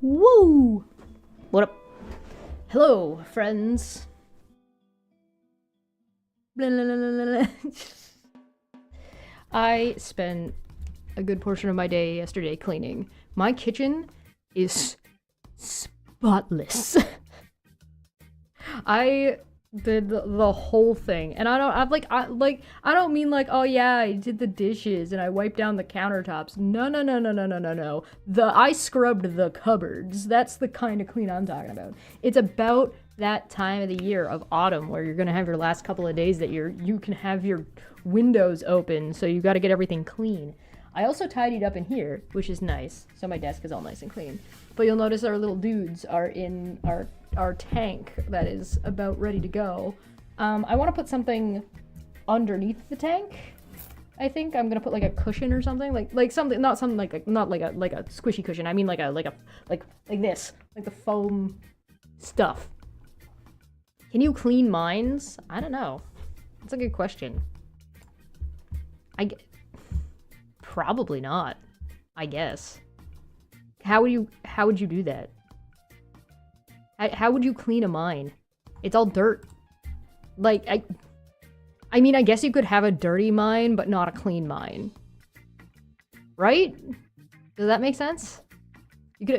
Woo! What up? Hello, friends. Blah, blah, blah, blah, blah. I spent a good portion of my day yesterday cleaning. My kitchen is spotless. I did the whole thing, and I don't mean like, oh yeah, I did the dishes and I wiped down the countertops. No. I scrubbed the cupboards. That's the kind of clean I'm talking about. It's about that time of the year of autumn where you're gonna have your last couple of days that you can have your windows open, so you got to get everything clean. I also tidied up in here, which is nice, so my desk is all nice and clean. But you'll notice our little dudes are in our tank that is about ready to go. I want to put something underneath the tank. I think I'm gonna put like a cushion or something, like something, not something like a squishy cushion. I mean like this, like the foam stuff. Can you clean mines? I don't know. That's a good question. Probably not, I guess. How would you do that? How would you clean a mine? It's all dirt. Like, I mean, I guess you could have a dirty mine, but not a clean mine. Right? Does that make sense? You're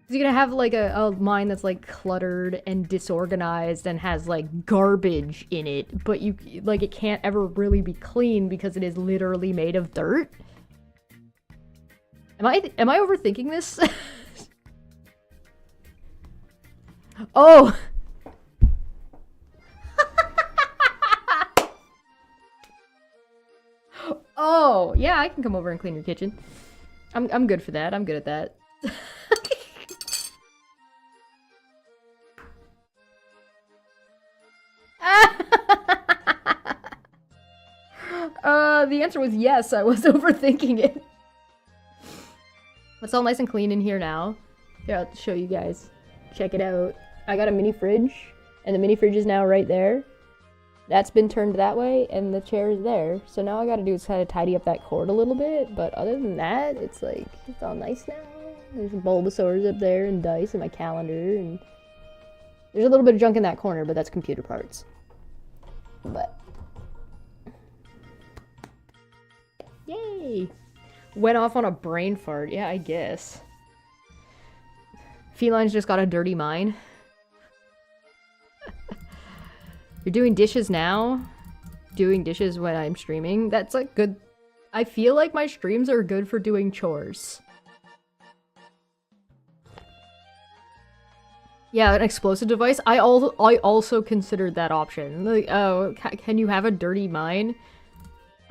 gonna have like a mine that's like cluttered and disorganized and has like garbage in it, but it can't ever really be clean because it is literally made of dirt. Am I overthinking this? Oh. Oh, yeah, I can come over and clean your kitchen. I'm good for that. I'm good at that. The answer was yes, I was overthinking it. It's all nice and clean in here now. Here, I'll show you guys. Check it out. I got a mini fridge, and the mini fridge is now right there. That's been turned that way, and the chair is there. So now all I gotta do is kind of tidy up that cord a little bit, but other than that, it's like, it's all nice now. There's Bulbasaurs up there, and dice, and my calendar, and there's a little bit of junk in that corner, but that's computer parts. But yay! Went off on a brain fart. Yeah, I guess. Feline's just got a dirty mind. You're doing dishes now? Doing dishes when I'm streaming? That's like good. I feel like my streams are good for doing chores. Yeah, an explosive device. I also considered that option. Like, oh, can you have a dirty mind?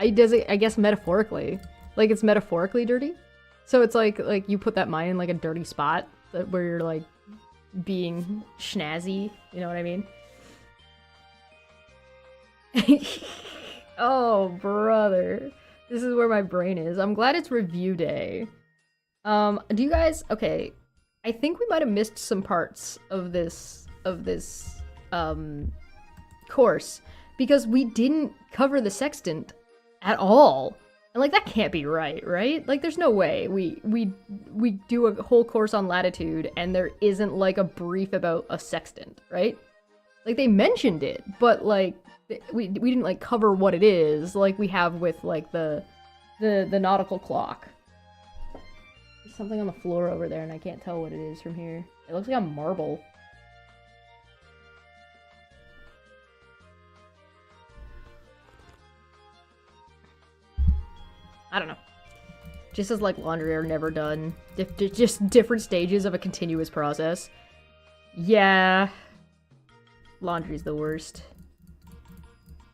I guess metaphorically. Like, it's metaphorically dirty. So it's like you put that mine in like a dirty spot where you're like being schnazzy. You know what I mean? Oh, brother. This is where my brain is. I'm glad it's review day. Do you guys... Okay. I think we might have missed some parts of this course. Because we didn't cover the sextant at all. And like, that can't be right? Like, there's no way we do a whole course on latitude and there isn't like a brief about a sextant, right? Like, they mentioned it, but like, we didn't like cover what it is like we have with like the nautical clock. There's something on the floor over there and I can't tell what it is from here. It looks like a marble. I don't know. Just as like laundry are never done. Just different stages of a continuous process. Yeah. Laundry's the worst.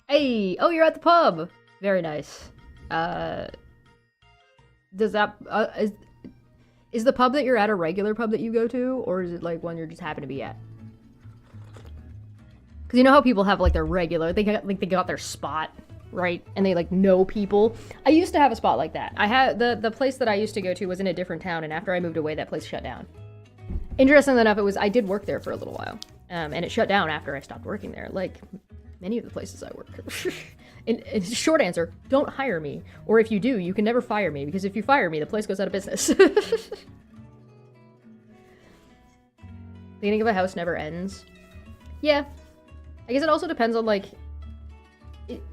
Hey! Oh, you're at the pub! Very nice. Does that... is the pub that you're at a regular pub that you go to? Or is it like one you just happen to be at? Because you know how people have like their regular... They got their spot, right? And they like know people. I used to have a spot like that. I had... The place that I used to go to was in a different town, and after I moved away, that place shut down. Interestingly enough, I did work there for a little while. And it shut down after I stopped working there. Like... many of the places I work. And short answer, don't hire me. Or if you do, you can never fire me, because if you fire me, the place goes out of business. Cleaning of a house never ends. Yeah. I guess it also depends on, like...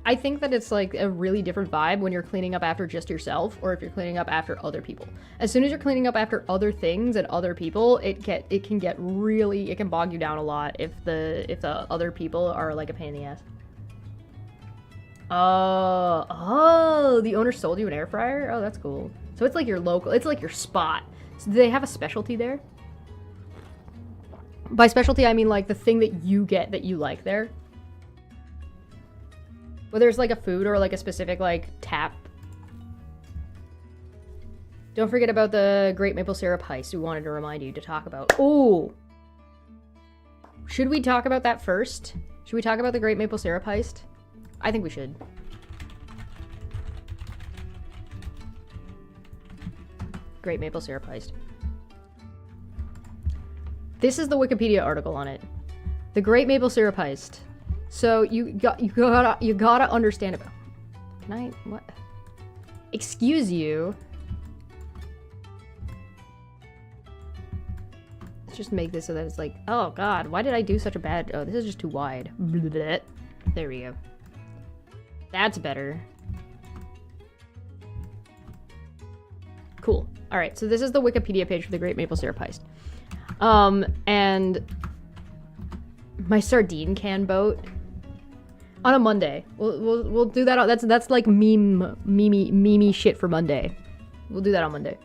I think that it's, like, a really different vibe when you're cleaning up after just yourself or if you're cleaning up after other people. As soon as you're cleaning up after other things and other people, it can get really... It can bog you down a lot if the other people are, like, a pain in the ass. Oh, the owner sold you an air fryer? Oh, that's cool. So it's like your local... It's like your spot. So do they have a specialty there? By specialty, I mean, like, the thing that you get that you like there. Whether there's like a food or like a specific like tap. Don't forget about the Great Maple Syrup heist we wanted to remind you to talk about. Ooh! Should we talk about that first? Should we talk about the Great Maple Syrup heist? I think we should. Great Maple Syrup heist. This is the Wikipedia article on it. The Great Maple Syrup heist. So you gotta understand about. Can I what? Excuse you. Let's just make this so that it's like, oh god, why did I do such a bad? Oh, this is just too wide. There we go. That's better. Cool. All right, so this is the Wikipedia page for the Great Maple Syrup heist. And my sardine can boat. On a Monday. We'll do that. That's like meme shit for Monday. We'll do that on Monday.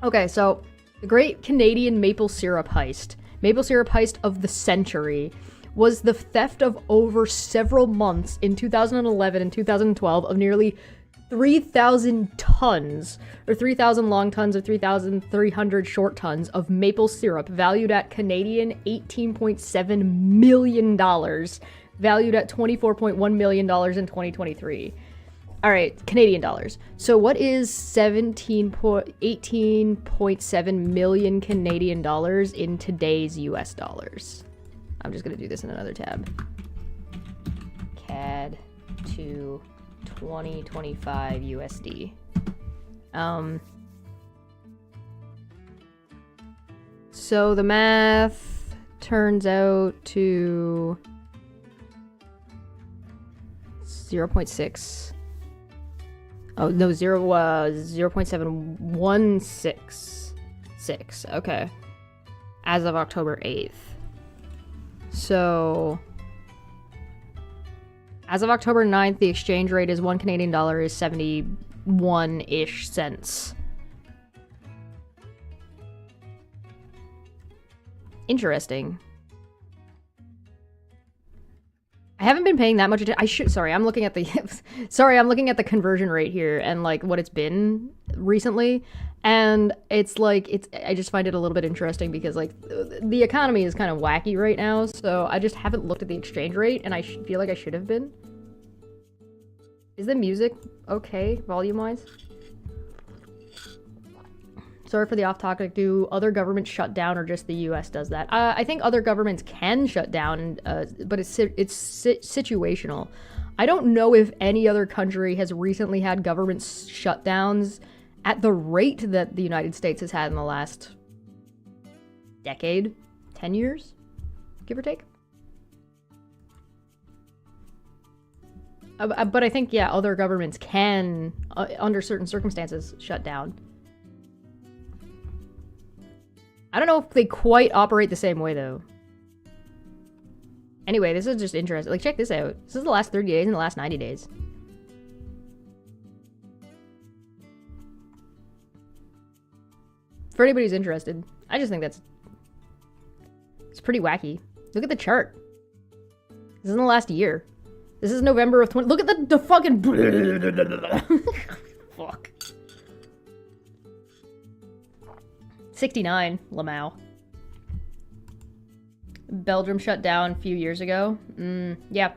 Okay, so the Great Canadian Maple Syrup Heist. Maple Syrup Heist of the Century was the theft of over several months in 2011 and 2012 of nearly 3,000 tons, or 3,000 long tons, or 3,300 short tons of maple syrup, valued at Canadian $18.7 million, valued at $24.1 million in 2023. All right, Canadian dollars. So what is 18.7 million Canadian dollars in today's US dollars? I'm just gonna do this in another tab. CAD to 2025 USD. So the math turns out to 0.6. Oh no, 0.7166. Okay. As of October 8th. So as of October 9th, the exchange rate is $1 Canadian is 71-ish cents. Interesting. I haven't been paying that much attention. Sorry, I'm looking at the I'm looking at the conversion rate here and like what it's been recently. And it's like I just find it a little bit interesting because like the economy is kind of wacky right now, so I just haven't looked at the exchange rate and I feel like I should have been. Is the music okay, volume-wise? Sorry for the off-topic. Do other governments shut down or just the US does that? I think other governments can shut down, but it's situational. I don't know if any other country has recently had government shutdowns at the rate that the United States has had in the last decade, 10 years, give or take. But I think, yeah, other governments can, under certain circumstances, shut down. I don't know if they quite operate the same way, though. Anyway, this is just interesting. Like, check this out. This is the last 30 days and the last 90 days. For anybody who's interested, I just think it's pretty wacky. Look at the chart. This is in the last year. This is November of 20... Look at the fucking... Fuck. 69, Lamau. Belgium shut down a few years ago. Yeah.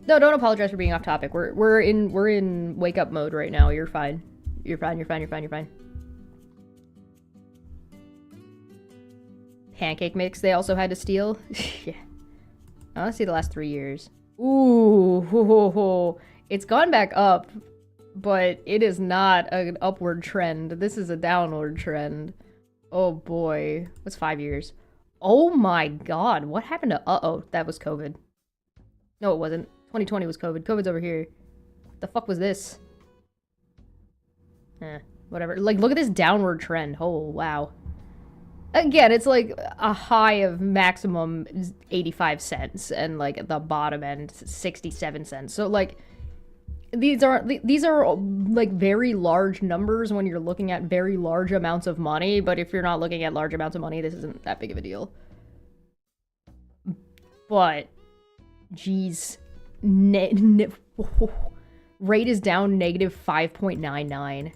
No, don't apologize for being off topic. We're in wake up mode right now. You're fine. You're fine. Pancake mix they also had to steal. Yeah. I want to see the last 3 years. Ooh, it's gone back up, but it is not an upward trend. This is a downward trend. Oh boy. What's 5 years? Oh my god. What happened to... Uh-oh. That was COVID. No, it wasn't. 2020 was COVID. COVID's over here. What the fuck was this? Whatever. Like, look at this downward trend. Oh, wow. Again, it's like a high of maximum 85 cents and like at the bottom end 67 cents. So like these are like very large numbers when you're looking at very large amounts of money, but if you're not looking at large amounts of money, this isn't that big of a deal. But geez, rate is down negative 5.99.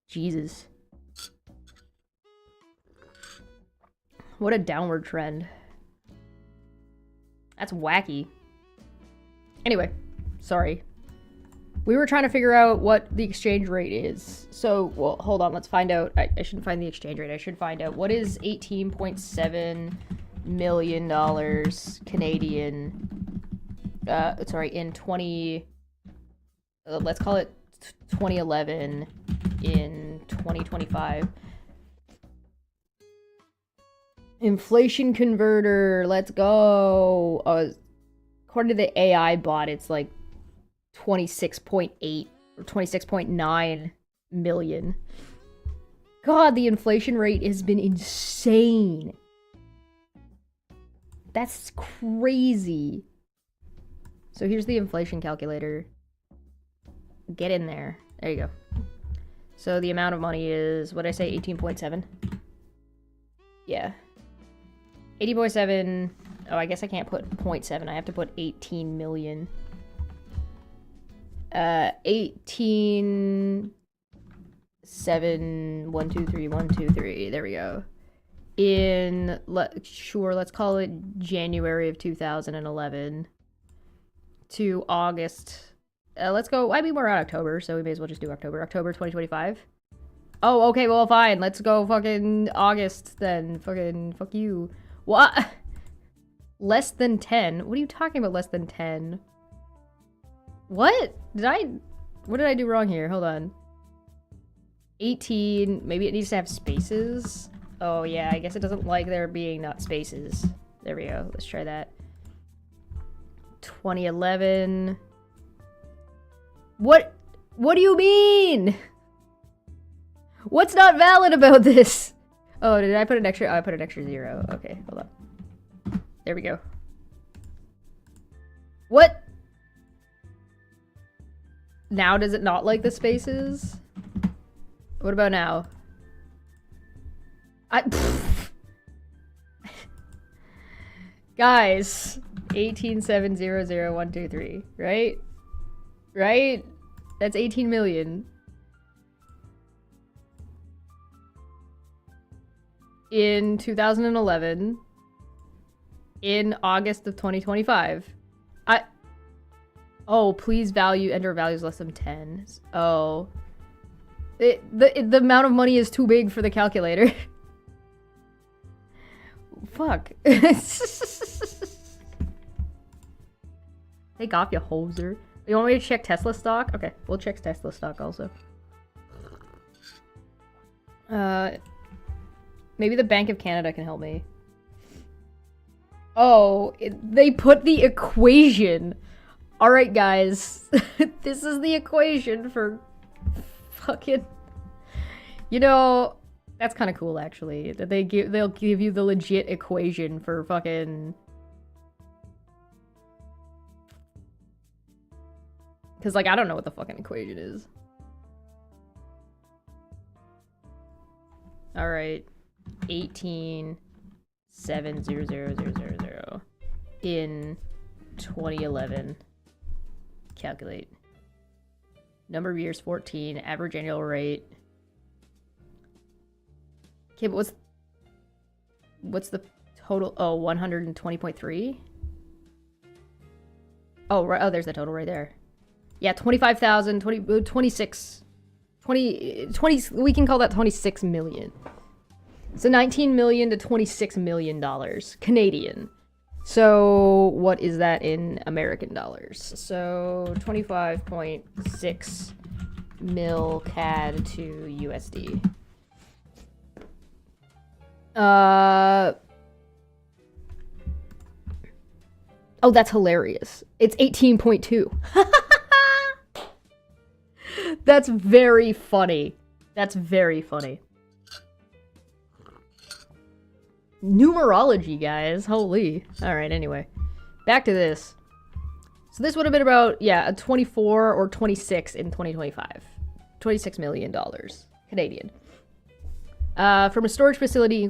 Jesus. What a downward trend. That's wacky. Anyway, sorry. We were trying to figure out what the exchange rate is. So, well, hold on, let's find out. I shouldn't find the exchange rate. I should find out what is $18.7 million Canadian. Sorry, in 20. Let's call it 2011 in 2025. Inflation converter, let's go. According to the AI bot, it's like 26.8 or 26.9 million. God, the inflation rate has been insane. That's crazy. So here's the inflation calculator. Get in there. There you go. So the amount of money is, what did I say, 18.7? Yeah. 80.7. Oh, I guess I can't put 0.7. I have to put 18 million. 18 7 1 2 3 1 2 3. There we go. In let's call it January of 2011 to August. Let's go. I mean, we're at October, so we may as well just do October. October 2025. Oh, okay. Well, fine. Let's go fucking August then. Fuck you. What? Less than 10? What are you talking about, less than 10? What? What did I do wrong here? Hold on. 18. Maybe it needs to have spaces. Oh, yeah. I guess it doesn't like there being not spaces. There we go. Let's try that. 2011. What do you mean? What's not valid about this? Oh, did I put an extra? Oh, I put an extra 0. Okay, hold on. There we go. What? Now does it not like the spaces? What about now? Guys, 18,700,123, right? Right? That's 18 million. In 2011, in August of 2025. Oh, please enter values less than 10. Oh. The amount of money is too big for the calculator. Fuck. Take off, you hoser. You want me to check Tesla stock? Okay, we'll check Tesla stock also. Maybe the Bank of Canada can help me. Oh, they put the equation. Alright, guys. This is the equation for fucking... You know, that's kind of cool, actually. That they'll give you the legit equation for fucking... Because, like, I don't know what the fucking equation is. Alright. 18,700,000 in 2011. Calculate. Number of years 14. Average annual rate. Okay, but what's the total? Oh, 120.3. Oh, right. Oh, there's the total right there. Yeah, 25,000, 26. 20, we can call that 26 million. So 19 million to 26 million dollars Canadian. So what is that in American dollars? So 25.6 mil CAD to USD. Oh, that's hilarious. It's 18.2. That's very funny. That's very funny. Numerology, guys. Holy. Alright, anyway. Back to this. So this would have been about, yeah, a 24 or 26 in 2025. $26 million Canadian. From a storage facility.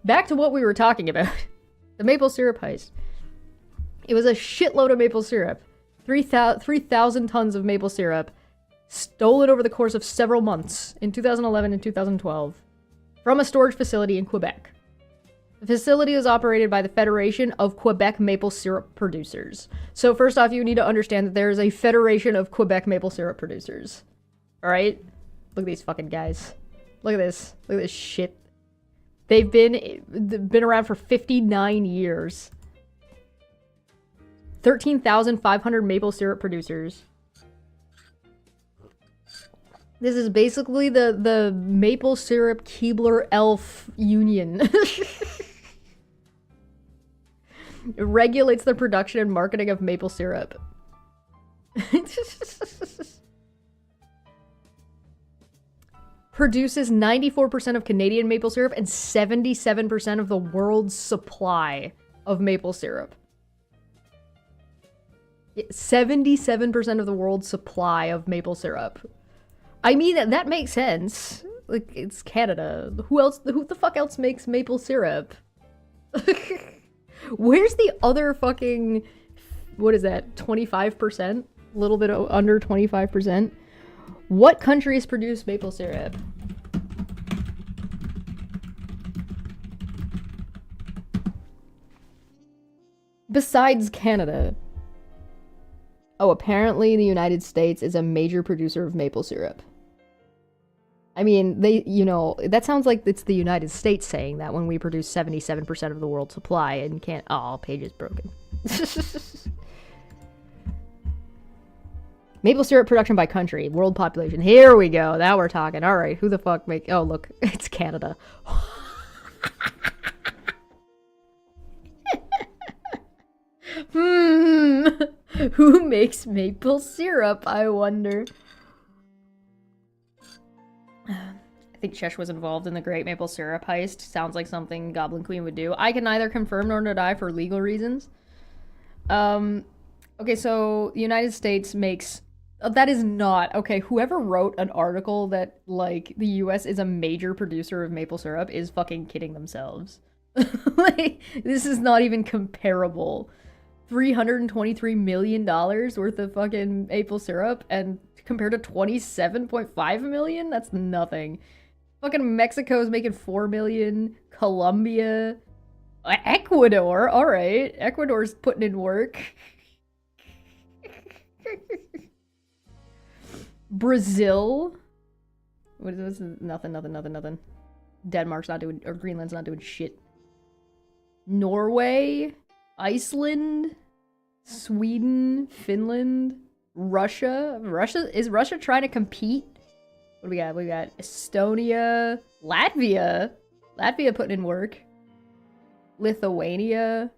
Back to what we were talking about. The maple syrup heist. It was a shitload of maple syrup. 3,000 tons of maple syrup. Stolen over the course of several months in 2011 and 2012. From a storage facility in Quebec. The facility is operated by the Federation of Quebec Maple Syrup Producers. So first off, you need to understand that there is a Federation of Quebec Maple Syrup Producers. Alright? Look at these fucking guys. Look at this. Look at this shit. They've been around for 59 years. 13,500 maple syrup producers. This is basically the maple syrup Keebler Elf Union. It regulates the production and marketing of maple syrup. Produces 94% of Canadian maple syrup and 77% of the world's supply of maple syrup. 77% of the world's supply of maple syrup. I mean, that makes sense. Like, it's Canada. Who the fuck else makes maple syrup? Where's the other fucking, what is that, 25%? A little bit under 25%? What countries produce maple syrup? Besides Canada. Oh, apparently the United States is a major producer of maple syrup. I mean, that sounds like it's the United States saying that when we produce 77% of the world's supply and can't... Oh, page is broken. Maple syrup production by country, world population. Here we go. Now we're talking. All right, who the fuck make... Oh, look, it's Canada. Who makes maple syrup, I wonder? I think Chesh was involved in the Great Maple Syrup heist. Sounds like something Goblin Queen would do. I can neither confirm nor deny for legal reasons. Okay, so the United States makes... that is not... Okay, whoever wrote an article that, like, the US is a major producer of maple syrup is fucking kidding themselves. Like, this is not even comparable. $323 million worth of fucking maple syrup, and compared to 27.5 million, that's nothing. Fucking Mexico's making 4 million. Colombia. Ecuador, alright. Ecuador's putting in work. Brazil. What is this? Nothing. Denmark's not doing, or Greenland's not doing shit. Norway. Iceland, Sweden, Finland, Russia. Is Russia trying to compete? What do we got? We got Estonia, Latvia. Latvia putting in work. Lithuania.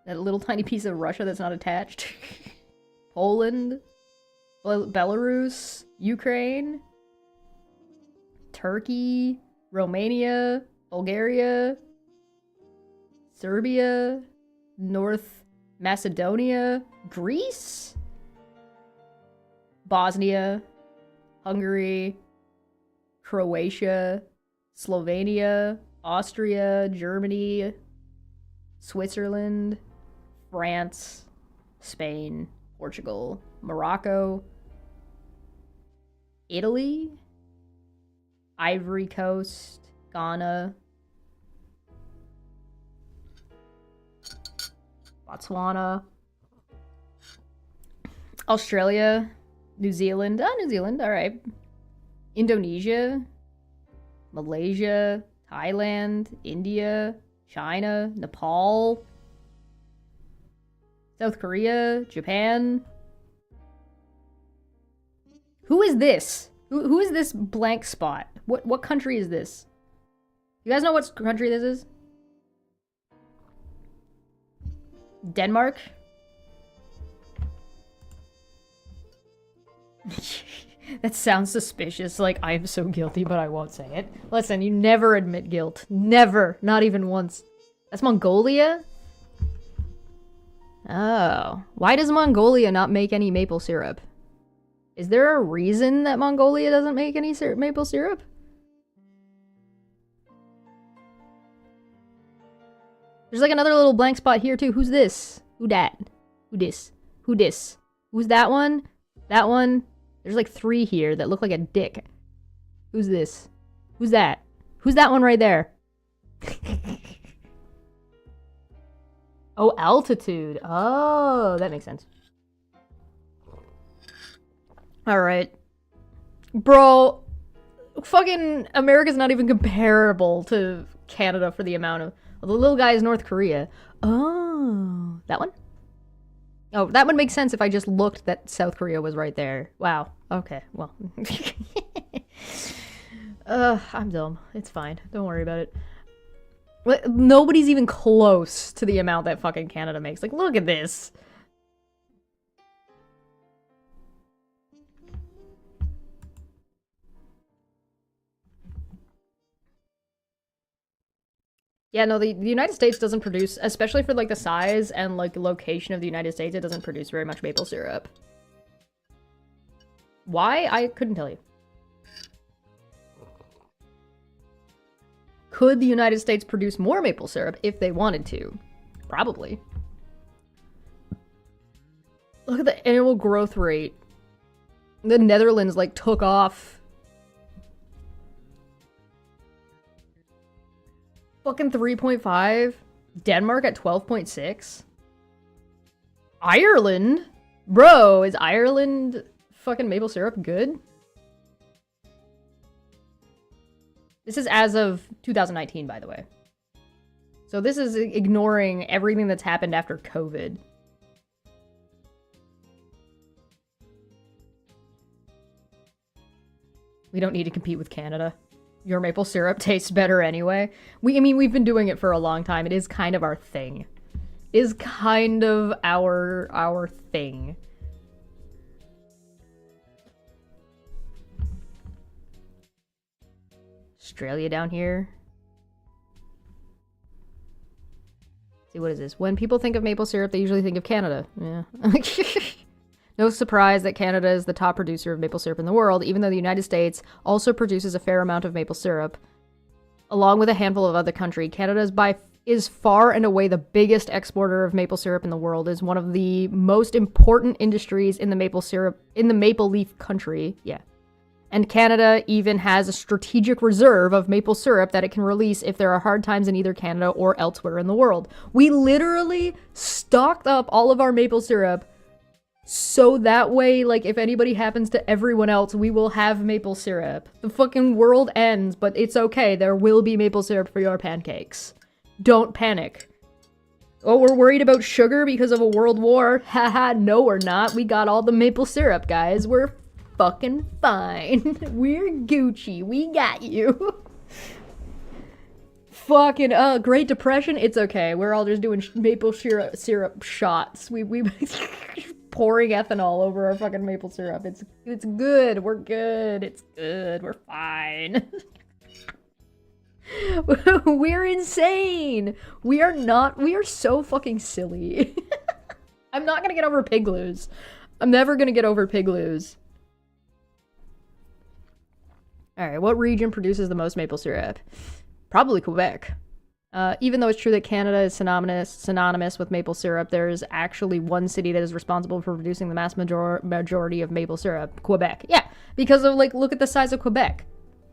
That little tiny piece of Russia that's not attached. Poland. Belarus. Ukraine. Turkey. Romania. Bulgaria. Serbia. North Macedonia, Greece, Bosnia, Hungary, Croatia, Slovenia, Austria, Germany, Switzerland, France, Spain, Portugal, Morocco, Italy, Ivory Coast, Ghana, Botswana, Australia, New Zealand. Oh, New Zealand, alright. Indonesia, Malaysia, Thailand, India, China, Nepal, South Korea, Japan, Who is this? Who is this blank spot? What country is this? You guys know what country this is? Denmark? That sounds suspicious. Like, I am so guilty, but I won't say it. Listen, you never admit guilt. Never. Not even once. That's Mongolia? Oh. Why does Mongolia not make any maple syrup? Is there a reason that Mongolia doesn't make any maple syrup? There's like another little blank spot here too. Who's this? Who dat? Who dis? Who dis? Who's that one? That one? There's like 3 here that look like a dick. Who's this? Who's that? Who's that one right there? Oh, altitude. Oh, that makes sense. Alright. Bro, fucking America's not even comparable to Canada for the amount of... Well, the little guy is North Korea. Oh, that one? Oh, that would make sense if I just looked that South Korea was right there. Wow. Okay, well. I'm dumb. It's fine. Don't worry about it. Nobody's even close to the amount that fucking Canada makes. Like, look at this. Yeah, no, the United States doesn't produce, especially for, like, the size and, like, location of the United States, it doesn't produce very much maple syrup. Why? I couldn't tell you. Could the United States produce more maple syrup if they wanted to? Probably. Look at the annual growth rate. The Netherlands, like, took off. Fucking 3.5. Denmark at 12.6. Ireland? Bro, is Ireland fucking maple syrup good? This is as of 2019, by the way. So this is ignoring everything that's happened after COVID. We don't need to compete with Canada. Your maple syrup tastes better anyway. I mean, we've been doing it for a long time. It is kind of our thing. It is kind of our thing. Australia down here. See, what is this? When people think of maple syrup, they usually think of Canada. Yeah. No surprise that Canada is the top producer of maple syrup in the world, even though the United States also produces a fair amount of maple syrup. Along with a handful of other countries, Canada is far and away the biggest exporter of maple syrup in the world, is one of the most important industries in the maple leaf country. Yeah. And Canada even has a strategic reserve of maple syrup that it can release if there are hard times in either Canada or elsewhere in the world. We literally stocked up all of our maple syrup so that way, like, if anybody happens to everyone else, we will have maple syrup. The fucking world ends, but it's okay. There will be maple syrup for your pancakes. Don't panic. Oh, we're worried about sugar because of a world war? Haha, no we're not. We got all the maple syrup, guys. We're fucking fine. We're Gucci. We got you. Fucking, Great Depression? It's okay. We're all just doing maple syrup shots. We pouring ethanol over our fucking maple syrup. It's good. We're good. It's good. We're fine. We're insane. We are so fucking silly. I'm not gonna get over Pigloos. I'm never gonna get over Pigloos. Alright, what region produces the most maple syrup? Probably Quebec. Even though it's true that Canada is synonymous with maple syrup, there's actually one city that is responsible for producing the mass majority of maple syrup. Quebec. Yeah, because of, like, look at the size of Quebec.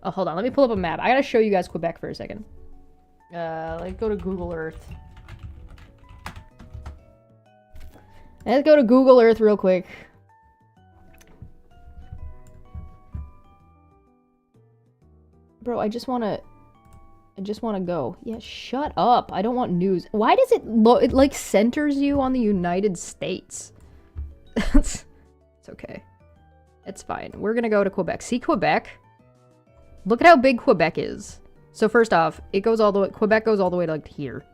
Oh, hold on, let me pull up a map. I gotta show you guys Quebec for a second. Let's go to Google Earth. Let's go to Google Earth real quick. Bro, I just wanna go. Yeah, shut up. I don't want news. Why does it it like centers you on the United States? It's okay. It's fine. We're gonna go to Quebec. See Quebec? Look at how big Quebec is. So first off, it goes all the way, Quebec goes all the way to like here.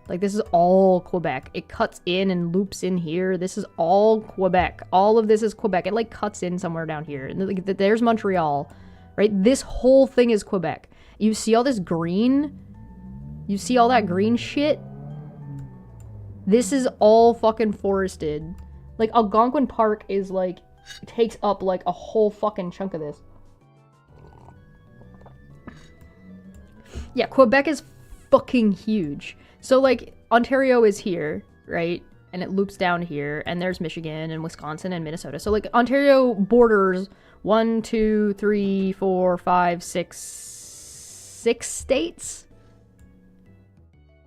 Like this is all Quebec. It cuts in and loops in here. This is all Quebec. All of this is Quebec. It like cuts in somewhere down here. And like, there's Montreal, right? This whole thing is Quebec. You see all this green? You see all that green shit? This is all fucking forested. Like Algonquin Park is like, takes up like a whole fucking chunk of this. Yeah, Quebec is fucking huge. So, like, Ontario is here, right? And it loops down here, and there's Michigan and Wisconsin and Minnesota. So, like, Ontario borders 1, 2, 3, 4, 5, 6 states?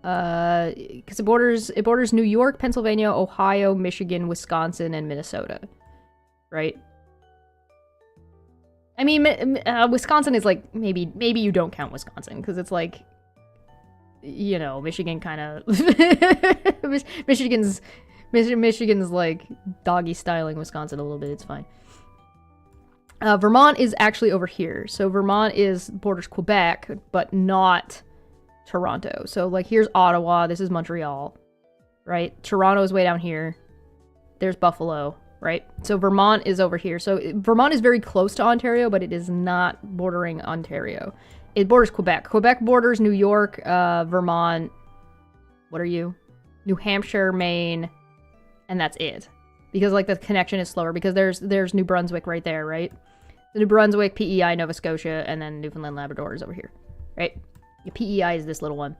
Because it borders New York, Pennsylvania, Ohio, Michigan, Wisconsin, and Minnesota, right? I mean, Wisconsin is like, maybe you don't count Wisconsin, because it's like, you know, Michigan kind of, Michigan's like doggy styling Wisconsin a little bit, it's fine. Vermont is actually over here, so Vermont borders Quebec, but not Toronto. So like here's Ottawa, this is Montreal, right? Toronto is way down here. There's Buffalo, right? So Vermont is over here. So Vermont is very close to Ontario, but it is not bordering Ontario. It borders Quebec. Quebec borders New York, Vermont. What are you? New Hampshire, Maine, and that's it. Because like the connection is slower because there's New Brunswick right there, right? The New Brunswick, PEI, Nova Scotia, and then Newfoundland, Labrador is over here, right? PEI is this little one.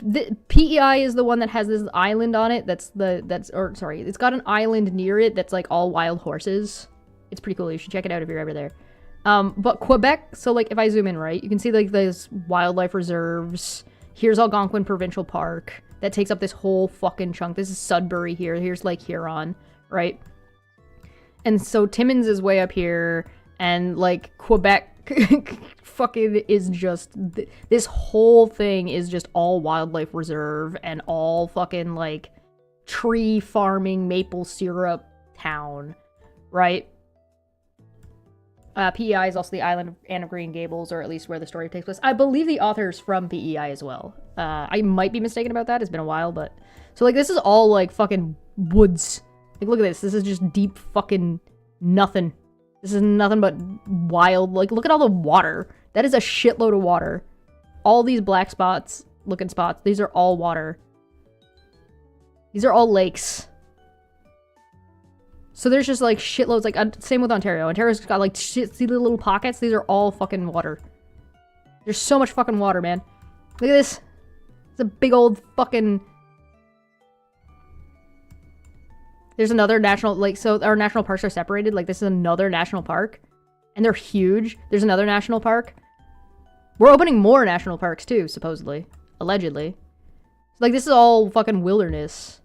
The PEI is the one that has this island on it. It's got an island near it that's like all wild horses. It's pretty cool. You should check it out if you're ever there. But Quebec, so like if I zoom in, right, you can see like those wildlife reserves. Here's Algonquin Provincial Park that takes up this whole fucking chunk. This is Sudbury here. Here's Lake Huron, right? And so Timmins is way up here, and like Quebec fucking is just, this whole thing is just all wildlife reserve and all fucking like tree farming maple syrup town, right? PEI is also the island of Anne of Green Gables, or at least where the story takes place. I believe the author's from PEI as well. I might be mistaken about that. It's been a while, but... So, like, this is all, like, fucking woods. Like, look at this. This is just deep fucking nothing. This is nothing but wild. Like, look at all the water. That is a shitload of water. All these black spots, looking spots, these are all water. These are all lakes. So there's just, like, shitloads, like, same with Ontario. Ontario's got, like, see the little pockets? These are all fucking water. There's so much fucking water, man. Look at this. It's a big old fucking... There's another national, like, so our national parks are separated. Like, this is another national park. And they're huge. There's another national park. We're opening more national parks, too, supposedly. Allegedly. Like, this is all fucking wilderness.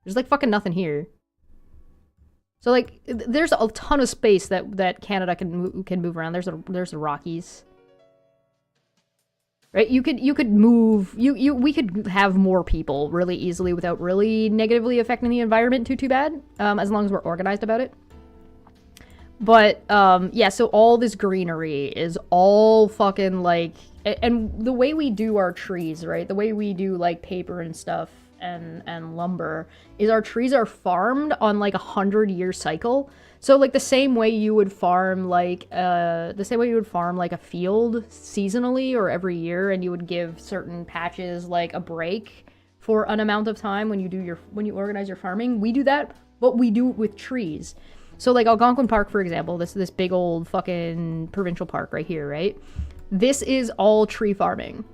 There's, like, fucking nothing here. So, like, there's a ton of space that Canada can move around. There's the Rockies, right? You could move. We could have more people really easily without really negatively affecting the environment too bad. As long as we're organized about it. But yeah. So all this greenery is all fucking like, and the way we do our trees, right? The way we do like paper and stuff. And lumber is our trees are farmed on like 100-year cycle. So like the same way you would farm like a field seasonally or every year, and you would give certain patches like a break for an amount of time when you organize your farming. We do that, but we do it with trees. So like Algonquin Park, for example, this big old fucking provincial park right here, right? This is all tree farming,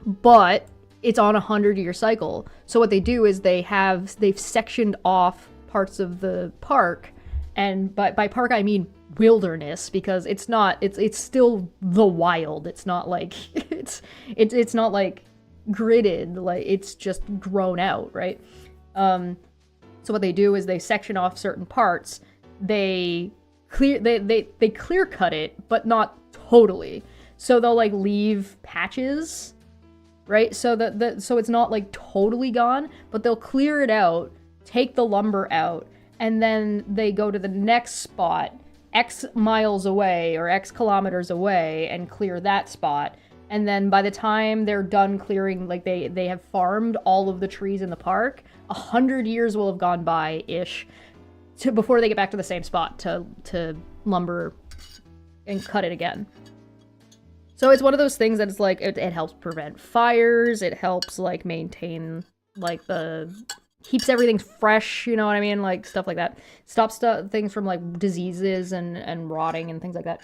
but it's on a 100-year cycle. So what they do is they've sectioned off parts of the park, and by park I mean wilderness, because it's still the wild. It's not like it's not like gridded, like it's just grown out, right? So what they do is they section off certain parts. They clear cut it, but not totally. So they'll like leave patches, right? So so it's not like totally gone, but they'll clear it out, take the lumber out, and then they go to the next spot X miles away or X kilometers away and clear that spot. And then by the time they're done clearing, like they have farmed all of the trees in the park, 100 years will have gone by-ish before they get back to the same spot to lumber and cut it again. So it's one of those things that it's like, it helps prevent fires, it helps like maintain like keeps everything fresh, you know what I mean? Like stuff like that. Stops things from like diseases and rotting and things like that.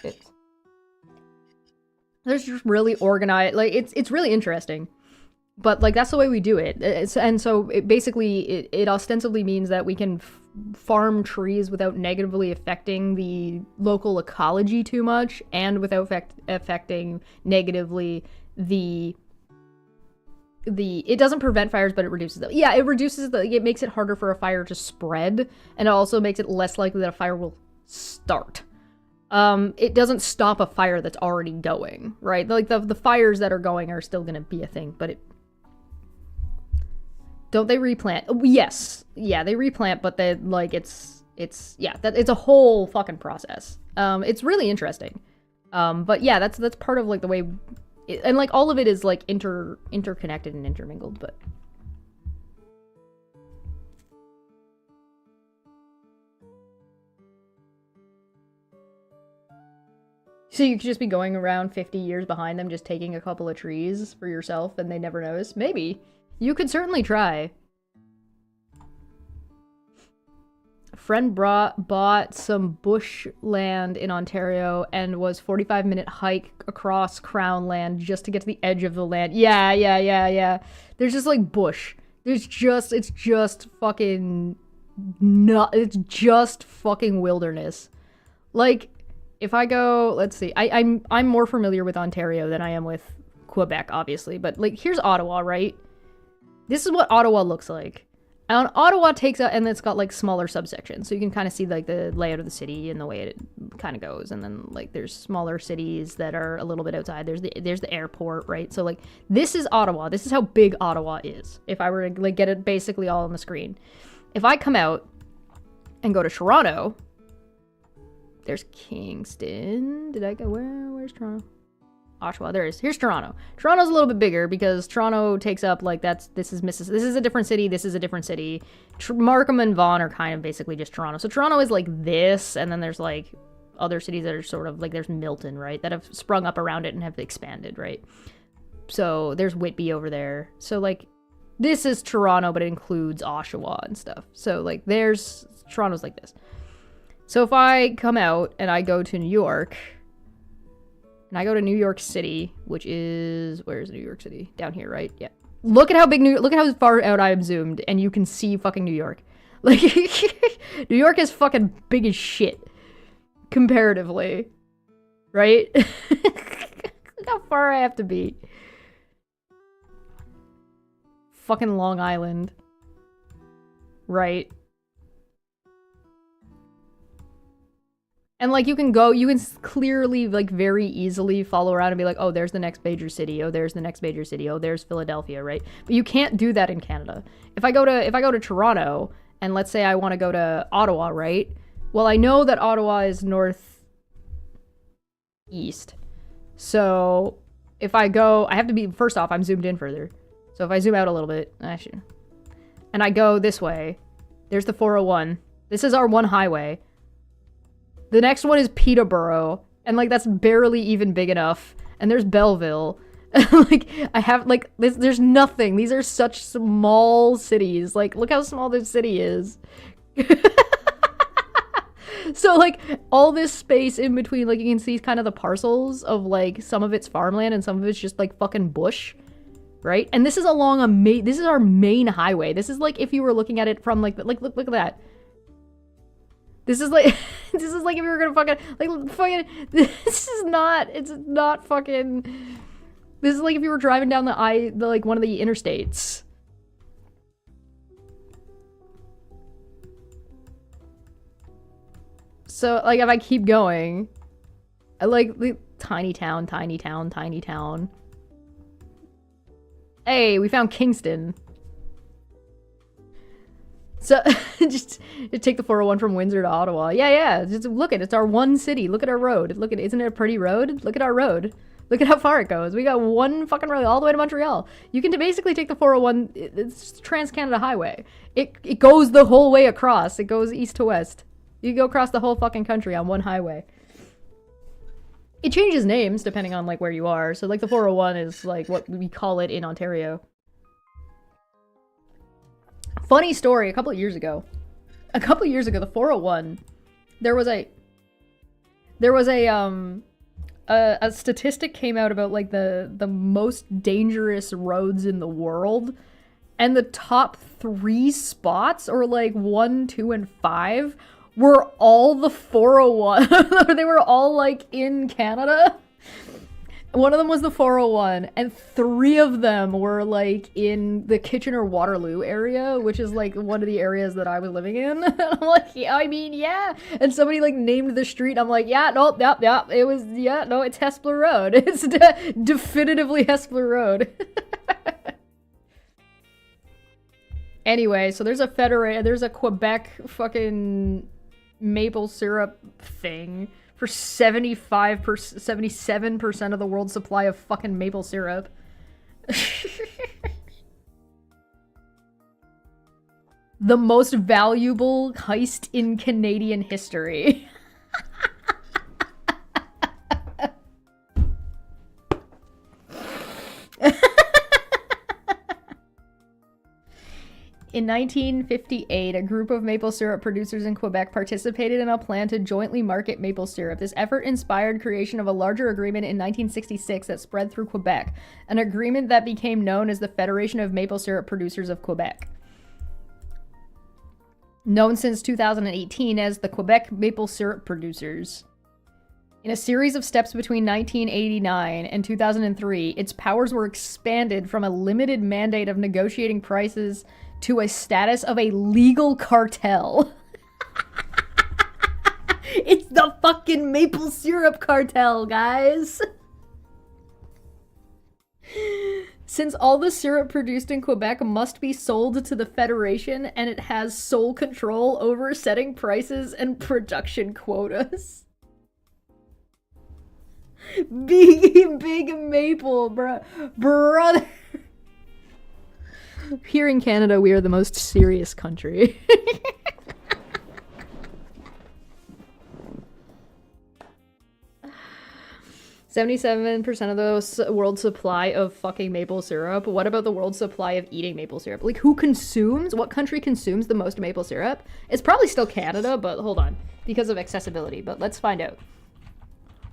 There's just really organized, like it's really interesting. But like that's the way we do it. And so it basically it ostensibly means that we can farm trees without negatively affecting the local ecology too much, and without affecting negatively it doesn't prevent fires, but it reduces them. Yeah, it makes it harder for a fire to spread, and it also makes it less likely that a fire will start. It doesn't stop a fire that's already going, right? Like the fires that are going are still gonna be a thing, but don't they replant? Yes. Yeah, they replant, but they like it's a whole fucking process. It's really interesting. But yeah, that's part of like the way and like all of it is like interconnected and intermingled, but so you could just be going around 50 years behind them, just taking a couple of trees for yourself, and they never notice. Maybe. You could certainly try. A friend bought some bush land in Ontario and was 45-minute hike across Crown land just to get to the edge of the land. Yeah. There's just like bush. It's just fucking wilderness. Like, if I go, let's see, I'm more familiar with Ontario than I am with Quebec, obviously, but like here's Ottawa, right? This is what Ottawa looks like. And Ottawa takes out, and it's got like smaller subsections, so you can kind of see like the layout of the city and the way it kind of goes. And then like there's smaller cities that are a little bit outside. There's the airport, right? So like this is Ottawa. This is how big Ottawa is. If I were to like get it basically all on the screen. If I come out and go to Toronto, there's Kingston. Did I go? Where's Toronto? Oshawa. There is. Here's Toronto. Toronto's a little bit bigger because Toronto takes up like this is a different city. This is a different city. Markham and Vaughan are kind of basically just Toronto. So Toronto is like this, and then there's like other cities that are sort of like there's Milton, right, that have sprung up around it and have expanded, right? So there's Whitby over there. So like this is Toronto, but it includes Oshawa and stuff. So like Toronto's like this. So if I come out and I go to New York, and I go to New York City, which is, where's New York City? Down here, right? Yeah. Look at how far out I am zoomed, and you can see fucking New York. Like, New York is fucking big as shit, comparatively. Right? Look how far I have to be. Fucking Long Island. Right? And, like, you can clearly, like, very easily follow around and be like, oh, there's the next major city. Oh, there's the next major city. Oh, there's Philadelphia, right? But you can't do that in Canada. If I go to Toronto, and let's say I want to go to Ottawa, right? Well, I know that Ottawa is northeast. So, if I go, I have to be, first off, I'm zoomed in further. So if I zoom out a little bit, actually, and I go this way, there's the 401. This is our one highway. The next one is Peterborough, and, like, that's barely even big enough. And there's Belleville. Like, I have, like, there's nothing. These are such small cities. Like, look how small this city is. So, like, all this space in between, like, you can see kind of the parcels of, like, some of it's farmland and some of it's just, like, fucking bush. Right? And this is along this is our main highway. This is, like, if you were looking at it from, like, look at that. This is like, this is like if you were gonna this is not, it's not fucking, this is like if you were driving down like one of the interstates. So, like, if I keep going, I like the tiny town. Hey, we found Kingston. So just take the 401 from Windsor to Ottawa. Yeah. Just look at it. It's our one city. Look at our road. Look at it. Isn't it a pretty road? Look at our road. Look at how far it goes. We got one fucking road all the way to Montreal. You can basically take the 401. It's Trans-Canada Highway. It goes the whole way across. It goes east to west. You go across the whole fucking country on one highway. It changes names depending on like where you are. So like the 401 is like what we call it in Ontario. Funny story, a couple of years ago, the 401, there was a statistic came out about like the most dangerous roads in the world, and the top 3 spots, or like 1, 2, and 5, were all the 401. They were all like in Canada. One of them was the 401, and 3 of them were like in the Kitchener-Waterloo area, which is like one of the areas that I was living in. I'm like, yeah, I mean, yeah. And somebody like named the street. I'm like, yeah, no, yep. It was, yeah, no, it's Hespeler Road. It's definitively Hespeler Road. Anyway, so there's a Quebec fucking maple syrup thing for 77% of the world's supply of fucking maple syrup. The most valuable heist in Canadian history. In 1958, a group of maple syrup producers in Quebec participated in a plan to jointly market maple syrup. This effort inspired creation of a larger agreement in 1966 that spread through Quebec, an agreement that became known as the Federation of Maple Syrup Producers of Quebec. Known since 2018 as the Quebec Maple Syrup Producers. In a series of steps between 1989 and 2003, its powers were expanded from a limited mandate of negotiating prices to a status of a legal cartel. It's the fucking maple syrup cartel, guys. Since all the syrup produced in Quebec must be sold to the Federation, and it has sole control over setting prices and production quotas. Big maple, brother. Here in Canada, we are the most serious country. 77% of the world supply of fucking maple syrup. What about the world supply of eating maple syrup? Like, what country consumes the most maple syrup? It's probably still Canada, but hold on. Because of accessibility, but let's find out.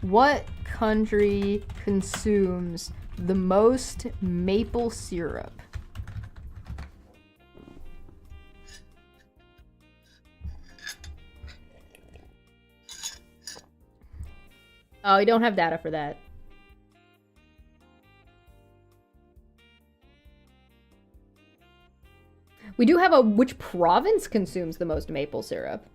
What country consumes the most maple syrup? Oh, we don't have data for that. We do have which province consumes the most maple syrup?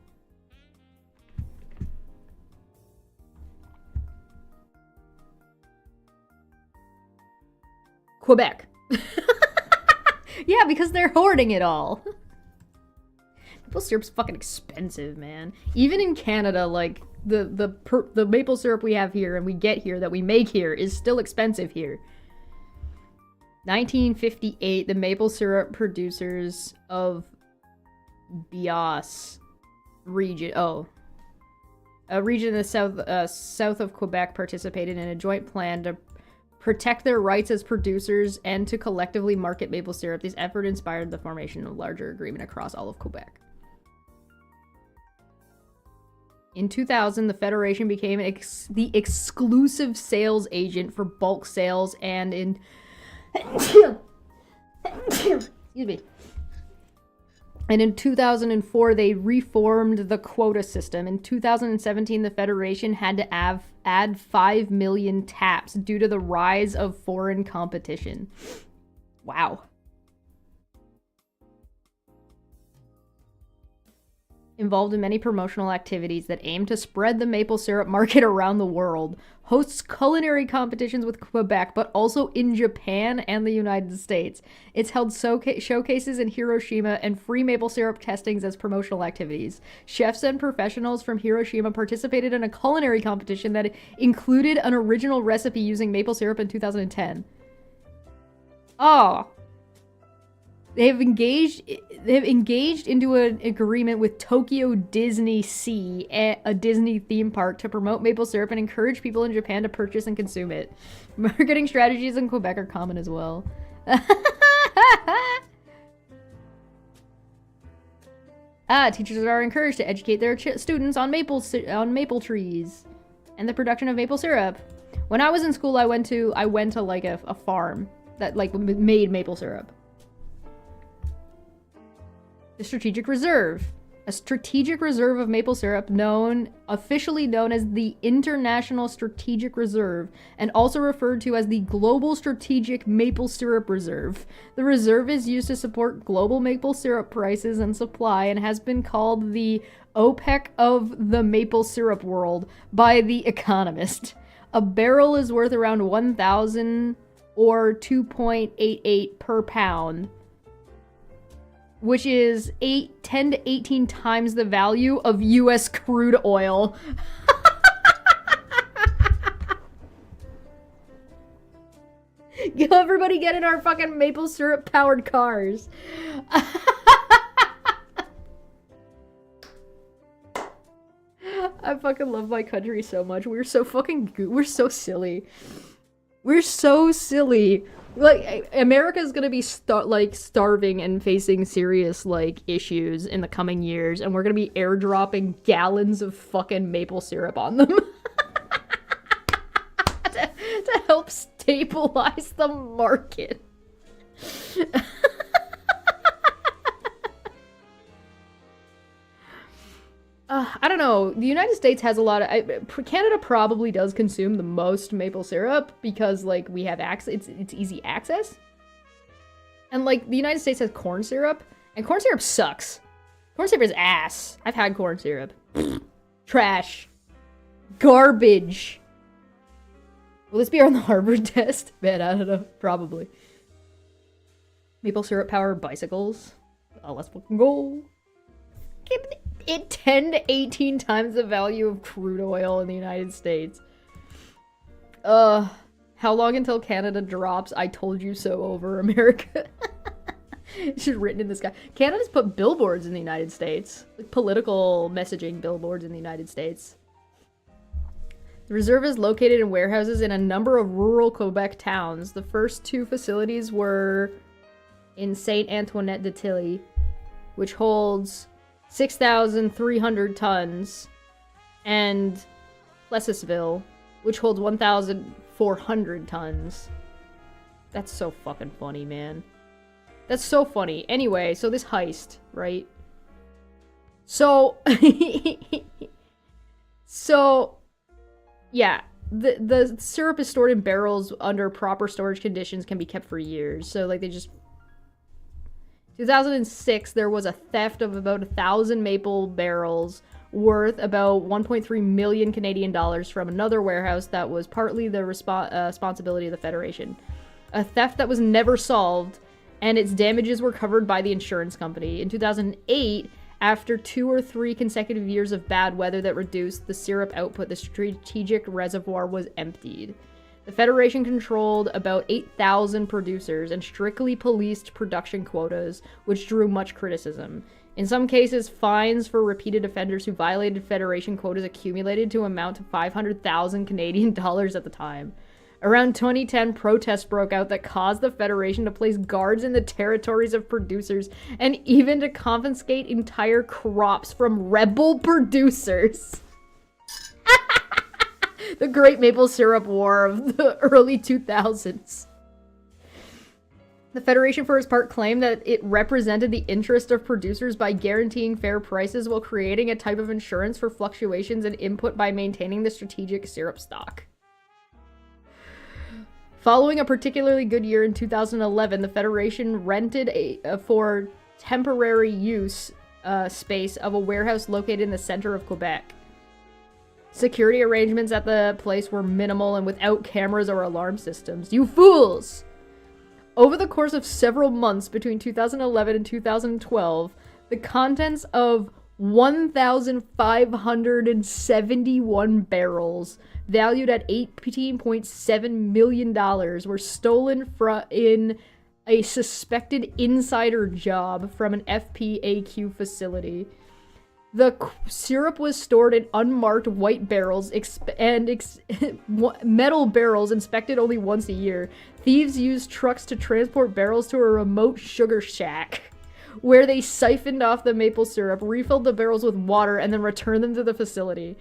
Quebec. Yeah, because they're hoarding it all. Maple syrup's fucking expensive, man. Even in Canada, like, the maple syrup we have here and we get here, that we make here, is still expensive here. 1958, the maple syrup producers of Bias region. Oh. A region in the south of Quebec participated in a joint plan to protect their rights as producers and to collectively market maple syrup. This effort inspired the formation of a larger agreement across all of Quebec. In 2000, the Federation became the exclusive sales agent for bulk sales, and in excuse me. And in 2004, they reformed the quota system. In 2017, the Federation had to add 5 million taps due to the rise of foreign competition. Wow. involved in many promotional activities that aim to spread the maple syrup market around the world, hosts culinary competitions with Quebec, but also in Japan and the United States. It's held showcases in Hiroshima and free maple syrup testings as promotional activities. Chefs and professionals from Hiroshima participated in a culinary competition that included an original recipe using maple syrup in 2010. Oh. They have engaged into an agreement with Tokyo Disney Sea, a Disney theme park, to promote maple syrup and encourage people in Japan to purchase and consume it. Marketing strategies in Quebec are common as well. Teachers are encouraged to educate their students on maple trees and the production of maple syrup. When I was in school, I went to like a farm that like made maple syrup. The Strategic Reserve. A strategic reserve of maple syrup officially known as the International Strategic Reserve, and also referred to as the Global Strategic Maple Syrup Reserve. The reserve is used to support global maple syrup prices and supply and has been called the OPEC of the maple syrup world by The Economist. A barrel is worth around 1,000 or 2.88 per pound, which is 10 to 18 times the value of US crude oil. Everybody get in our fucking maple syrup powered cars. I fucking love my country so much. We're so fucking good. We're so silly. We're so silly. Like, America's gonna be starving and facing serious like issues in the coming years, and we're gonna be airdropping gallons of fucking maple syrup on them to help stabilize the market. I don't know. The United States has a lot of... Canada probably does consume the most maple syrup because, like, we have access. It's easy access. And, like, the United States has corn syrup, and corn syrup sucks. Corn syrup is ass. I've had corn syrup. Trash. Garbage. Will this be on the Harvard test? Man, I don't know. Probably. Maple syrup powered bicycles. Oh, let's fucking go. It 10 to 18 times the value of crude oil in the United States. How long until Canada drops I told you so over America? It's just written in the sky. Canada's put billboards in the United States. Like political messaging billboards in the United States. The reserve is located in warehouses in a number of rural Quebec towns. The first two facilities were in Saint Antoinette de Tilly, which holds 6,300 tons, and Plessisville, which holds 1,400 tons. That's so fucking funny, man. That's so funny. Anyway, so this heist, right? So, yeah, the syrup is stored in barrels under proper storage conditions, can be kept for years. So, like, they just... 2006, there was a theft of about 1,000 maple barrels worth about 1.3 million Canadian dollars from another warehouse that was partly the responsibility of the Federation. A theft that was never solved, and its damages were covered by the insurance company. In 2008, after 2 or 3 consecutive years of bad weather that reduced the syrup output, the strategic reservoir was emptied. The Federation controlled about 8,000 producers and strictly policed production quotas, which drew much criticism. In some cases, fines for repeated offenders who violated Federation quotas accumulated to amount to 500,000 Canadian dollars at the time. Around 2010, protests broke out that caused the Federation to place guards in the territories of producers and even to confiscate entire crops from rebel producers. The Great Maple Syrup War of the early 2000s. The Federation, for its part, claimed that it represented the interest of producers by guaranteeing fair prices while creating a type of insurance for fluctuations in input by maintaining the strategic syrup stock. Following a particularly good year in 2011, the Federation rented for temporary use space of a warehouse located in the center of Quebec. Security arrangements at the place were minimal and without cameras or alarm systems. You fools! Over the course of several months between 2011 and 2012, the contents of 1,571 barrels, valued at $18.7 million, were stolen in a suspected insider job from an FPAQ facility. The syrup was stored in unmarked white barrels metal barrels inspected only once a year. Thieves used trucks to transport barrels to a remote sugar shack, where they siphoned off the maple syrup, refilled the barrels with water, and then returned them to the facility.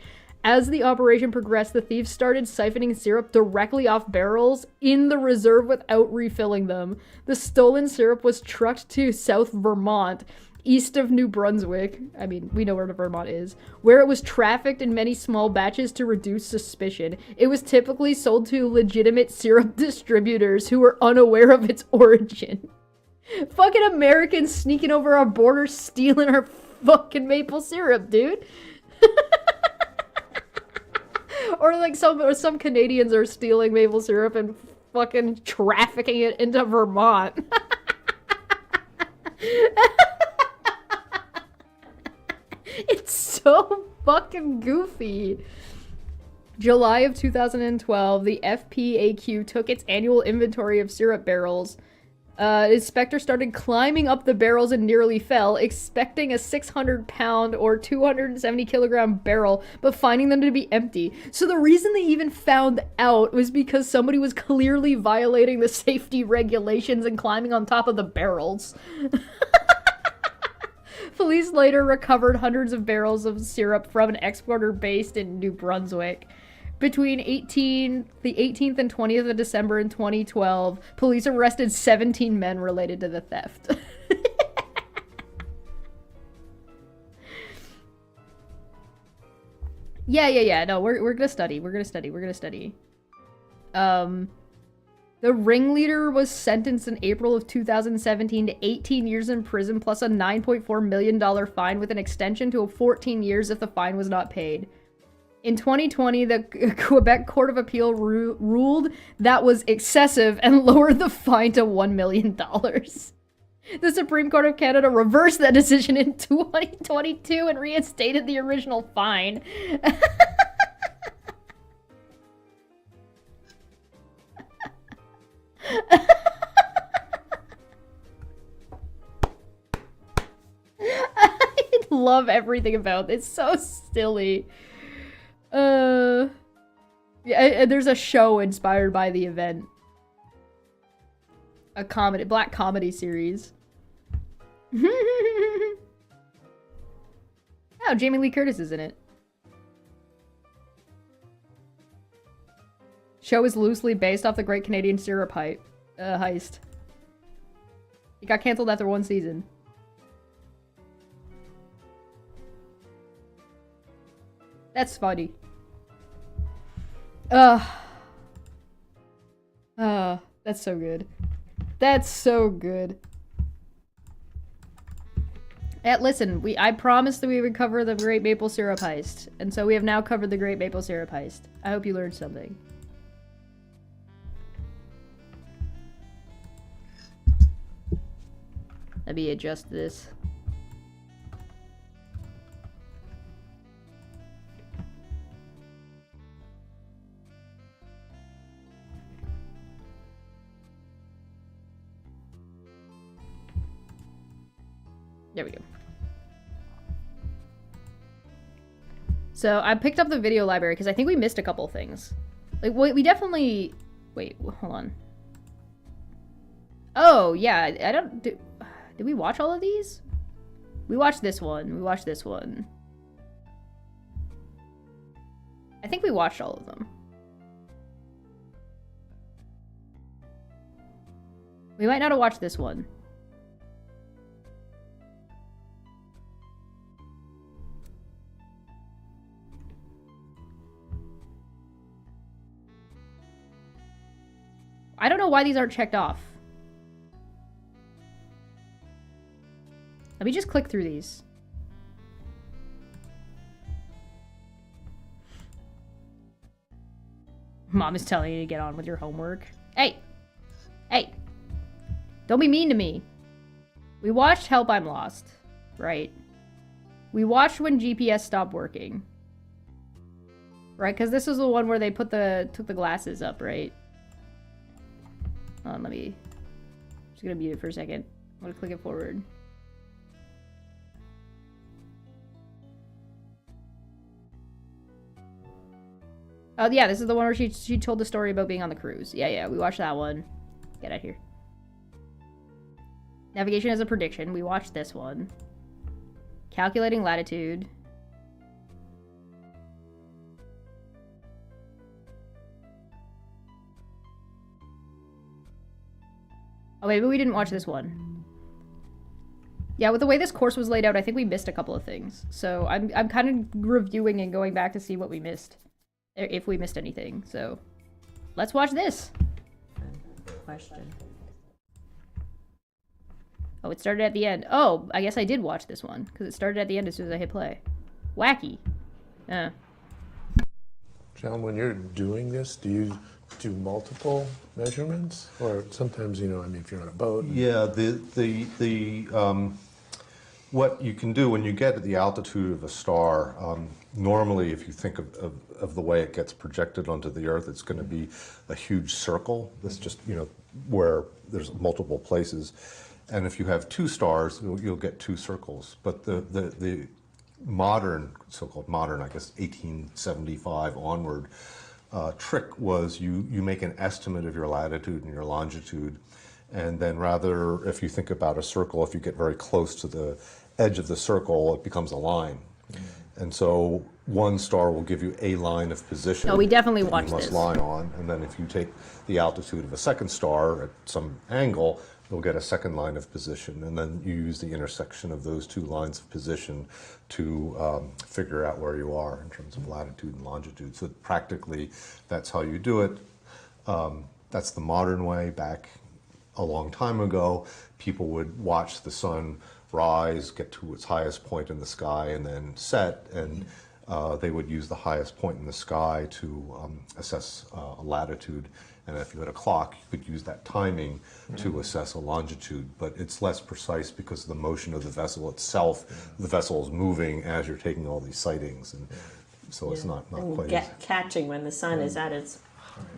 As the operation progressed, the thieves started siphoning syrup directly off barrels in the reserve without refilling them. The stolen syrup was trucked to South Vermont, east of New Brunswick. I mean, we know where Vermont is, where it was trafficked in many small batches to reduce suspicion. It was typically sold to legitimate syrup distributors who were unaware of its origin. Fucking Americans sneaking over our border stealing our fucking maple syrup, dude. Or like some Canadians are stealing maple syrup and fucking trafficking it into Vermont. It's so fucking goofy. July of 2012, the FPAQ took its annual inventory of syrup barrels. Inspector started climbing up the barrels and nearly fell, expecting a 600-pound or 270-kilogram barrel, but finding them to be empty. So the reason they even found out was because somebody was clearly violating the safety regulations and climbing on top of the barrels. Police later recovered hundreds of barrels of syrup from an exporter based in New Brunswick. Between the 18th and 20th of December in 2012, police arrested 17 men related to the theft. Yeah. No, we're gonna study. We're gonna study. The ringleader was sentenced in April of 2017 to 18 years in prison plus a $9.4 million fine with an extension to 14 years if the fine was not paid. In 2020, the Quebec Court of Appeal ruled that was excessive and lowered the fine to $1 million. The Supreme Court of Canada reversed that decision in 2022 and reinstated the original fine. I love everything about this. It's so silly. Yeah, there's a show inspired by the event. A black comedy series. Oh, Jamie Lee Curtis is in it. Show is loosely based off the Great Canadian Syrup heist. It got canceled after one season. That's funny. That's so good. That's so good. Listen, I promised that we would cover the Great Maple Syrup heist, and so we have now covered the Great Maple Syrup heist. I hope you learned something. Let me adjust this. There we go. So I picked up the video library because I think we missed a couple things. Like, we definitely... Wait, hold on. Oh, yeah, I don't... Did we watch all of these? We watched this one. We watched this one. I think we watched all of them. We might not have watched this one. I don't know why these aren't checked off. Let me just click through these. Mom is telling you to get on with your homework. Hey! Hey! Don't be mean to me. We watched Help I'm Lost, right? We watched when GPS stopped working. Right? Because this is the one where they took the glasses up, right? Hold on, I'm just gonna mute it for a second. I'm gonna click it forward. Oh yeah, this is the one where she told the story about being on the cruise. Yeah, we watched that one. Get out of here. Navigation as a prediction. We watched this one. Calculating latitude. Oh, maybe we didn't watch this one. Yeah, with the way this course was laid out, I think we missed a couple of things. So I'm kind of reviewing and going back to see what we missed. If we missed anything. So let's watch this. Question. Oh, it started at the end. Oh, I guess I did watch this one because it started at the end as soon as I hit play. Wacky. John, when you're doing this, do you do multiple measurements, or sometimes, you know, I mean, if you're on a boat? Yeah, what you can do when you get at the altitude of a star, normally if you think of the way it gets projected onto the Earth, it's going to be a huge circle. That's just, you know, where there's multiple places. And if you have two stars, you'll get two circles. But the modern, so-called modern, I guess 1875 onward, trick was you make an estimate of your latitude and your longitude. And then rather, if you think about a circle, if you get very close to the edge of the circle, it becomes a line. And so one star will give you a line of position. No, we definitely that watched you must this. line on. And then if you take the altitude of a second star at some angle, you'll get a second line of position. And then you use the intersection of those two lines of position to figure out where you are in terms of latitude and longitude. So practically, that's how you do it. That's the modern way. Back a long time ago, people would watch the sun rise, get to its highest point in the sky, and then set, and they would use the highest point in the sky to assess a latitude. And if you had a clock, you could use that timing to assess a longitude, but it's less precise because of the motion of the vessel itself. The vessel is moving as you're taking all these sightings, and so it's not quite easy. Catching when the sun is at its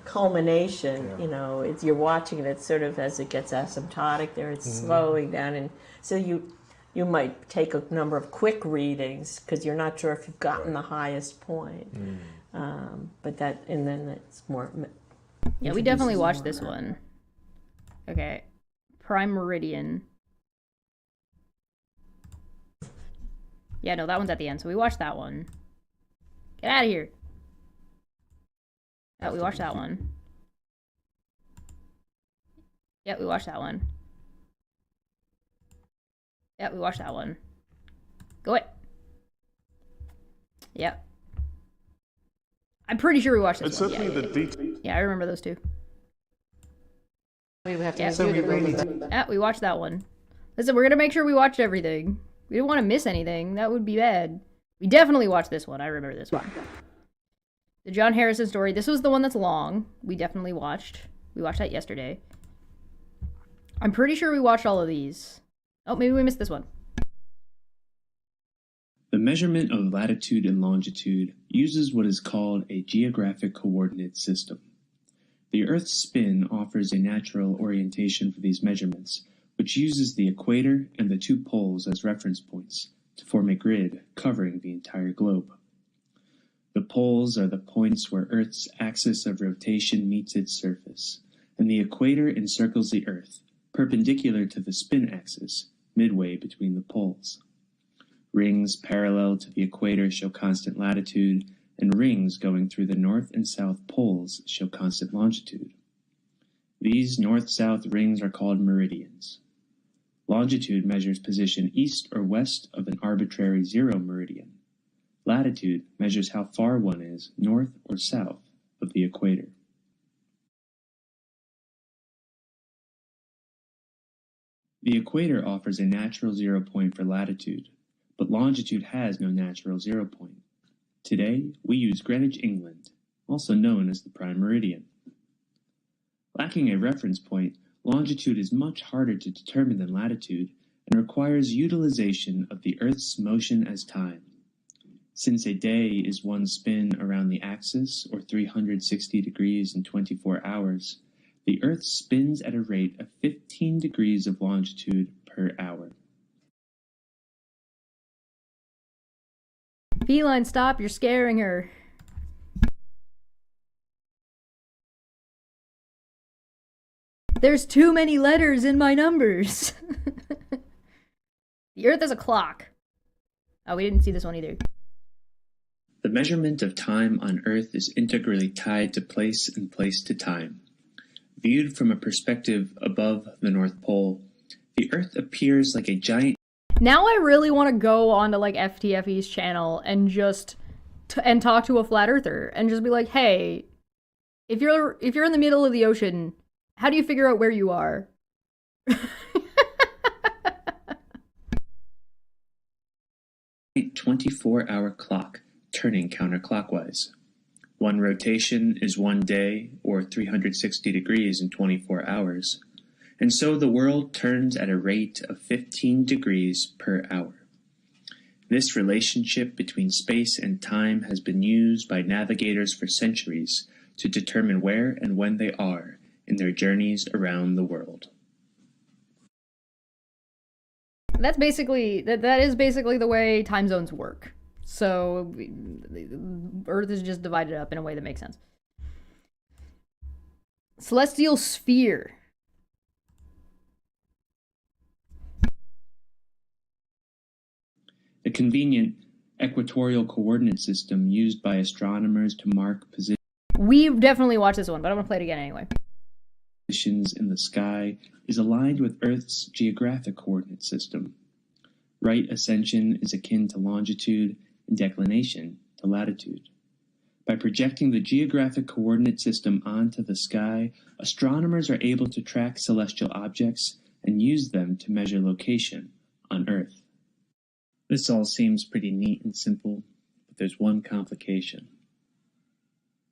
culmination, you know, you're watching it, it's sort of as it gets asymptotic there, it's slowing down, and so you might take a number of quick readings because you're not sure if you've gotten the highest point. But that, and then it's more. Yeah, we definitely watched this one. Okay. Prime Meridian. Yeah, no, that one's at the end, so we watched that one. Get out of here. Yeah, we watched that one. Yeah, we watched that one. Yeah, we watched that one. Go it. Yeah. I'm pretty sure we watched this one. Yeah, I remember those two. We have to Yeah, we watched that one. Listen, we're gonna make sure we watched everything. We didn't want to miss anything. That would be bad. We definitely watched this one. I remember this one. The John Harrison story. This was the one that's long. We definitely watched. We watched that yesterday. I'm pretty sure we watched all of these. Oh, maybe we missed this one. The measurement of latitude and longitude uses what is called a geographic coordinate system. The Earth's spin offers a natural orientation for these measurements, which uses the equator and the two poles as reference points to form a grid covering the entire globe. The poles are the points where Earth's axis of rotation meets its surface, and the equator encircles the Earth, perpendicular to the spin axis, midway between the poles. Rings parallel to the equator show constant latitude, and rings going through the north and south poles show constant longitude. These north-south rings are called meridians. Longitude measures position east or west of an arbitrary zero meridian. Latitude measures how far one is north or south of the equator. The equator offers a natural zero point for latitude, but longitude has no natural zero point. Today, we use Greenwich, England, also known as the prime meridian. Lacking a reference point, longitude is much harder to determine than latitude and requires utilization of the Earth's motion as time. Since a day is one spin around the axis, or 360 degrees in 24 hours, the Earth spins at a rate of 15 degrees of longitude per hour. Feline, stop, you're scaring her. There's too many letters in my numbers. The Earth is a clock. Oh, we didn't see this one either. The measurement of time on Earth is integrally tied to place and place to time. Viewed from a perspective above the North Pole, the Earth appears like a giant. Now I really want to go onto like FTFE's channel and just and talk to a flat earther and just be like, "Hey, if you're in the middle of the ocean, how do you figure out where you are?" 24-hour clock turning counterclockwise. One rotation is 1 day, or 360 degrees in 24 hours, and so the world turns at a rate of 15 degrees per hour. This relationship between space and time has been used by navigators for centuries to determine where and when they are in their journeys around the world. That's basically that is basically the way time zones work. So Earth is just divided up in a way that makes sense. Celestial sphere. A convenient equatorial coordinate system used by astronomers to mark We've definitely watched this one, but I'm gonna play it again anyway. positions in the sky is aligned with Earth's geographic coordinate system. Right ascension is akin to longitude and declination to latitude. By projecting the geographic coordinate system onto the sky, astronomers are able to track celestial objects and use them to measure location on Earth. This all seems pretty neat and simple, but there's one complication.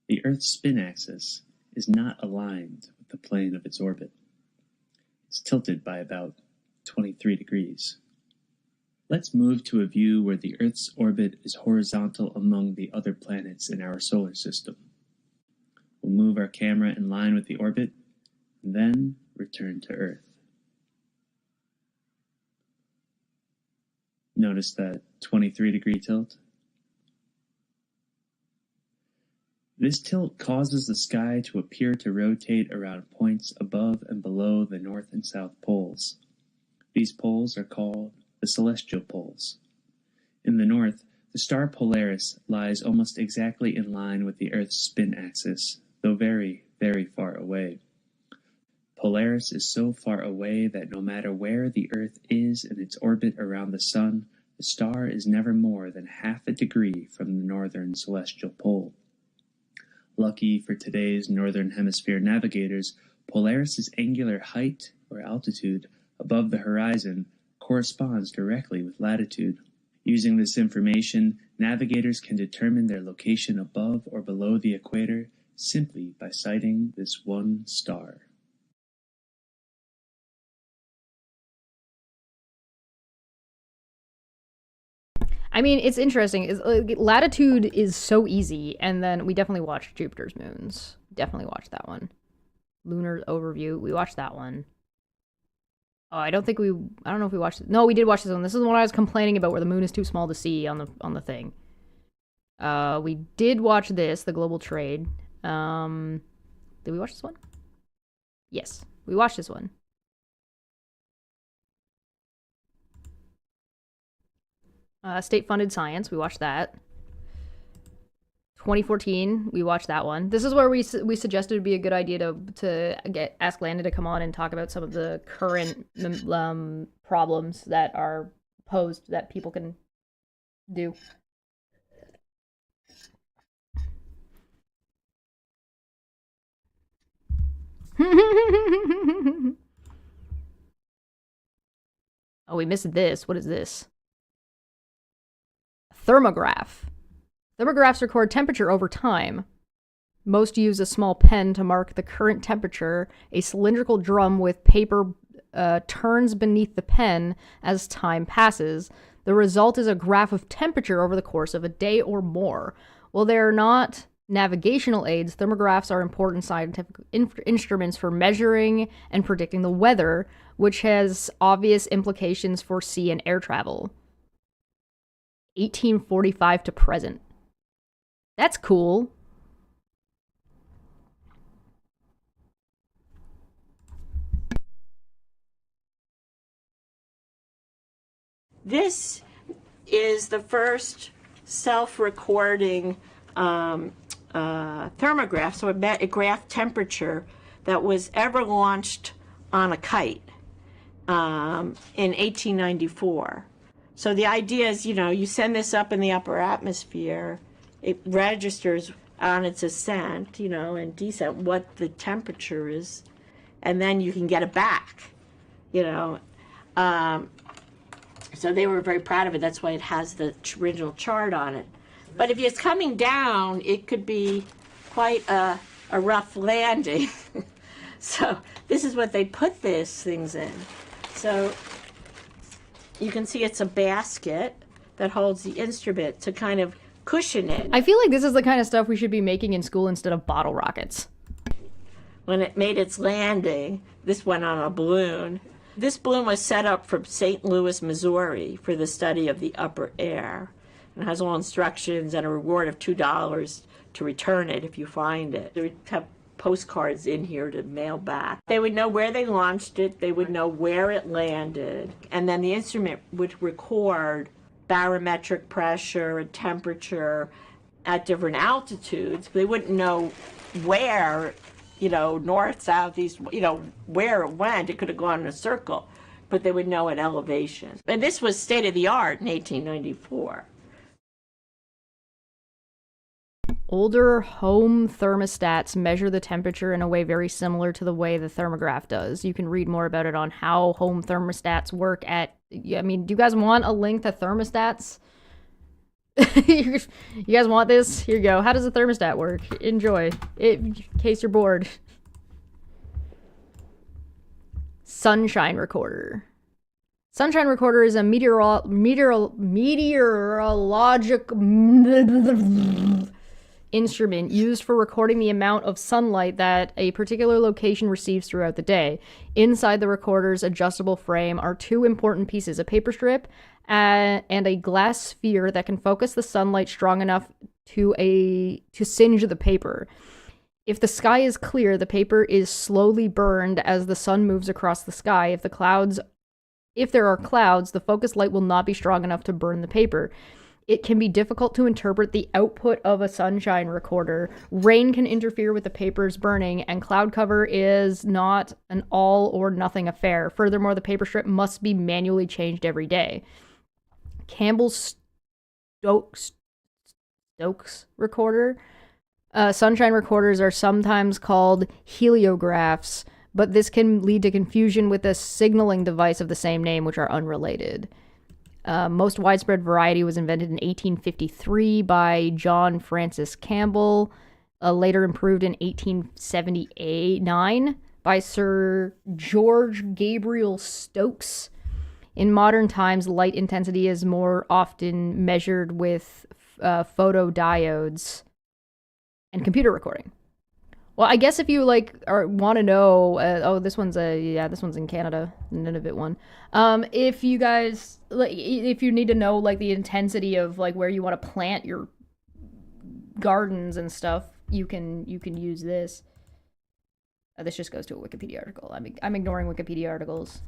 The Earth's spin axis is not aligned with the plane of its orbit. It's tilted by about 23 degrees. Let's move to a view where the Earth's orbit is horizontal among the other planets in our solar system. We'll move our camera in line with the orbit, and then return to Earth. Notice that 23-degree tilt? This tilt causes the sky to appear to rotate around points above and below the North and South poles. These poles are called the celestial poles. In the north, the star Polaris lies almost exactly in line with the Earth's spin axis, though very, very far away. Polaris is so far away that no matter where the Earth is in its orbit around the Sun, the star is never more than half a degree from the northern celestial pole. Lucky for today's Northern Hemisphere navigators, Polaris's angular height, or altitude, above the horizon corresponds directly with latitude. Using this information, navigators can determine their location above or below the equator simply by sighting this one star. I mean, it's interesting. Latitude is so easy, and then we definitely watched Jupiter's moons. Definitely watched that one. Lunar overview. We watched that one. Oh, I don't know if we watched it. No, we did watch this one. This is the one I was complaining about, where the moon is too small to see on the thing. We did watch this, the global trade. Did we watch this one? Yes, we watched this one. State-funded science, we watched that. 2014, we watched that one. This is where we suggested it'd be a good idea to ask Landon to come on and talk about some of the current problems that are posed that people can do. Oh, we missed this. What is this? Thermograph. Thermographs record temperature over time. Most use a small pen to mark the current temperature. A cylindrical drum with paper turns beneath the pen as time passes. The result is a graph of temperature over the course of a day or more. While they are not navigational aids, thermographs are important scientific instruments for measuring and predicting the weather, which has obvious implications for sea and air travel. 1845 to present. That's cool. This is the first self-recording thermograph, so it graphed temperature, that was ever launched on a kite in 1894. So the idea is, you send this up in the upper atmosphere, it registers on its ascent, and descent what the temperature is, and then you can get it back, So they were very proud of it. That's why it has the original chart on it. But if it's coming down, it could be quite a rough landing. So this is what they put these things in. So you can see it's a basket that holds the instrument to kind of cushion it. I feel like this is the kind of stuff we should be making in school instead of bottle rockets. When it made its landing, this went on a balloon. This balloon was set up from St. Louis, Missouri for the study of the upper air. And it has all instructions and a reward of $2 to return it if you find it. They would have postcards in here to mail back. They would know where they launched it, they would know where it landed, and then the instrument would record barometric pressure and temperature at different altitudes. They wouldn't know where, north, south, east, where it went. It could have gone in a circle, but they would know at elevation. And this was state of the art in 1894. Older home thermostats measure the temperature in a way very similar to the way the thermograph does. You can read more about it on how home thermostats work do you guys want a link to thermostats? You guys want this? Here you go. How does a thermostat work? Enjoy. In case you're bored. Sunshine recorder. Sunshine recorder is a meteorologic instrument used for recording the amount of sunlight that a particular location receives throughout the day. Inside the recorder's adjustable frame are two important pieces, a paper strip and a glass sphere that can focus the sunlight strong enough to singe the paper. If the sky is clear, the paper is slowly burned as the sun moves across the sky. If there are clouds, the focus light will not be strong enough to burn the paper. It can be difficult to interpret the output of a sunshine recorder. Rain can interfere with the paper's burning, and cloud cover is not an all or nothing affair. Furthermore, the paper strip must be manually changed every day. Campbell's Stokes recorder. Sunshine recorders are sometimes called heliographs, but this can lead to confusion with a signaling device of the same name, which are unrelated. Most widespread variety was invented in 1853 by John Francis Campbell, later improved in 1879 by Sir George Gabriel Stokes. In modern times, light intensity is more often measured with photodiodes and computer recording. Well, I guess if you want to know, this one's in Canada, Nunavut one. If you guys if you need to know the intensity of where you want to plant your gardens and stuff, you can use this. This just goes to a Wikipedia article. I'm ignoring Wikipedia articles.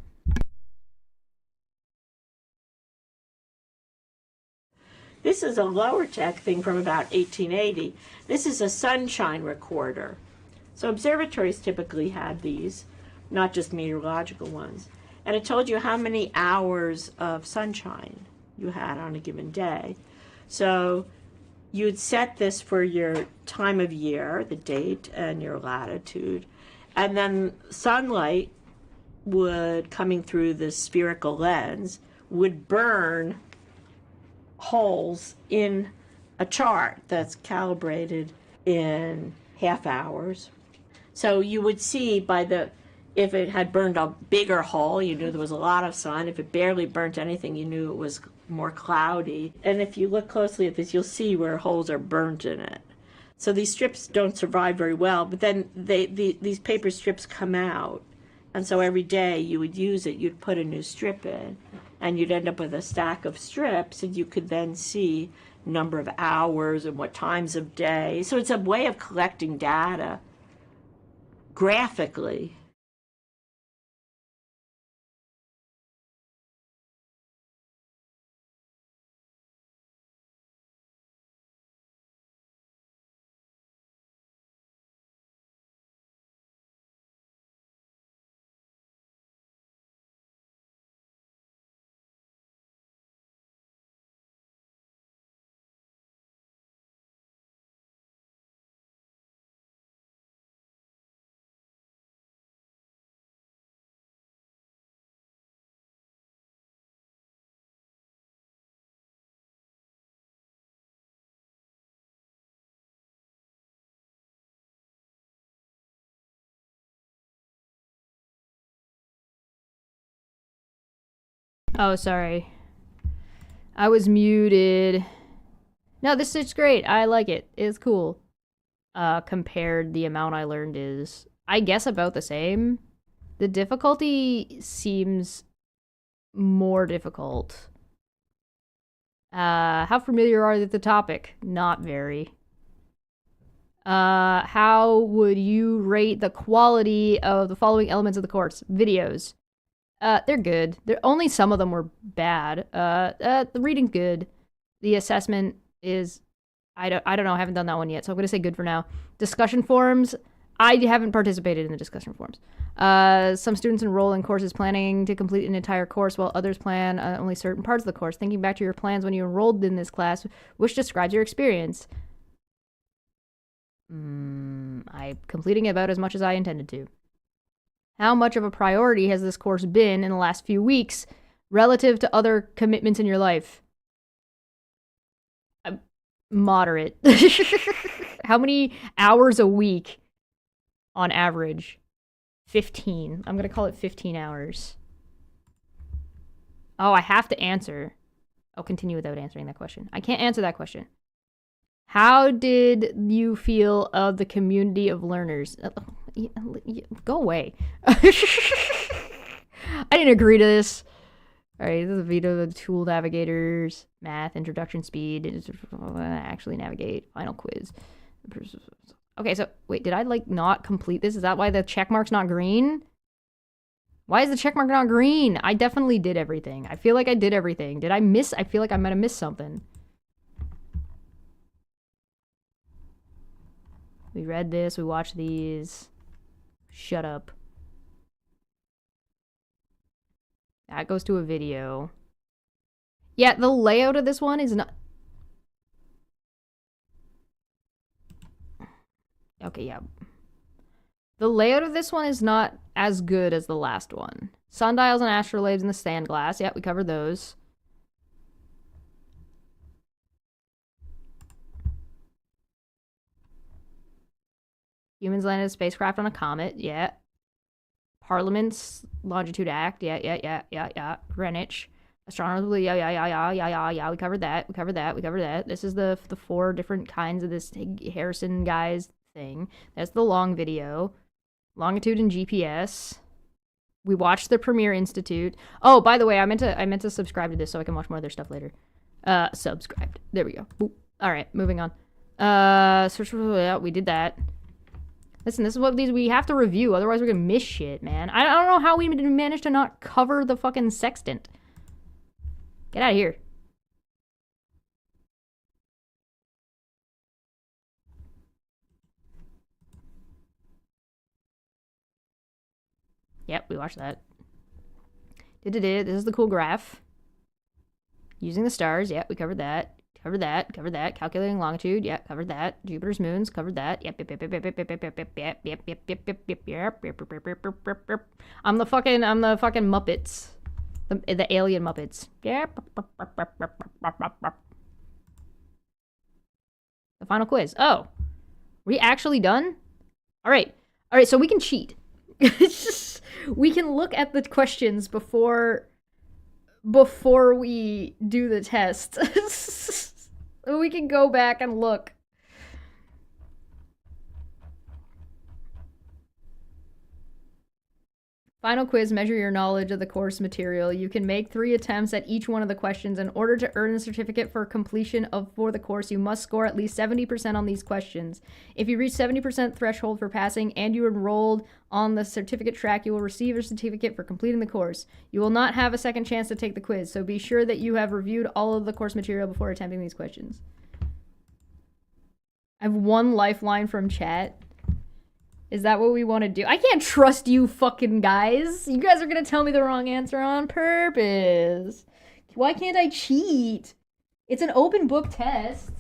This is a lower tech thing from about 1880. This is a sunshine recorder. So observatories typically had these, not just meteorological ones. And it told you how many hours of sunshine you had on a given day. So you'd set this for your time of year, the date, and your latitude. And then sunlight coming through the spherical lens, would burn holes in a chart that's calibrated in half hours. So you would see if it had burned a bigger hole, you knew there was a lot of sun. If it barely burnt anything, you knew it was more cloudy. And if you look closely at this, you'll see where holes are burnt in it. So these strips don't survive very well, but then these paper strips come out. And so every day you would use it, you'd put a new strip in, and you'd end up with a stack of strips, and you could then see number of hours and what times of day. So it's a way of collecting data graphically. Oh, sorry. I was muted. No, this is great. I like it. It's cool. Compared the amount I learned is, I guess, about the same. The difficulty seems more difficult. How familiar are you with the topic? Not very. How would you rate the quality of the following elements of the course? Videos. They're good. Only some of them were bad. The reading's good. The assessment is, I don't know. I haven't done that one yet, so I'm gonna say good for now. Discussion forums. I haven't participated in the discussion forums. Some students enroll in courses planning to complete an entire course, while others plan only certain parts of the course. Thinking back to your plans when you enrolled in this class, which describes your experience. I'm completing about as much as I intended to. How much of a priority has this course been in the last few weeks relative to other commitments in your life? Moderate. How many hours a week on average? 15. I'm going to call it 15 hours. Oh, I have to answer. I'll continue without answering that question. I can't answer that question. How did you feel of the community of learners? Go away. I didn't agree to this. All right, this is a video of the tool navigators, math, introduction, speed, actually navigate, final quiz. Okay, so wait, did I not complete this? Is that why the check mark's not green? Why is the check mark not green? I definitely did everything. I feel like I did everything. Did I miss? I feel like I might have missed something. We read this, we watched these. Shut up. That goes to a video. Yeah, the layout of this one is not... Okay, yeah. The layout of this one is not as good as the last one. Sundials and astrolabes and the stand glass. Yeah, we covered those. Humans landed a spacecraft on a comet. Yeah. Parliament's Longitude Act. Yeah. Greenwich. Astronomers. Yeah. We covered that. This is the 4 different kinds of this Harrison guy's thing. That's the long video. Longitude and GPS. We watched the Premier Institute. Oh, by the way, I meant to subscribe to this so I can watch more of their stuff later. Subscribed. There we go. Boop. All right, moving on. We did that. Listen, this is what we have to review, otherwise we're gonna miss shit, man. I don't know how we managed to not cover the fucking sextant. Get out of here. Yep, we watched that. This is the cool graph. Using the stars, yeah, we covered that. Covered that. Calculating longitude, yeah, covered that. Jupiter's moons, covered that. Yep. I'm the fucking Muppets. The alien Muppets. Yep. The final quiz. Oh. We actually done? All right, so we can cheat. We can look at the questions before we do the test. We can go back and look. Final quiz, measure your knowledge of the course material. You can make 3 attempts at each one of the questions. In order to earn a certificate for completion for the course, you must score at least 70% on these questions. If you reach 70% threshold for passing and you enrolled on the certificate track, you will receive a certificate for completing the course. You will not have a second chance to take the quiz, so be sure that you have reviewed all of the course material before attempting these questions. I have 1 lifeline from chat. Is that what we want to do? I can't trust you fucking guys. You guys are gonna tell me the wrong answer on purpose. Why can't I cheat? It's an open book test.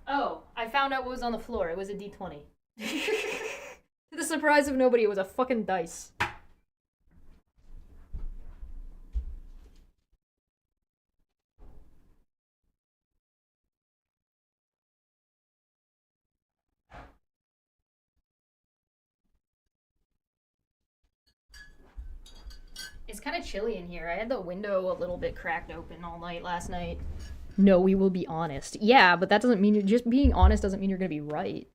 Oh, I found out what was on the floor. It was a D20. To the surprise of nobody, it was a fucking dice. It's kind of chilly in here. I had the window a little bit cracked open all night last night. No, we will be honest. Yeah, but that doesn't mean you're just being honest doesn't mean you're gonna be right.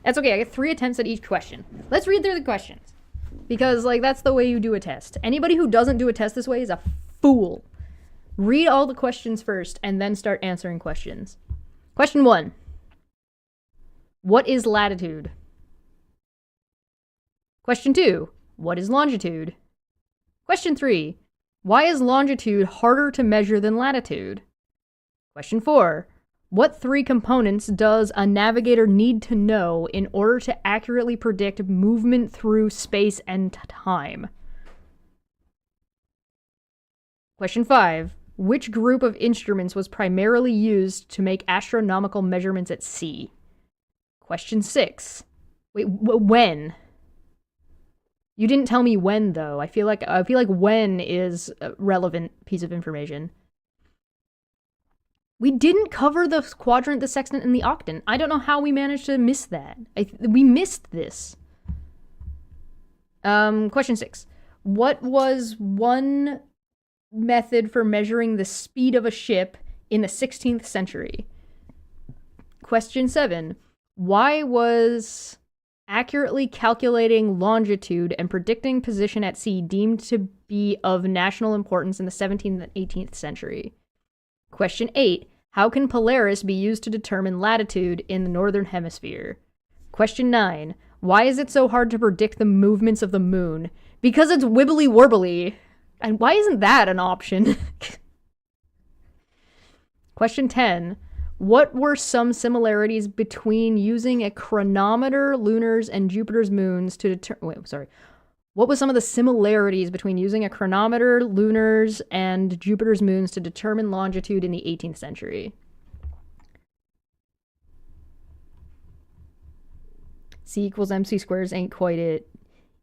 That's okay. I get 3 attempts at each question. Let's read through the questions. Because, like, that's the way you do a test. Anybody who doesn't do a test this way is a fool. Read all the questions first and then start answering questions. Question 1. What is latitude? Question 2. What is longitude? Question 3. Why is longitude harder to measure than latitude? Question 4. What 3 components does a navigator need to know in order to accurately predict movement through space and time? Question 5. Which group of instruments was primarily used to make astronomical measurements at sea? Question 6. Wait, when? You didn't tell me when, though. I feel like when is a relevant piece of information. We didn't cover the quadrant, the sextant, and the octant. I don't know how we managed to miss that. We missed this. Question 6. What was one method for measuring the speed of a ship in the 16th century? Question 7. Why was accurately calculating longitude and predicting position at sea deemed to be of national importance in the 17th and 18th century? Question 8. How can Polaris be used to determine latitude in the northern hemisphere? Question 9. Why is it so hard to predict the movements of the moon? Because it's wibbly warbly. And why isn't that an option? Question 10. What were some similarities between using a chronometer, lunars, and Jupiter's moons to determine... What was some of the similarities between using a chronometer, lunars, and Jupiter's moons to determine longitude in the 18th century? C equals mc squares ain't quite it.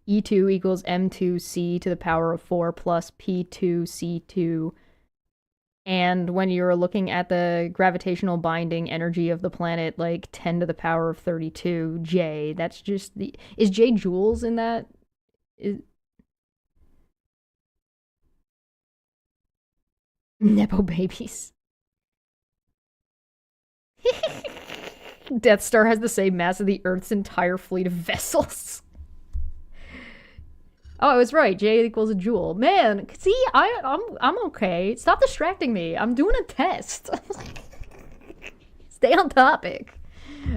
E2 equals m2c to the power of 4 plus p2c2. And when you're looking at the gravitational binding energy of the planet, like 10 to the power of 32 J, that's just the... Is J joules in that? Nepo babies. Death Star has the same mass as the Earth's entire fleet of vessels. Oh, I was right. J equals a joule. Man, see, I'm okay. Stop distracting me. I'm doing a test. Stay on topic.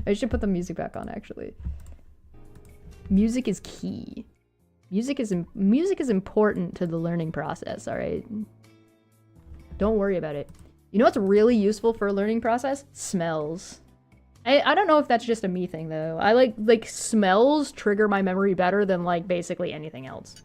I should put the music back on, actually. Music is key. Music is important to the learning process, all right? Don't worry about it. You know what's really useful for a learning process? Smells. I don't know if that's just a me thing, though. I like smells trigger my memory better than, like, basically anything else.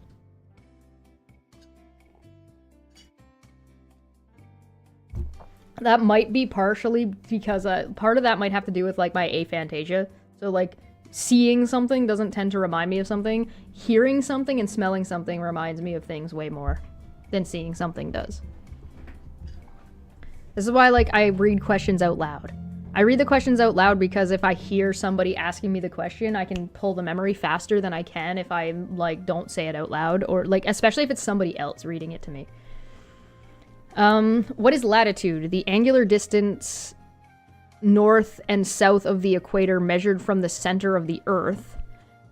That might be partially because part of that might have to do with, like, my aphantasia. So, like, seeing something doesn't tend to remind me of something. Hearing something and smelling something reminds me of things way more than seeing something does. This is why, like, I read questions out loud. I read the questions out loud because if I hear somebody asking me the question, I can pull the memory faster than I can if I, like, don't say it out loud, or, like, especially if it's somebody else reading it to me. What is latitude? The angular distance north and south of the equator measured from the center of the Earth.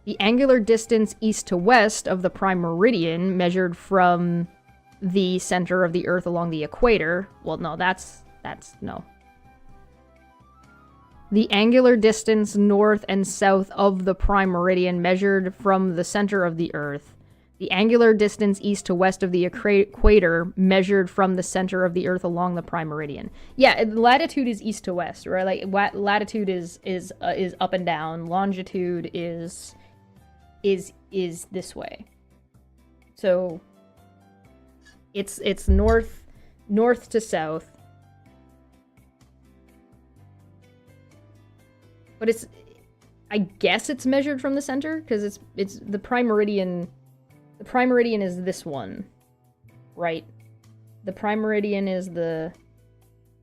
The angular distance east to west of the prime meridian measured from the center of the Earth along the equator. Well, no, that's no. The angular distance north and south of the prime meridian measured from the center of the Earth. The angular distance east to west of the equator measured from the center of the Earth along the prime meridian. Yeah, latitude is east to west, right? Like latitude is up and down. Longitude is this way. So it's north to south. But I guess it's measured from the center because it's the prime meridian. The prime meridian is this one, right? The prime meridian is the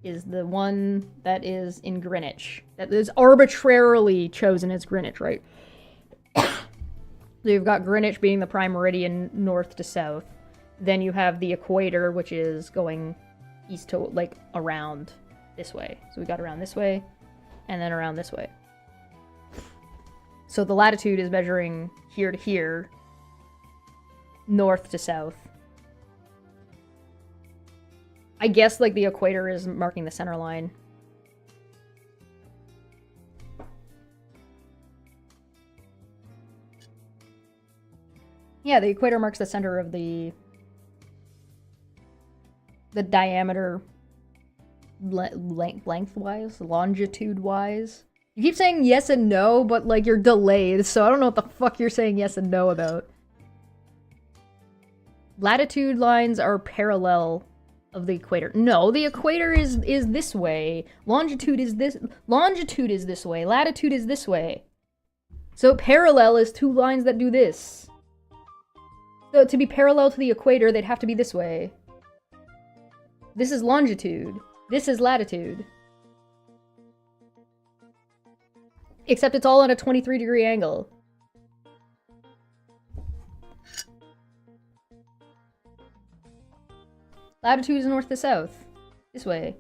one that is in Greenwich. That is arbitrarily chosen as Greenwich, right? So you've got Greenwich being the prime meridian north to south. Then you have the equator, which is going east to, like, around this way. So we got around this way, and then around this way. So the latitude is measuring here to here, north to south. I guess, like, the equator is marking the center line. Yeah, the equator marks the center of the diameter lengthwise, longitude-wise. You keep saying yes and no, but, like, you're delayed, so I don't know what the fuck you're saying yes and no about. Latitude lines are parallel of the equator. No, the equator is this way. Longitude is this way. Latitude is this way. So parallel is two lines that do this. So to be parallel to the equator, they'd have to be this way. This is longitude. This is latitude. Except it's all at a 23-degree angle. Latitude is north to south. This way.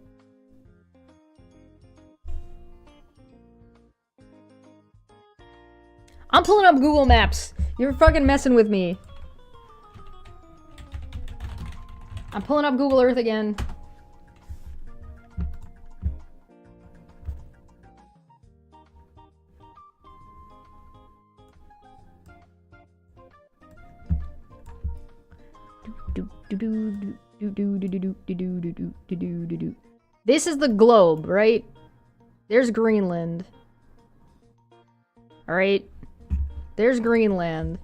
I'm pulling up Google Maps. You're fucking messing with me. I'm pulling up Google Earth again. This is the globe, right? There's Greenland. Alright. There's Greenland.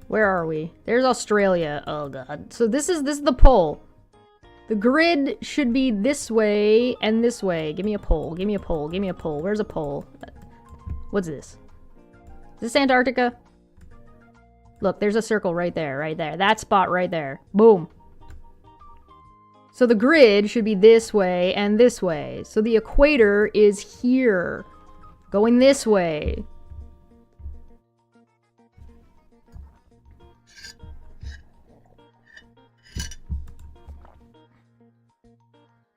Where are we? There's Australia. Oh god. So this is the pole. The grid should be this way and this way. Give me a pole. Give me a pole. Give me a pole. Where's a pole? What's this? Is this Antarctica? Look, there's a circle right there, right there. That spot right there. Boom. So the grid should be this way and this way. So the equator is here. Going this way.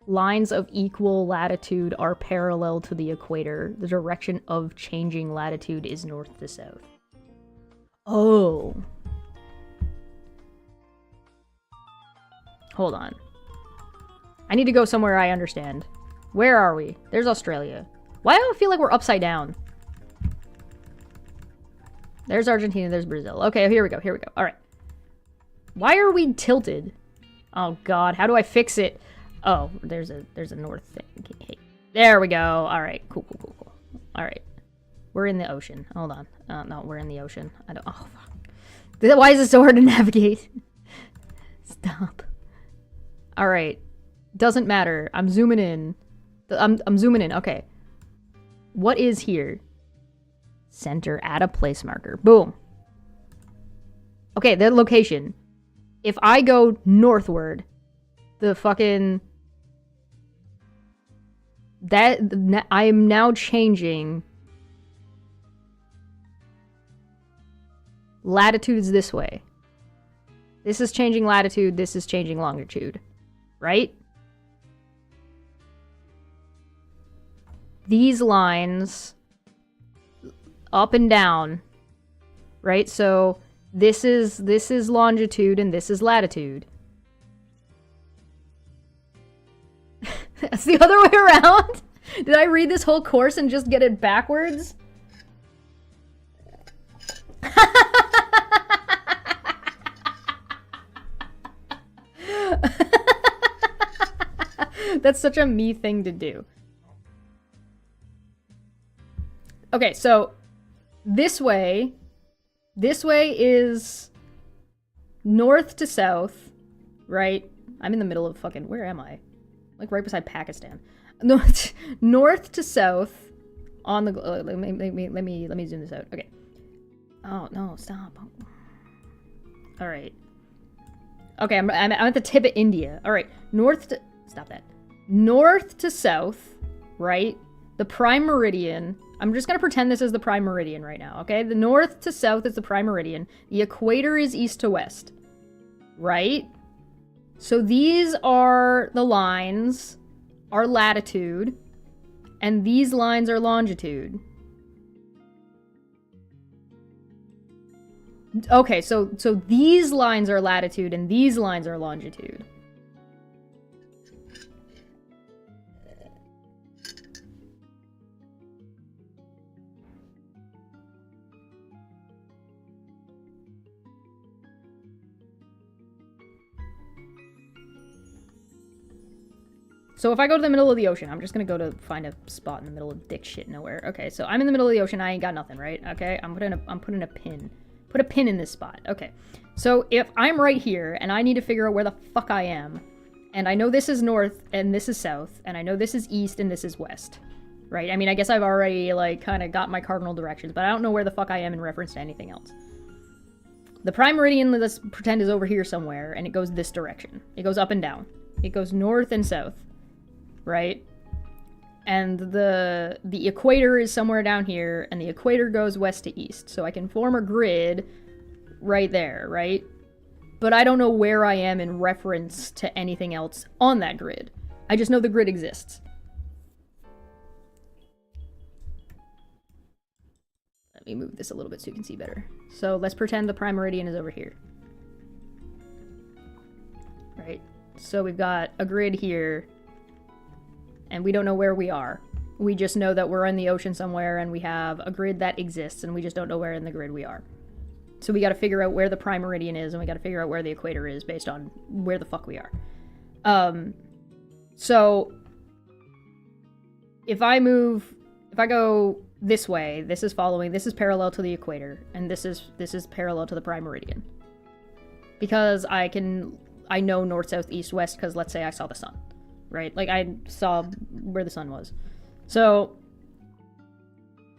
Lines of equal latitude are parallel to the equator. The direction of changing latitude is north to south. Oh. Hold on. I need to go somewhere I understand. Where are we? There's Australia. Why do I feel like we're upside down? There's Argentina, there's Brazil. Okay, here we go, here we go. Alright. Why are we tilted? Oh god, how do I fix it? Oh, there's a north thing. Hey. There we go. Alright, cool. Alright. We're in the ocean. Hold on. No, we're in the ocean. I don't... Oh, fuck. Why is it so hard to navigate? Stop. Alright. Doesn't matter. I'm zooming in. I'm zooming in. Okay. What is here? Center. Add a place marker. Boom. Okay, the location. if I go northward, the fucking... I am now changing latitudes this way. This is changing latitude, this is changing longitude. Right? These lines up and down, right? So this is longitude and this is latitude. That's the other way around? Did I read this whole course and just get it backwards? That's such a me thing to do. Okay, so this way is north to south, right? I'm in the middle of fucking, where am I? Like right beside Pakistan. North to south on the, let me zoom this out. Okay. Oh, no, stop. All right. Okay, I'm at the tip of India. All right, stop that. North to south, right? The prime meridian. I'm just going to pretend this is the prime meridian right now, okay? The north to south is the prime meridian. The equator is east to west, right? So these are the lines, are latitude, and these lines are longitude. Okay, so these lines are latitude and these lines are longitude. So if I go to the middle of the ocean, I'm just gonna go to find a spot in the middle of dick shit nowhere. Okay, so I'm in the middle of the ocean, I ain't got nothing, right? Okay, I'm putting a pin. Put a pin in this spot. Okay. So if I'm right here and I need to figure out where the fuck I am, and I know this is north and this is south, and I know this is east and this is west, right? I mean, I guess I've already like kind of got my cardinal directions, but I don't know where the fuck I am in reference to anything else. The prime meridian, let's pretend, is over here somewhere, and it goes this direction. It goes up and down. It goes north and south, right? And the equator is somewhere down here, and the equator goes west to east. So I can form a grid right there, right? But I don't know where I am in reference to anything else on that grid. I just know the grid exists. Let me move this a little bit so you can see better. So let's pretend the prime meridian is over here. Right? So we've got a grid here, and we don't know where we are. We just know that we're in the ocean somewhere, and we have a grid that exists, and we just don't know where in the grid we are. So we gotta figure out where the prime meridian is, and we gotta figure out where the equator is based on where the fuck we are. So if I go this way, this is parallel to the equator, and this is parallel to the prime meridian. Because I know north, south, east, west, because let's say I saw the sun. Right? Like, I saw where the sun was. So,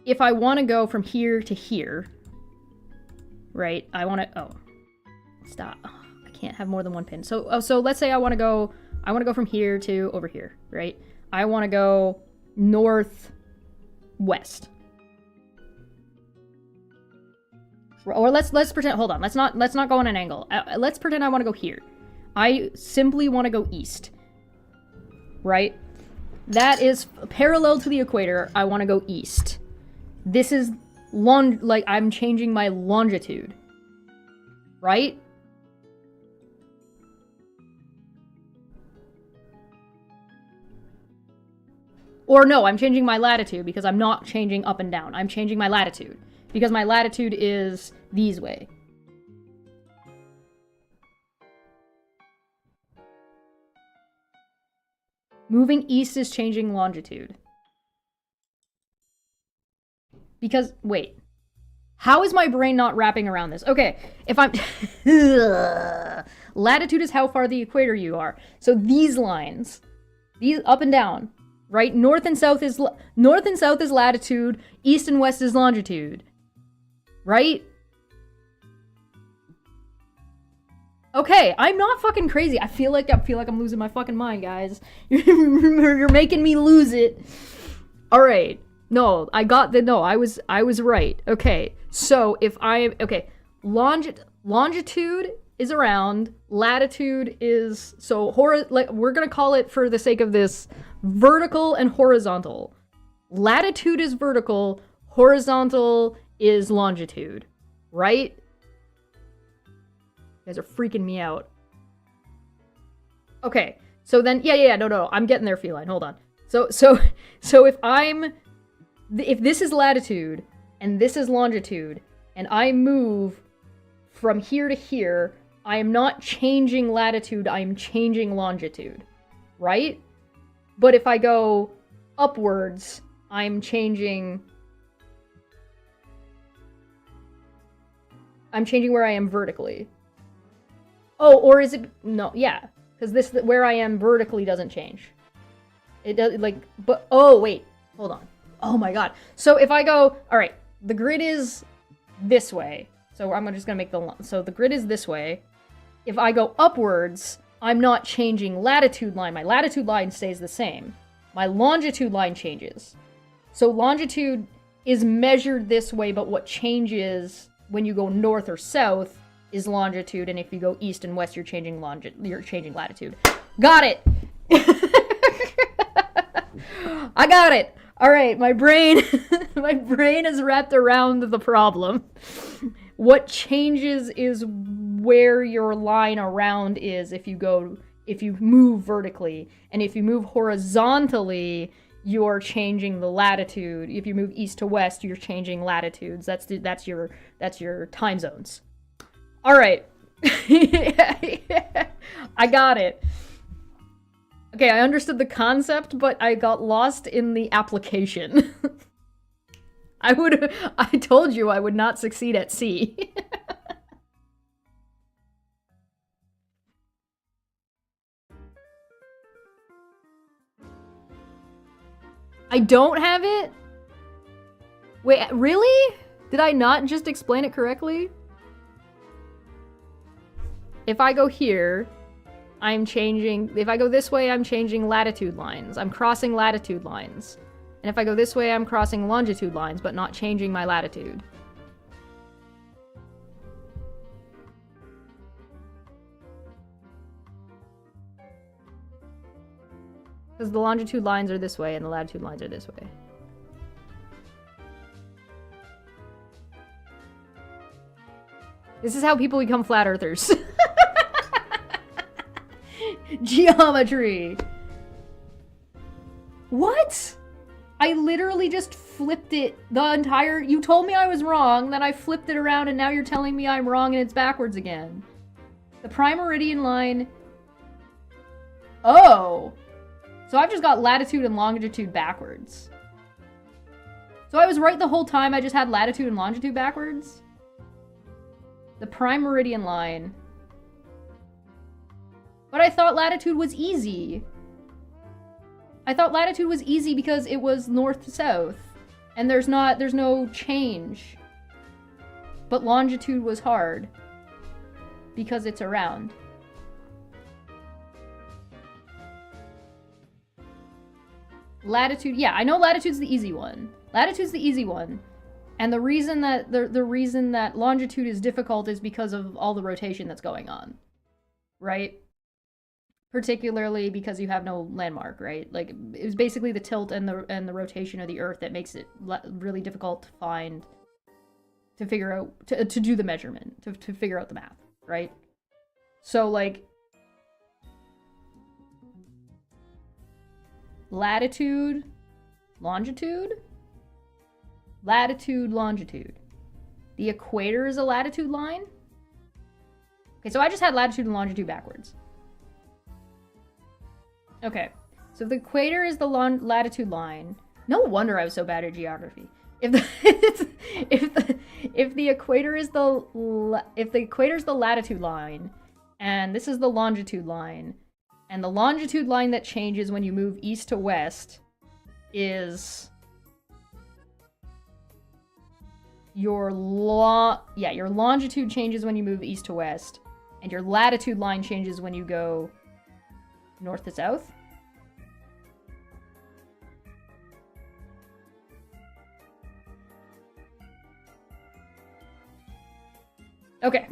if I want to go from here to here, right, I want to, stop. Oh, I can't have more than one pin. So let's say I want to go from here to over here, right? I want to go northwest. Or let's pretend, hold on, let's not go on an angle. Let's pretend I want to go here. I simply want to go east. Right? That is parallel to the equator. I want to go east. This is I'm changing my longitude. Right? Or no, I'm changing my latitude because I'm not changing up and down. I'm changing my latitude because my latitude is these way. Moving east is changing longitude. Because, wait. How is my brain not wrapping around this? Okay, if I'm... Latitude is how far the equator you are. So these lines, these up and down, right? North and south is latitude, east and west is longitude. Right? Okay, I'm not fucking crazy. I feel like I'm losing my fucking mind, guys. You're making me lose it. All right. No, I was right. Okay. So if longitude is around, latitude is we're going to call it, for the sake of this, vertical and horizontal. Latitude is vertical, horizontal is longitude, right? You guys are freaking me out. Okay, so then, no, I'm getting there, feline. Hold on. So if this is latitude and this is longitude, and I move from here to here, I am not changing latitude, I am changing longitude, right? But if I go upwards, I'm changing where I am vertically. Oh, or is it... No, yeah. Because where I am vertically doesn't change. It does, but... Oh, wait. Hold on. Oh my god. So if I go... Alright, the grid is this way. So I'm just gonna make so the grid is this way. If I go upwards, I'm not changing latitude line. My latitude line stays the same. My longitude line changes. So longitude is measured this way, but what changes when you go north or south is longitude, and if you go east and west, you're changing latitude. Got it! I got it! Alright, my brain is wrapped around the problem. What changes is where your line around is if you move vertically, and if you move horizontally, you're changing the latitude. If you move east to west, you're changing latitudes. That's your time zones. All right. I got it. Okay, I understood the concept, but I got lost in the application. I told you I would not succeed at C. I don't have it? Wait, really? Did I not just explain it correctly? If I go here, if I go this way, I'm changing latitude lines. I'm crossing latitude lines. And if I go this way, I'm crossing longitude lines, but not changing my latitude. Because the longitude lines are this way and the latitude lines are this way. This is how people become flat earthers. Geometry. What? I literally just flipped it the entire... You told me I was wrong, then I flipped it around, and now you're telling me I'm wrong and it's backwards again. The prime meridian line... Oh. So I've just got latitude and longitude backwards. So I was right the whole time, I just had latitude and longitude backwards? The prime meridian line. But I thought latitude was easy. I thought latitude was easy because it was north to south. And there's no change. But longitude was hard. Because it's around. Latitude, yeah, I know latitude's the easy one. Latitude's the easy one. And the reason that the reason that longitude is difficult is because of all the rotation that's going on. Right? Particularly because you have no landmark, right? Like, it was basically the tilt and the rotation of the Earth that makes it really difficult to find, to figure out, to do the measurement, to figure out the math, right? So, like, latitude, longitude, latitude, longitude. The equator is a latitude line. Okay, so I just had latitude and longitude backwards. Okay, so the equator is the latitude line. No wonder I was so bad at geography. If the equator is the latitude line, and this is the longitude line, and the longitude line that changes when you move east to west is your longitude changes when you move east to west. And your latitude line changes when you go north to south. Okay.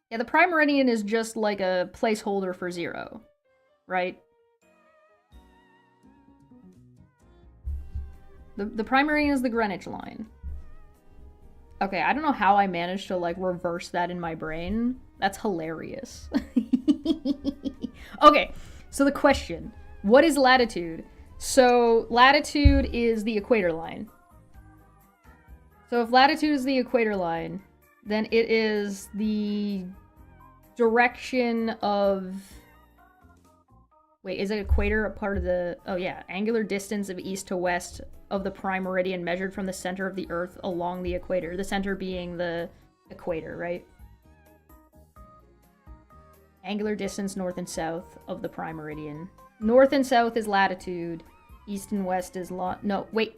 Yeah, the prime meridian is just like a placeholder for 0, right? The prime meridian is the Greenwich line. Okay, I don't know how I managed to, like, reverse that in my brain. That's hilarious. Okay, so the question. What is latitude? So, latitude is the equator line. So if latitude is the equator line, then it is the direction of... Wait, is it equator a part of the... Oh yeah, angular distance of east to west of the prime meridian measured from the center of the Earth along the equator. The center being the equator, right? Angular distance north and south of the prime meridian. North and south is latitude. East and west is no, wait.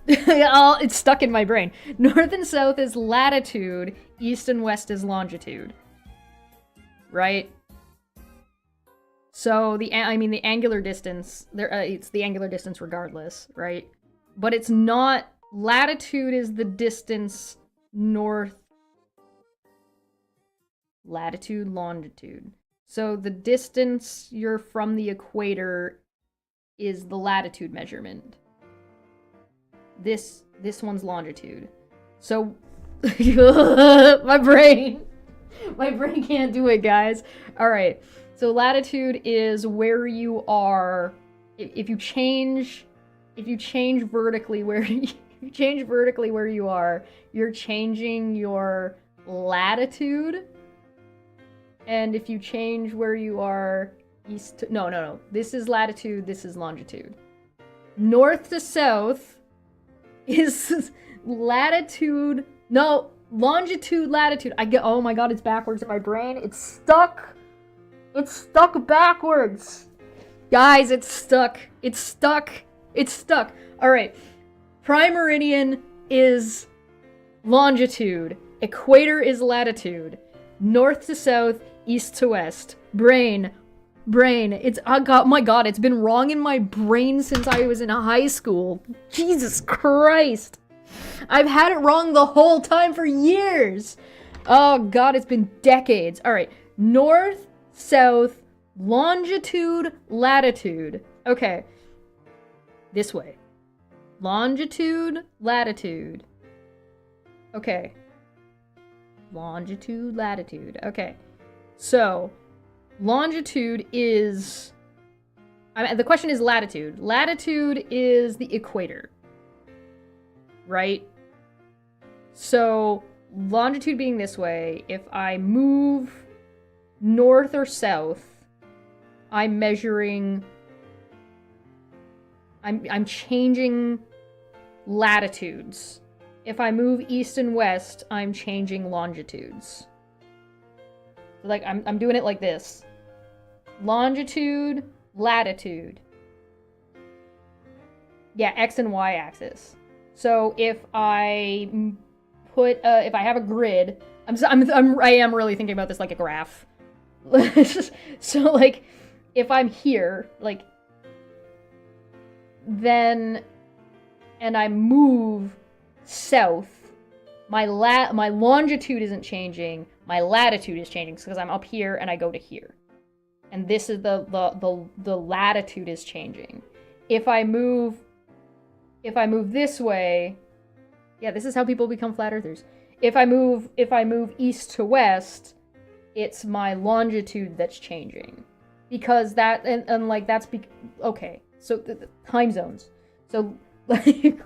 Oh, it's stuck in my brain. North and south is latitude. East and west is longitude. Right? So the angular distance, it's the angular distance regardless, right? But it's not, latitude is the distance north, latitude, longitude. So the distance you're from the equator is the latitude measurement. This one's longitude. So, my brain can't do it, guys. All right. So latitude is where you are. If you change vertically where you are, you're changing your latitude. And if you change where you are east to, no. This is latitude, this is longitude. North to south is latitude. No, longitude, latitude. Oh my god, it's backwards in my brain. It's stuck. It's stuck backwards. Guys, it's stuck. It's stuck. It's stuck. Alright. Prime meridian is longitude. Equator is latitude. North to south, east to west. Brain. It's, oh my god, it's been wrong in my brain since I was in high school. Jesus Christ. I've had it wrong the whole time for years. Oh god, it's been decades. Alright. North, south, longitude, latitude. Okay. This way. Longitude, latitude. Okay. Longitude, latitude. Okay. So, longitude is... the question is latitude. Latitude is the equator. Right? So, longitude being this way, if I move north or south, I'm measuring... I'm changing latitudes. If I move east and west, I'm changing longitudes. Like, I'm doing it like this. Longitude, latitude. Yeah, X and Y axis. So if I if I have a grid, I am really thinking about this like a graph. So like, if I'm here, like, then, and I move south, my longitude isn't changing, my latitude is changing because I'm up here and I go to here. And this is the latitude is changing. If I move this way, yeah, this is how people become flat earthers. If I move east to west, it's my longitude that's changing. Because that, and like, that's, okay. So, the time zones. So, like...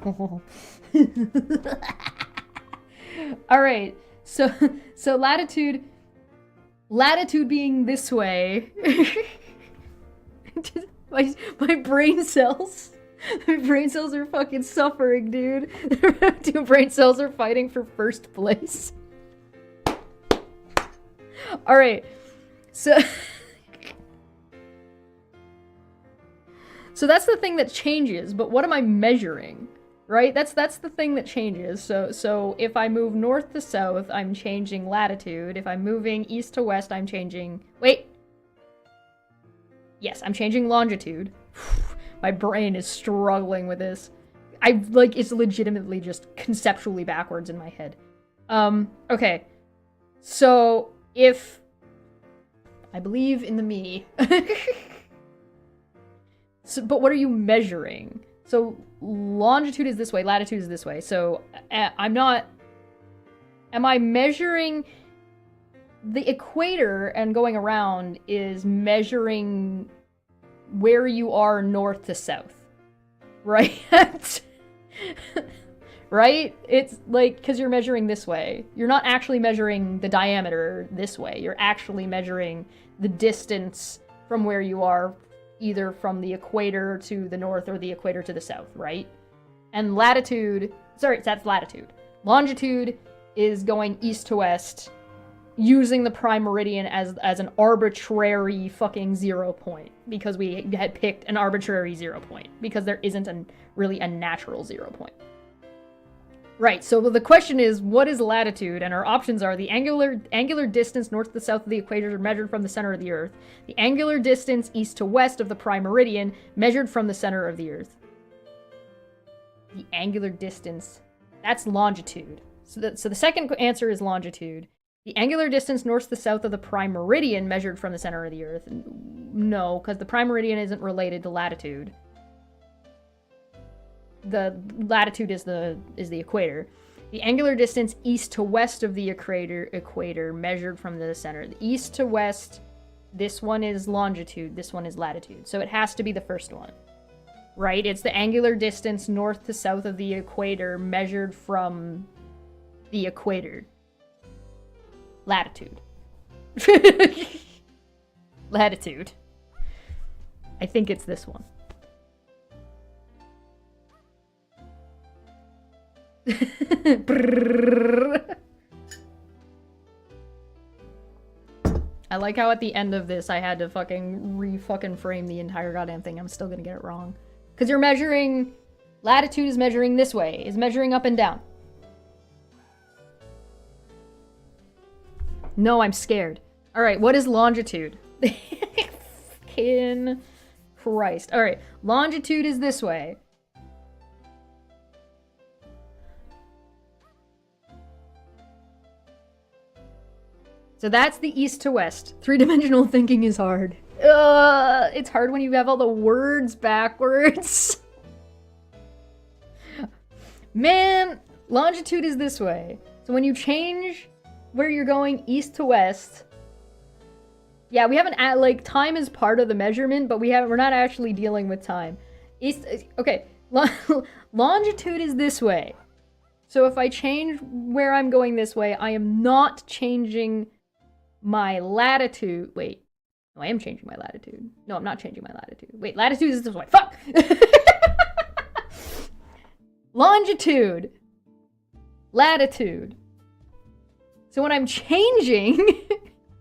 Alright. So latitude being this way... my brain cells... My brain cells are fucking suffering, dude. 2 brain cells are fighting for first place. Alright. So... So that's the thing that changes, but what am I measuring? Right? That's the thing that changes. So if I move north to south, I'm changing latitude. If I'm moving east to west, I'm changing... Wait! Yes, I'm changing longitude. My brain is struggling with this. It's legitimately just conceptually backwards in my head. Okay. So, if... I believe in the me. So, but what are you measuring? So, longitude is this way, latitude is this way. So, am I measuring... The equator and going around is measuring where you are north to south. Right? Right? It's like, because you're measuring this way. You're not actually measuring the diameter this way. You're actually measuring the distance from where you are, either from the equator to the north or the equator to the south, right? And latitude, that's latitude. Longitude is going east to west, using the prime meridian as an arbitrary fucking 0 point, because we had picked an arbitrary 0 point, because there isn't really a natural 0 point. Right, so the question is, what is latitude? And our options are the angular distance north to south of the equator measured from the center of the Earth, the angular distance east to west of the prime meridian measured from the center of the Earth. The angular distance, that's longitude. So the second answer is longitude. The angular distance north to south of the prime meridian measured from the center of the Earth. No, because the prime meridian isn't related to latitude. The latitude is the equator. The angular distance east to west of the equator measured from the center. The east to west, this one is longitude, this one is latitude. So it has to be the first one. Right? It's the angular distance north to south of the equator measured from the equator. Latitude. Latitude. I think it's this one. I like how at the end of this I had to fucking frame the entire goddamn thing. I'm still gonna get it wrong. Because you're measuring... Latitude is measuring this way. Is measuring up and down. No, I'm scared. Alright, what is longitude? Fucking Christ. Alright, longitude is this way. So that's the east to west. Three-dimensional thinking is hard. It's hard when you have all the words backwards. Man, longitude is this way. So when you change where you're going east to west, yeah, we haven't like time is part of the measurement, but we're not actually dealing with time. Okay, longitude is this way. So if I change where I'm going this way, I am not changing my latitude. Wait, no, I am changing my latitude. No, I'm not changing my latitude. Wait, latitude is this way. Fuck! Longitude. Latitude. So when I'm changing,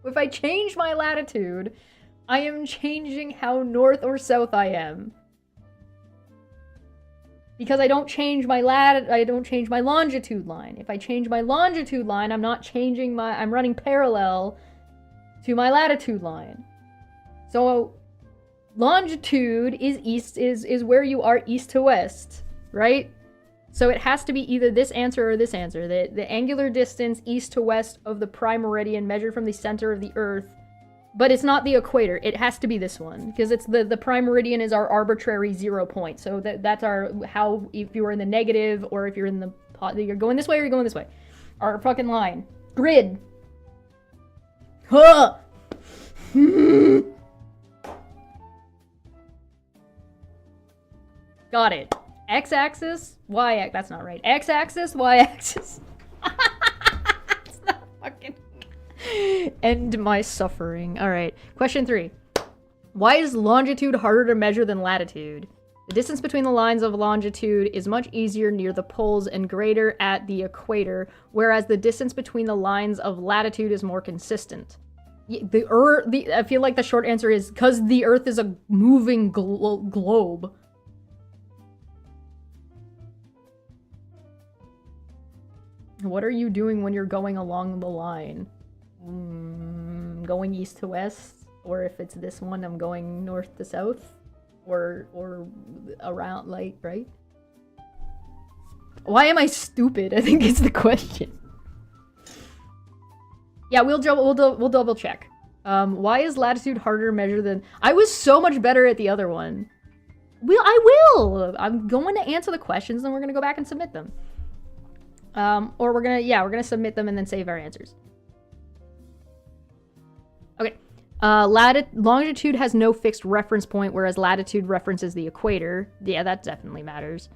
if I change my latitude, I am changing how north or south I am. Because I don't change my longitude line. If I change my longitude line, I'm not changing I'm running parallel to my latitude line. So longitude is where you are east to west, right? So it has to be either this answer or this answer. The angular distance east to west of the prime meridian measured from the center of the Earth. But it's not the equator. It has to be this one. Because it's the prime meridian is our arbitrary 0 point. So that's how, if you're in the negative or if you're in the, you're going this way or you're going this way. Our fucking line. Grid. Huh! Got it. X-axis, Y-axis, that's not right. X-axis, Y-axis. It's not fucking... End my suffering. Alright, question 3. Why is longitude harder to measure than latitude? The distance between the lines of longitude is much easier near the poles and greater at the equator, whereas the distance between the lines of latitude is more consistent. The Earth. I feel like the short answer is because the Earth is a moving globe. What are you doing when you're going along the line? Going east to west, or if it's this one, I'm going north to south, or around, like, right? Why am I stupid? I think it's the question. Yeah, we'll double check. Why is latitude harder to measure than... I was so much better at the other one. I will! I'm going to answer the questions, then we're going to go back and submit them. Or we're gonna submit them and then save our answers. Okay. Longitude has no fixed reference point, whereas latitude references the equator. Yeah, that definitely matters.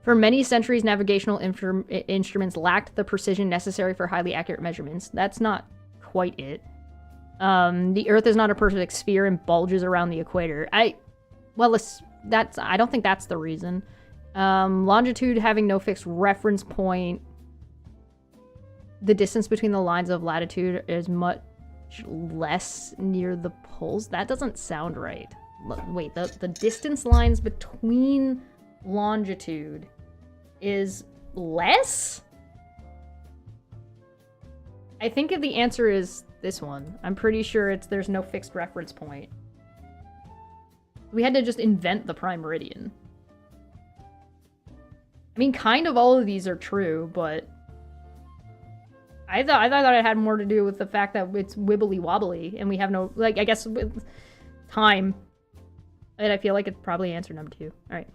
For many centuries, navigational instruments lacked the precision necessary for highly accurate measurements. That's not quite it. The Earth is not a perfect sphere and bulges around the equator. I don't think that's the reason. Longitude having no fixed reference point. The distance between the lines of latitude is much less near the poles. That doesn't sound right. Wait, the distance lines between longitude is less? I think the answer is this one. I'm pretty sure there's no fixed reference point. We had to just invent the prime meridian. I mean, kind of all of these are true, but I thought it had more to do with the fact that it's wibbly wobbly and we have no, like, I guess with time. And I feel like it's probably answer number 2. All right.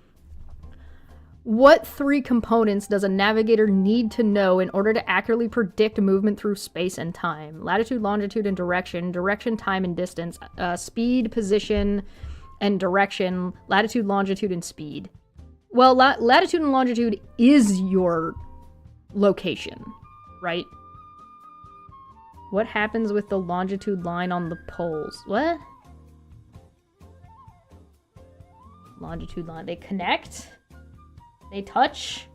What 3 components does a navigator need to know in order to accurately predict movement through space and time? Latitude, longitude, and direction. Direction, time, and distance. Speed, position, and direction. Latitude, longitude, and speed. Well, latitude and longitude is your location, right? What happens with the longitude line on the poles? What? Longitude line. They connect? They touch?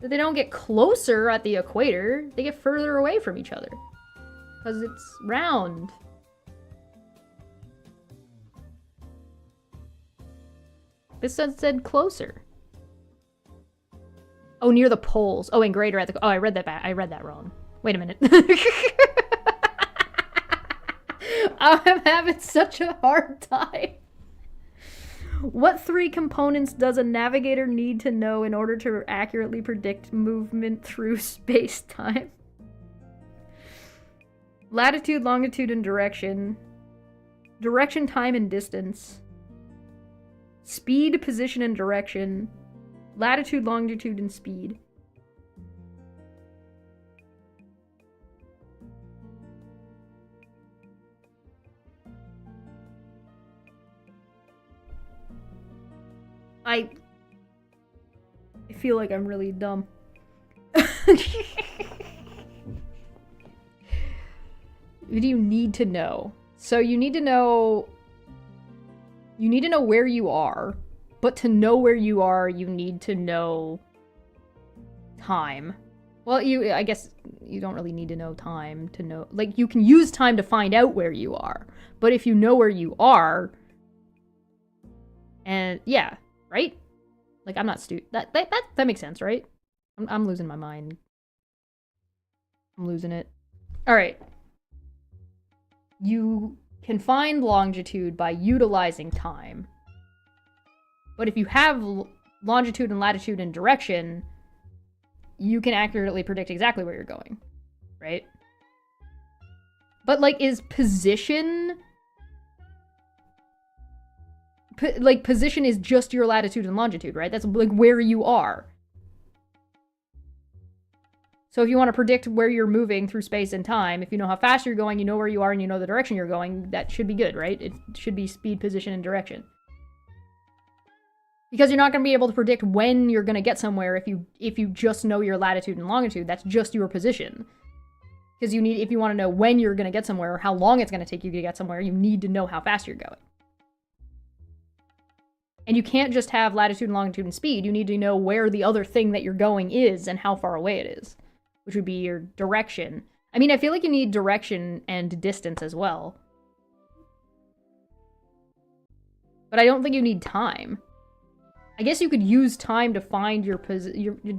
They don't get closer at the equator. They get further away from each other. Because it's round. This said closer. Oh, near the poles. Oh, and greater at the... Oh, I read that wrong. Wait a minute. I'm having such a hard time. What 3 components does a navigator need to know in order to accurately predict movement through space-time? Latitude, longitude, and direction. Direction, time, and distance. Speed, position, and direction. Latitude, longitude, and speed. I feel like I'm really dumb. What do you need to know? So you need to know where you are, but to know where you are, you need to know time. Well, I guess you don't really need to know time to know, like, you can use time to find out where you are, but if you know where you are, and yeah, right? Like, I'm not stupid. That makes sense, right? I'm losing my mind. I'm losing it. All right. You can find longitude by utilizing time. But if you have longitude and latitude and direction, you can accurately predict exactly where you're going, right? But, like, is position... position is just your latitude and longitude, right? That's, like, where you are. So if you want to predict where you're moving through space and time, if you know how fast you're going, you know where you are, and you know the direction you're going, that should be good, right? It should be speed, position, and direction. Because you're not going to be able to predict when you're going to get somewhere if you just know your latitude and longitude. That's just your position. Because if you want to know when you're going to get somewhere or how long it's going to take you to get somewhere, you need to know how fast you're going. And you can't just have latitude and longitude and speed. You need to know where the other thing that you're going is and how far away it is. which would be your direction. I mean, I feel like you need direction and distance as well. But I don't think you need time. I guess you could use time to find your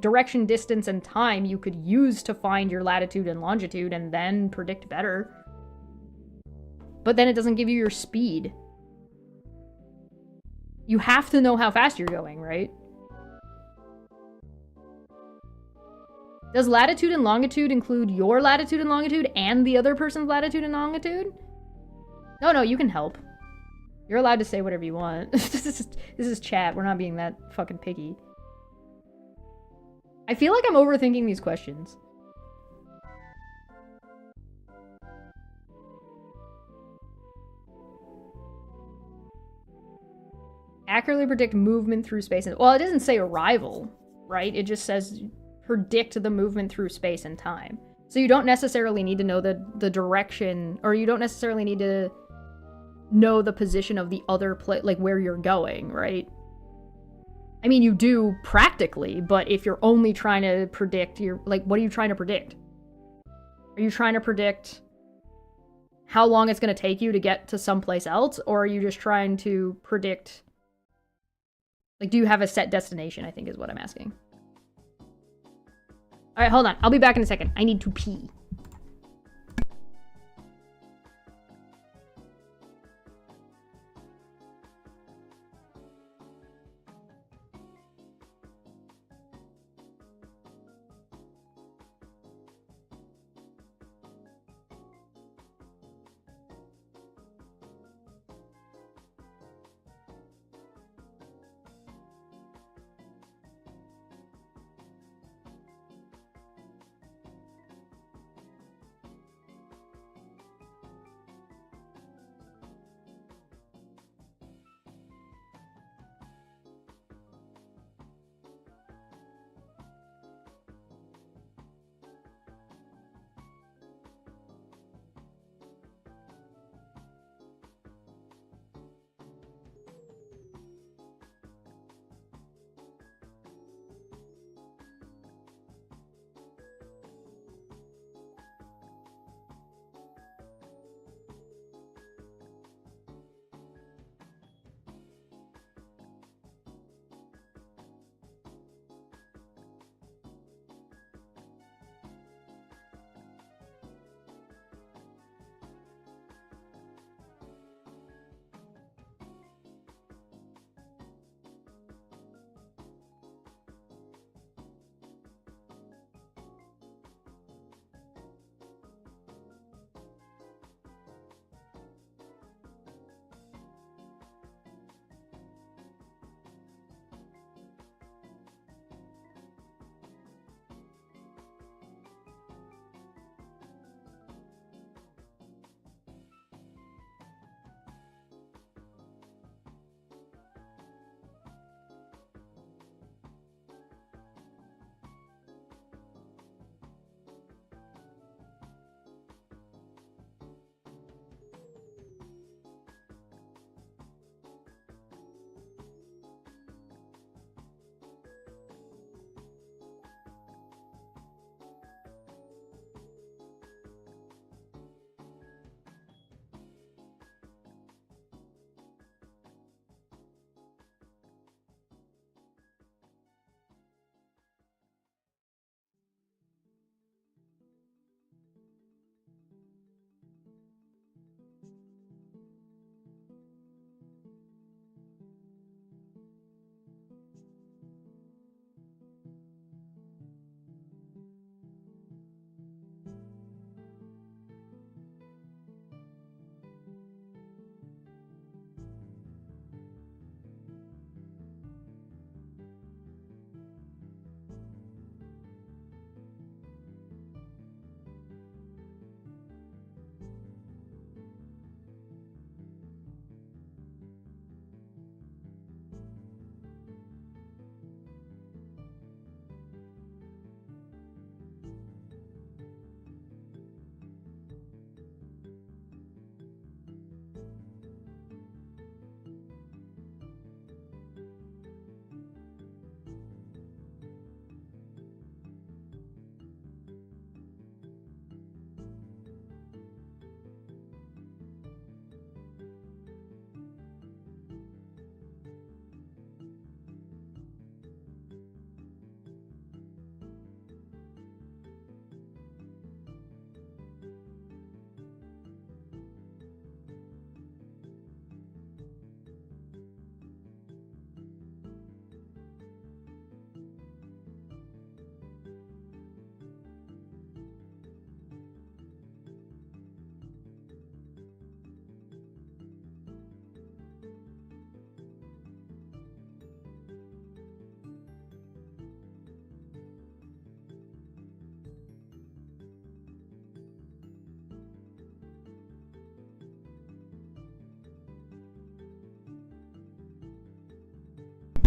direction, distance, and time you could use to find your latitude and longitude and then predict better. But then it doesn't give you your speed. You have to know how fast you're going, right? Does latitude and longitude include your latitude and longitude and the other person's latitude and longitude? No, you can help. You're allowed to say whatever you want. This is chat. We're not being that fucking picky. I feel like I'm overthinking these questions. Accurately predict movement through space and... Well, it doesn't say arrival, right? It just says predict the movement through space and time. So you don't necessarily need to know the direction, or you don't necessarily need to know the position of the other place, like where you're going, right? I mean, you do practically, but if you're only trying to predict what are you trying to predict? Are you trying to predict how long it's going to take you to get to someplace else, or are you just trying to predict, like, do you have a set destination, I think is what I'm asking. All right, hold on. I'll be back in a second. I need to pee.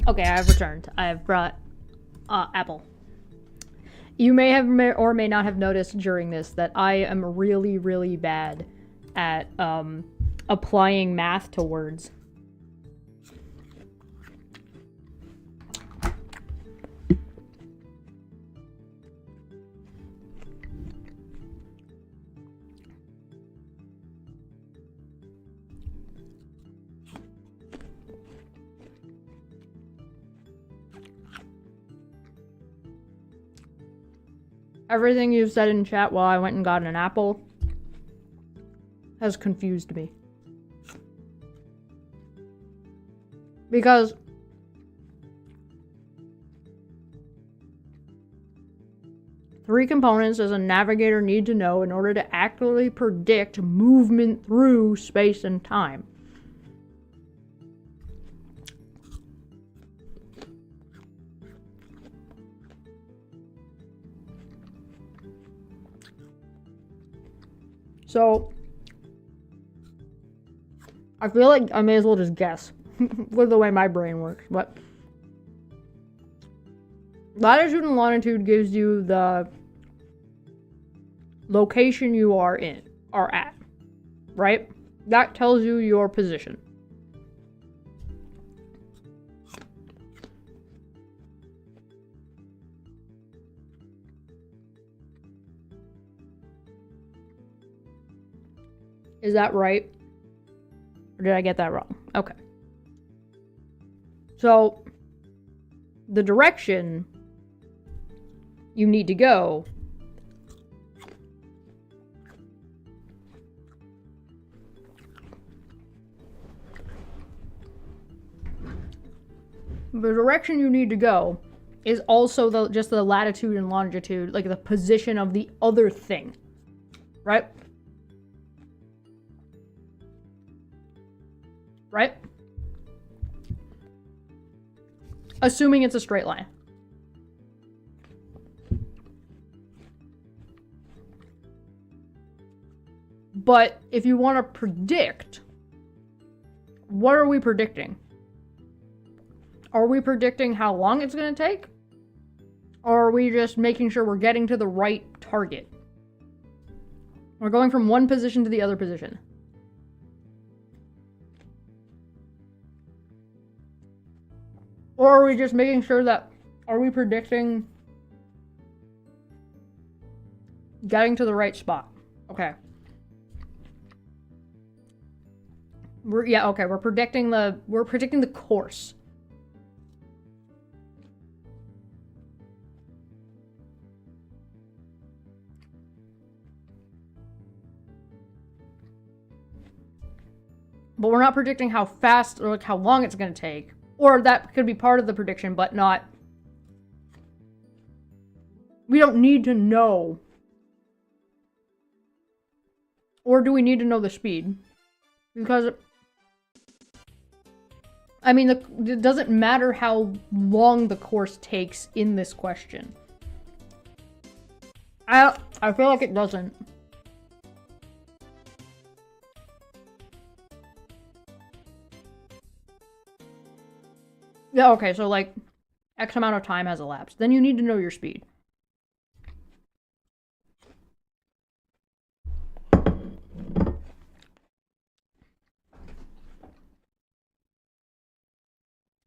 Okay, I have returned. I have brought apple. You may have or may not have noticed during this that I am really, really bad at applying math to words. Everything you've said in chat while I went and got an apple has confused me. Because three components does a navigator need to know in order to accurately predict movement through space and time? So, I feel like I may as well just guess with the way my brain works, but latitude and longitude gives you the location you are at, right? That tells you your position. Is that right? Or did I get that wrong? Okay. So, the direction you need to go is also just the latitude and longitude, like the position of the other thing, right? Right? Assuming it's a straight line. But if you want to predict, what are we predicting? Are we predicting how long it's going to take? Or are we just making sure we're getting to the right target? We're going from one position to the other position. Or are we just making sure that, are we predicting getting to the right spot? Okay. We're predicting the course. But we're not predicting how fast or like how long it's going to take. Or that could be part of the prediction, but not... We don't need to know. Or do we need to know the speed? Because... I mean, it doesn't matter how long the course takes in this question. I feel like it doesn't. Yeah, okay, so like, X amount of time has elapsed. Then you need to know your speed.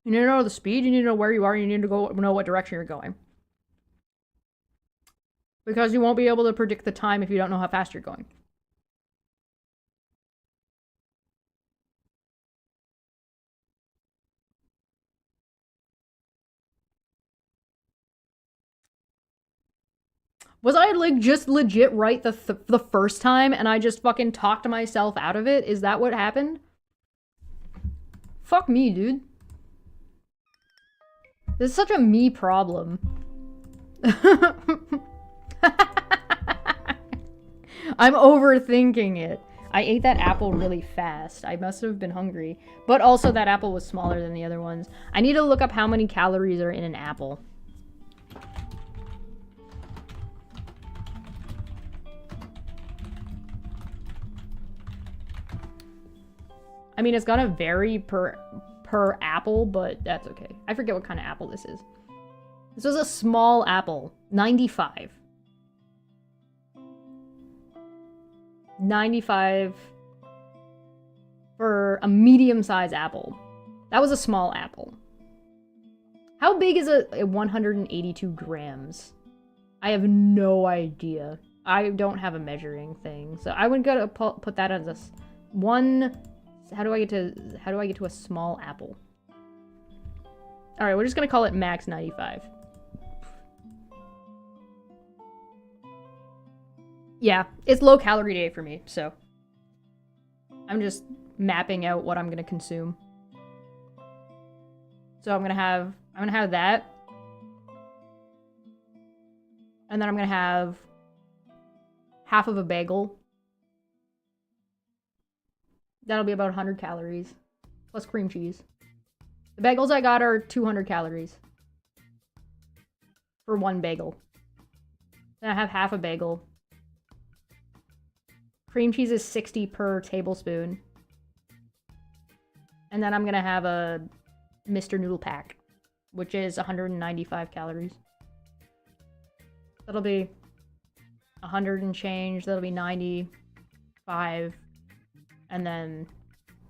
You need to know the speed, you need to know where you are, you need to know what direction you're going. Because you won't be able to predict the time if you don't know how fast you're going. Was I like just legit right the first time and I just fucking talked myself out of it? Is that what happened? Fuck me, dude. This is such a me problem. I'm overthinking it. I ate that apple really fast. I must have been hungry. But also that apple was smaller than the other ones. I need to look up how many calories are in an apple. I mean, it's gonna vary per per apple, but that's okay. I forget what kind of apple this is. This was a small apple. 95. 95 for a medium-sized apple. That was a small apple. How big is a 182 grams? I have no idea. I don't have a measuring thing, so I would gotta put that as a one. How do I get to a small apple? All right, we're just gonna call it max 95. Yeah, it's low calorie day for me, so I'm just mapping out what I'm gonna consume. So I'm gonna have that. And then I'm gonna have half of a bagel. That'll be about 100 calories. Plus cream cheese. The bagels I got are 200 calories. For one bagel. Then I have half a bagel. Cream cheese is 60 per tablespoon. And then I'm gonna have a Mr. Noodle pack, which is 195 calories. That'll be 100 and change. That'll be 95. And then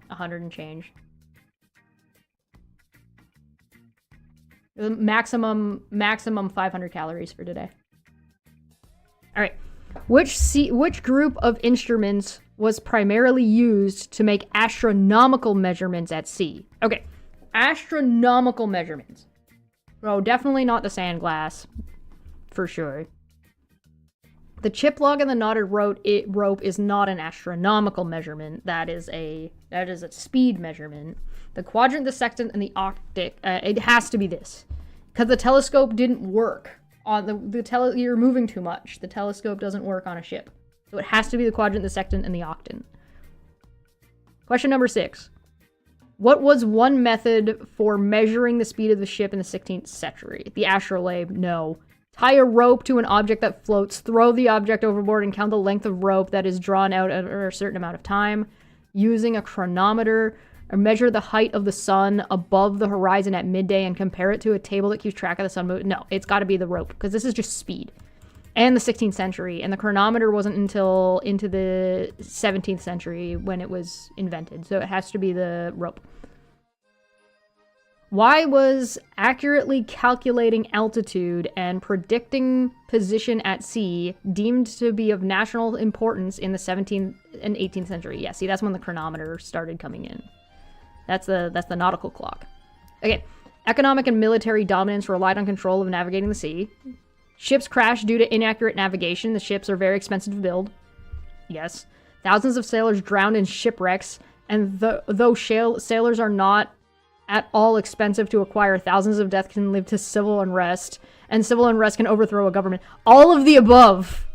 100 and change. The maximum 500 calories for today. All right. Which group of instruments was primarily used to make astronomical measurements at sea? Okay. Astronomical measurements. Oh, definitely not the sand glass. For sure. The chip log and the knotted rope is not an astronomical measurement. That is a speed measurement. The quadrant, the sextant, and the octic. It has to be this, because the telescope didn't work on you're moving too much. The telescope doesn't work on a ship, so it has to be the quadrant, the sextant, and the octant. Question number 6. What was one method for measuring the speed of the ship in the 16th century? The astrolabe? No. Tie a rope to an object that floats, throw the object overboard, and count the length of rope that is drawn out over a certain amount of time. Using a chronometer, or measure the height of the sun above the horizon at midday and compare it to a table that keeps track of the sun movement. No, it's got to be the rope, because this is just speed. And the 16th century, and the chronometer wasn't until into the 17th century when it was invented, so it has to be the rope. Why was accurately calculating altitude and predicting position at sea deemed to be of national importance in the 17th and 18th century? Yeah, see, that's when the chronometer started coming in. That's the nautical clock. Okay, economic and military dominance relied on control of navigating the sea. Ships crashed due to inaccurate navigation. The ships are very expensive to build. Yes. Thousands of sailors drowned in shipwrecks, and though sailors are not at all expensive to acquire, thousands of deaths can lead to civil unrest, and civil unrest can overthrow a government. All of the above.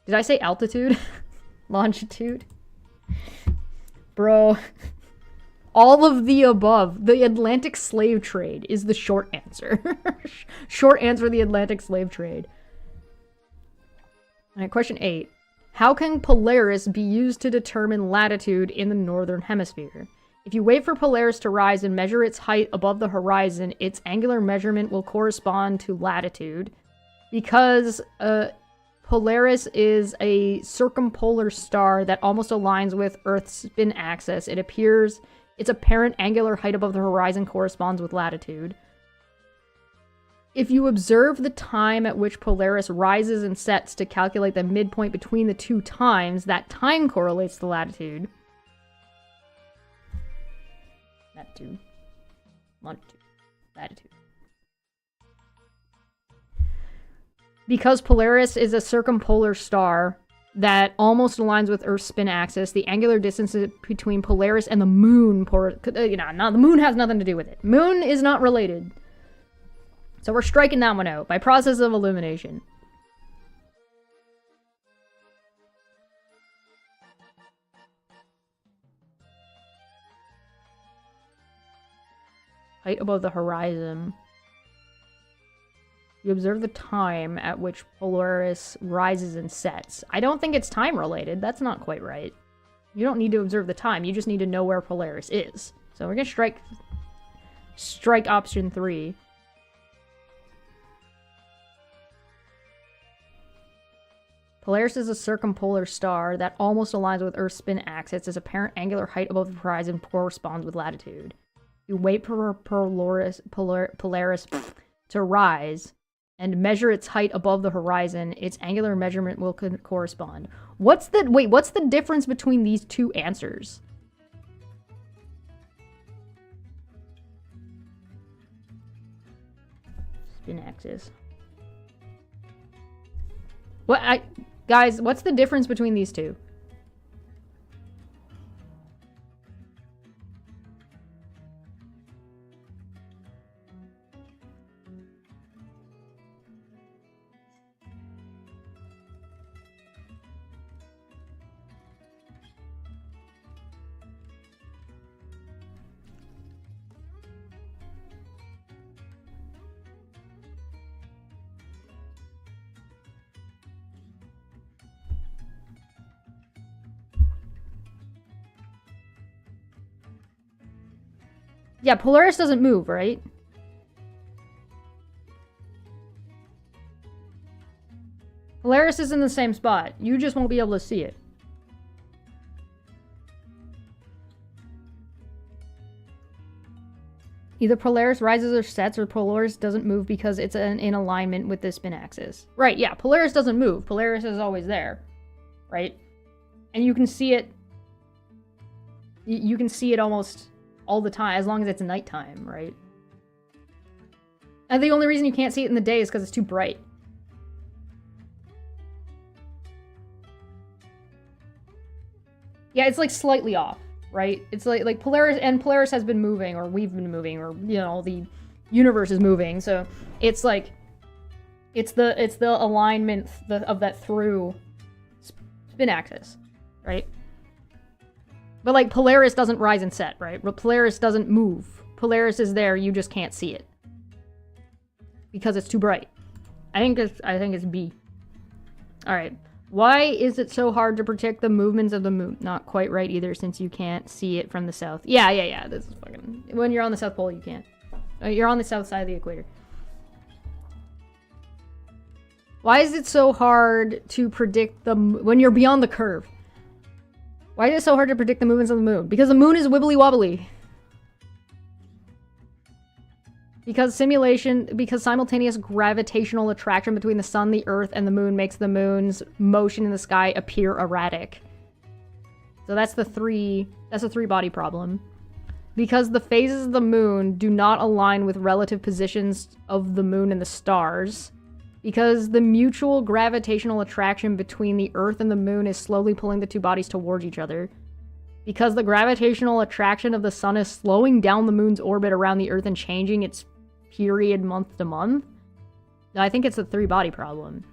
Did I say altitude? Longitude? Bro. All of the above. The Atlantic slave trade is the short answer. Short answer, the Atlantic slave trade. All right, question 8. How can Polaris be used to determine latitude in the northern hemisphere? If you wait for Polaris to rise and measure its height above the horizon, its angular measurement will correspond to latitude. Because Polaris is a circumpolar star that almost aligns with Earth's spin axis, it appears its apparent angular height above the horizon corresponds with latitude. If you observe the time at which Polaris rises and sets to calculate the midpoint between the two times, that time correlates to latitude. Latitude. Longitude. Latitude. Because Polaris is a circumpolar star that almost aligns with Earth's spin axis, the angular distance between Polaris and the moon, the moon has nothing to do with it. Moon is not related. So we're striking that one out by process of elimination. Height above the horizon. You observe the time at which Polaris rises and sets. I don't think it's time related. That's not quite right. You don't need to observe the time. You just need to know where Polaris is. So we're gonna strike option 3. Polaris is a circumpolar star that almost aligns with Earth's spin axis. Its apparent angular height above the horizon corresponds with latitude. You wait for Polaris to rise and measure its height above the horizon. Its angular measurement will correspond. What's the difference between these two answers? Spin axis. Guys, what's the difference between these two? Yeah, Polaris doesn't move, right? Polaris is in the same spot. You just won't be able to see it. Either Polaris rises or sets, or Polaris doesn't move because it's in alignment with the spin axis. Right, yeah, Polaris doesn't move. Polaris is always there, right? And you can see it... You can see it almost all the time, as long as it's nighttime, right? And the only reason you can't see it in the day is because it's too bright. Yeah, it's like slightly off, right? It's like Polaris has been moving, or we've been moving, or you know, the universe is moving. So it's like it's the alignment of that through spin axis, right? But like Polaris doesn't rise and set, right? Polaris doesn't move. Polaris is there, you just can't see it because it's too bright. I think it's B. All right. Why is it so hard to predict the movements of the moon? Not quite right either, since you can't see it from the south. Yeah. This is fucking... When you're on the South Pole, you can't. You're on the south side of the equator. Why is it so hard to predict when you're beyond the curve? Why is it so hard to predict the movements of the moon? Because the moon is wibbly wobbly. Because simultaneous gravitational attraction between the sun, the earth, and the moon makes the moon's motion in the sky appear erratic. So that's a three-body problem. Because the phases of the moon do not align with relative positions of the moon and the stars. Because the mutual gravitational attraction between the Earth and the Moon is slowly pulling the two bodies towards each other. Because the gravitational attraction of the Sun is slowing down the Moon's orbit around the Earth and changing its period month to month. I think it's a three-body problem.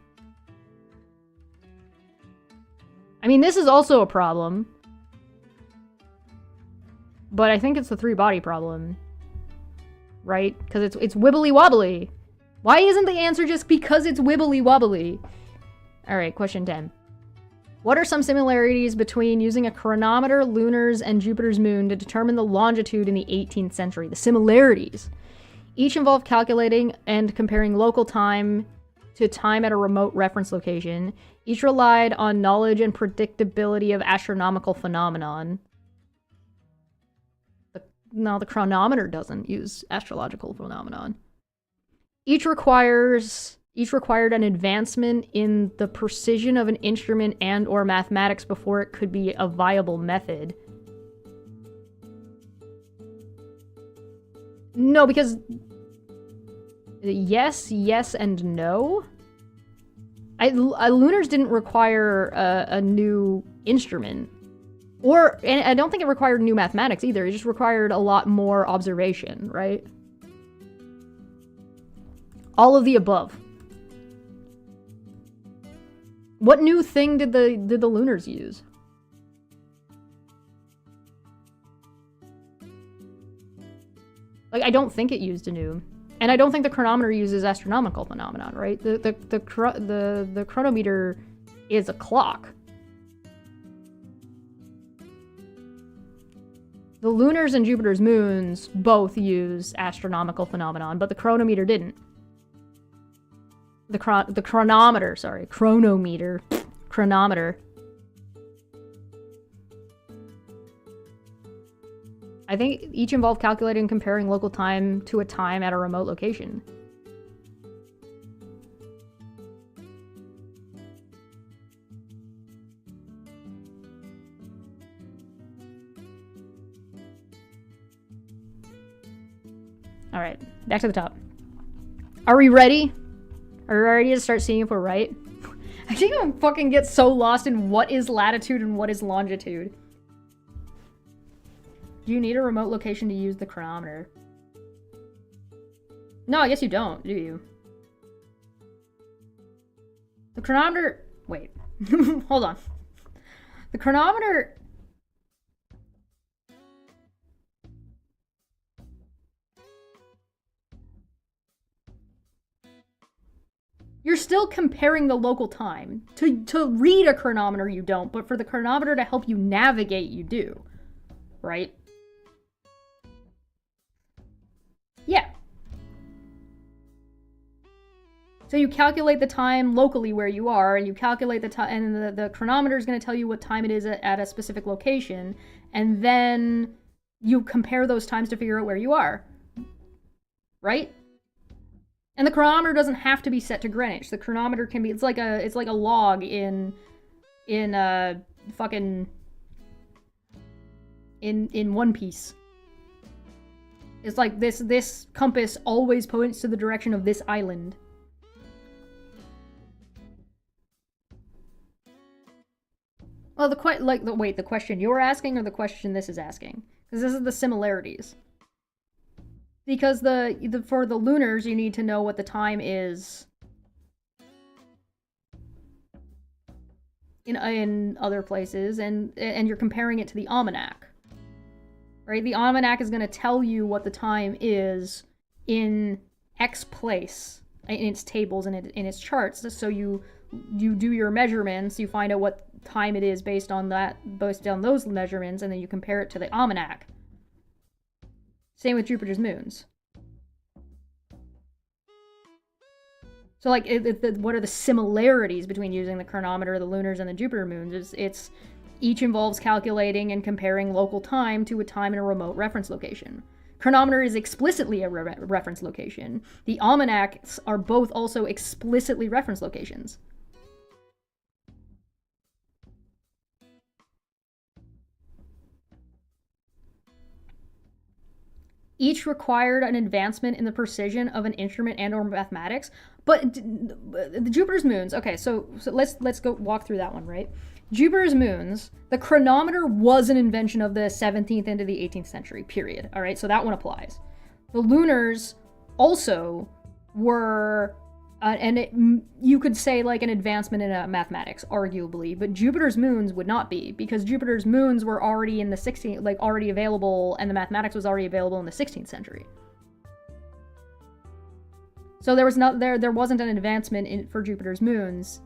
I mean, this is also a problem. But I think it's the three-body problem. Right? Because it's wibbly-wobbly. Why isn't the answer just because it's wibbly-wobbly? Alright, question 10. What are some similarities between using a chronometer, lunars, and Jupiter's moon to determine the longitude in the 18th century? The similarities. Each involve calculating and comparing local time to time at a remote reference location. Each relied on knowledge and predictability of astronomical phenomenon. No, the chronometer doesn't use astrological phenomenon. Each required an advancement in the precision of an instrument and or mathematics before it could be a viable method. No, because yes, and no. Lunars didn't require a new instrument. And I don't think it required new mathematics either. It just required a lot more observation, right? All of the above. What new thing did the lunars use? Like, I don't think it used a new, and I don't think the chronometer uses astronomical phenomenon, right? The chronometer is a clock. The lunars and Jupiter's moons both use astronomical phenomenon, but the chronometer didn't. The chronometer. Chronometer. I think each involved calculating and comparing local time to a time at a remote location. All right, back to the top. Are we ready? Are we ready to start seeing if we're right? I think I'm gonna fucking get so lost in what is latitude and what is longitude. Do you need a remote location to use the chronometer? No, I guess you don't, do you? The chronometer... Wait. Hold on. The chronometer... You're still comparing the local time. To read a chronometer, you don't, but for the chronometer to help you navigate, you do. Right? Yeah. So you calculate the time locally where you are, and you calculate the time, and the chronometer is going to tell you what time it is at a specific location, and then you compare those times to figure out where you are. Right? And the chronometer doesn't have to be set to Greenwich. The chronometer can be, it's like a log in fucking in One Piece. It's like this compass always points to the direction of this island. Well, the question you're asking or the question this is asking? Because this is the similarities. Because for the lunars, you need to know what the time is in other places, and you're comparing it to the almanac. Right? The almanac is going to tell you what the time is in X place, in its tables and in its charts. So you do your measurements, you find out what time it is based on those measurements, and then you compare it to the almanac. Same with Jupiter's moons. So, like, what are the similarities between using the chronometer, the lunars, and the Jupiter moons? It's each involves calculating and comparing local time to a time in a remote reference location. Chronometer is explicitly a reference location. The almanacs are both also explicitly reference locations. Each required an advancement in the precision of an instrument and/or mathematics. But the Jupiter's moons, okay, so let's go walk through that one, right? Jupiter's moons, the chronometer was an invention of the 17th into the 18th century, period. All right, so that one applies. The lunars also were, you could say like an advancement in mathematics, arguably, but Jupiter's moons would not be, because Jupiter's moons were already in the 16th, like already available, and the mathematics was already available in the 16th century. So there wasn't an advancement for Jupiter's moons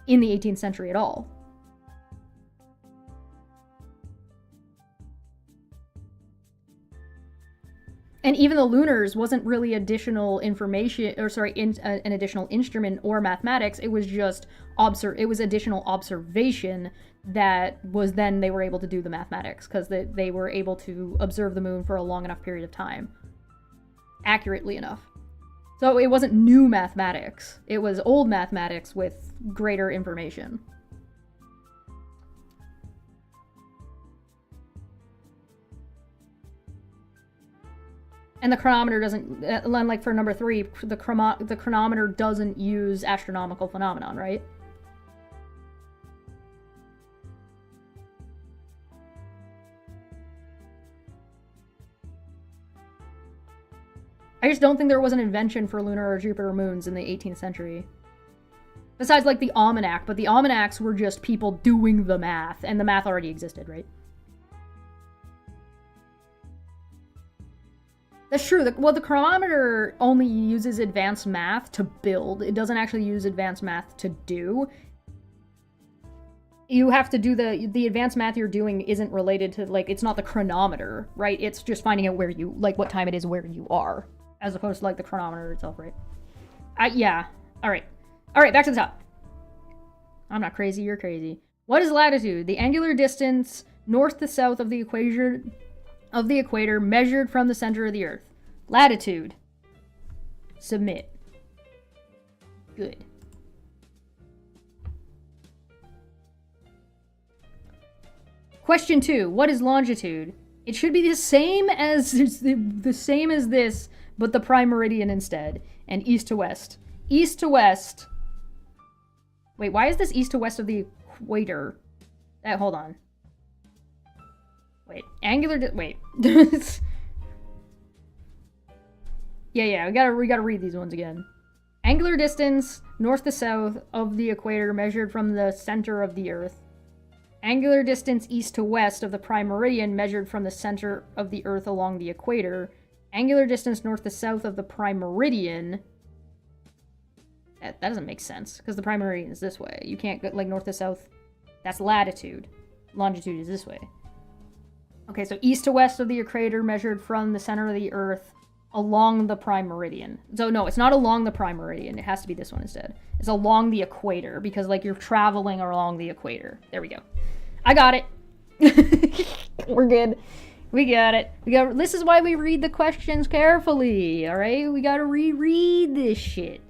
in the 18th century at all. And even the lunars wasn't really additional information, or sorry, an additional instrument or mathematics. It was just it was additional observation that was then they were able to do the mathematics, because they were able to observe the moon for a long enough period of time, accurately enough. So it wasn't new mathematics. It was old mathematics with greater information. And the chronometer doesn't, like for number 3, the chronometer doesn't use astronomical phenomenon, right? I just don't think there was an invention for lunar or Jupiter moons in the 18th century. Besides, like, the almanac, but the almanacs were just people doing the math, and the math already existed, right? That's true. Well, the chronometer only uses advanced math to build. It doesn't actually use advanced math to do. you have to do the advanced math you're doing isn't related to, like, it's not the chronometer, right? It's just finding out where you, like, what time it is where you are, as opposed to, like, the chronometer itself, right? Yeah. All right, back to the top. I'm not crazy, you're crazy. What is latitude? The angular distance north to south of the equator measured from the center of the Earth. Latitude. Submit. Good. Question 2. What is longitude? It should be the same as this, but the prime meridian instead. And east to west. East to west. Wait, why is this east to west of the equator? Hold on. Wait, wait. yeah, we gotta read these ones again. Angular distance north to south of the equator measured from the center of the Earth. Angular distance east to west of the prime meridian measured from the center of the Earth along the equator. Angular distance north to south of the prime meridian. That doesn't make sense, because the prime meridian is this way. You can't go, like, north to south. That's latitude. Longitude is this way. Okay, so east to west of the equator measured from the center of the Earth along the prime meridian. So no, it's not along the prime meridian. It has to be this one instead. It's along the equator, because, like, you're traveling along the equator. There we go. I got it. We're good. We got it. This is why we read the questions carefully, all right? We gotta reread this shit.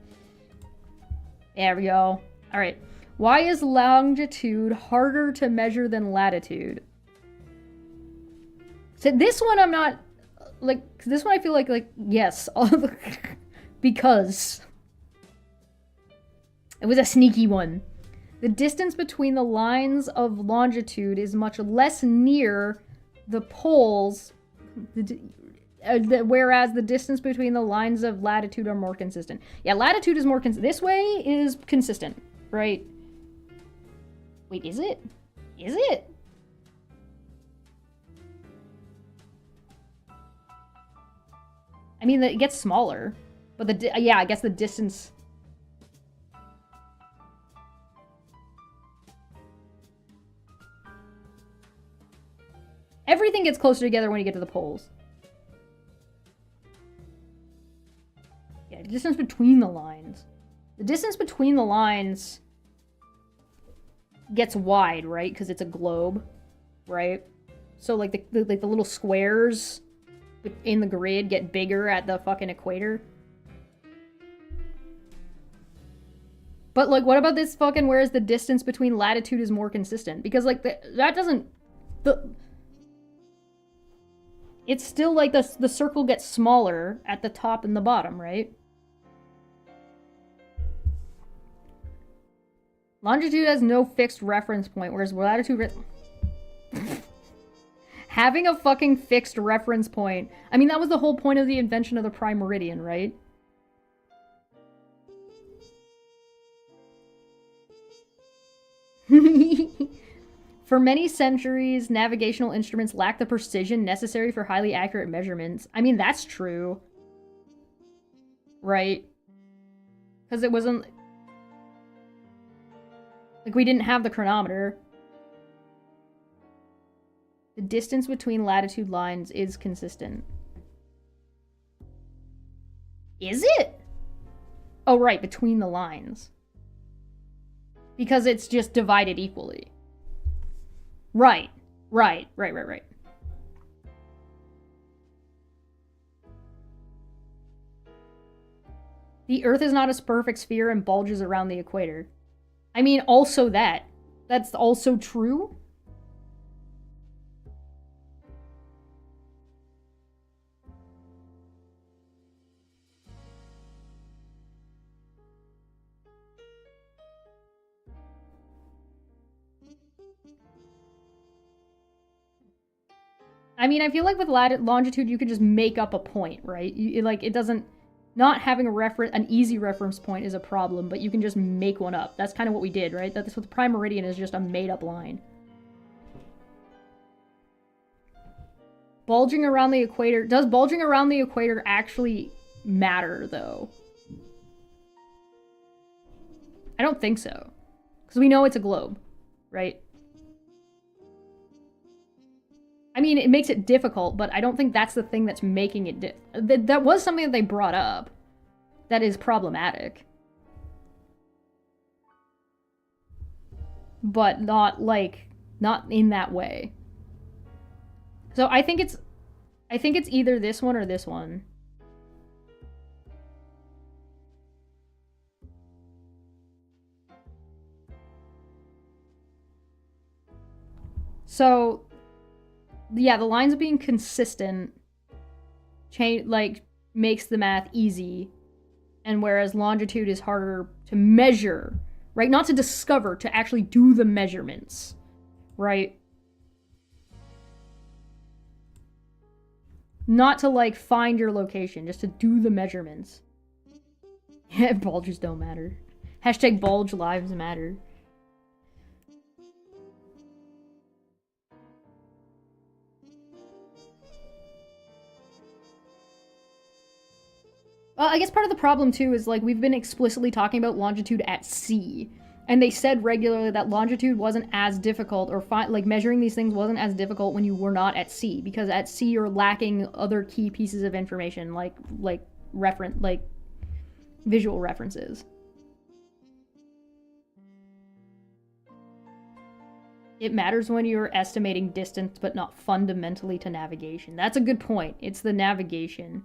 There we go. All right. Why is longitude harder to measure than latitude? So this one I'm not, like, this one I feel like yes. Because it was a sneaky one. The distance between the lines of longitude is much less near the poles, whereas the distance between the lines of latitude are more consistent. Yeah, latitude is more this way is consistent, right? Wait, is it? Is it? I mean, it gets smaller, but yeah, I guess the distance. Everything gets closer together when you get to the poles. Yeah, the distance between the lines. The distance between the lines gets wide, right? Because it's a globe, right? So, like, the little squares in the grid get bigger at the fucking equator. But, like, what about this fucking whereas the distance between latitude is more consistent? Because, like, that doesn't... It's still, like, the circle gets smaller at the top and the bottom, right? Longitude has no fixed reference point, whereas latitude... Having a fucking fixed reference point. I mean, that was the whole point of the invention of the prime meridian, right? For many centuries, navigational instruments lacked the precision necessary for highly accurate measurements. I mean, that's true. Right? Because it wasn't... Like, we didn't have the chronometer. The distance between latitude lines is consistent. Is it? Oh, right, between the lines. Because it's just divided equally. Right. The Earth is not a perfect sphere and bulges around the equator. I mean, also that. That's also true. I mean, I feel like with longitude, you could just make up a point, right? It doesn't... Not having an easy reference point is a problem, but you can just make one up. That's kind of what we did, right? That's what the prime meridian is, just a made-up line. Bulging around the equator... Does bulging around the equator actually matter, though? I don't think so. Because we know it's a globe, right? I mean, it makes it difficult, but I don't think that's the thing that's making it that was something that they brought up that is problematic. But not in that way. So I think it's either this one or this one. So yeah, the lines being consistent makes the math easy, and whereas longitude is harder to measure, right? Not to discover, to actually do the measurements, right? Not to, like, find your location, just to do the measurements. Bulges don't matter. Hashtag bulge lives matter. I guess part of the problem, too, is, like, we've been explicitly talking about longitude at sea. And they said regularly that longitude wasn't as difficult, or measuring these things wasn't as difficult when you were not at sea, because at sea you're lacking other key pieces of information, like visual references. It matters when you're estimating distance, but not fundamentally to navigation. That's a good point. It's the navigation.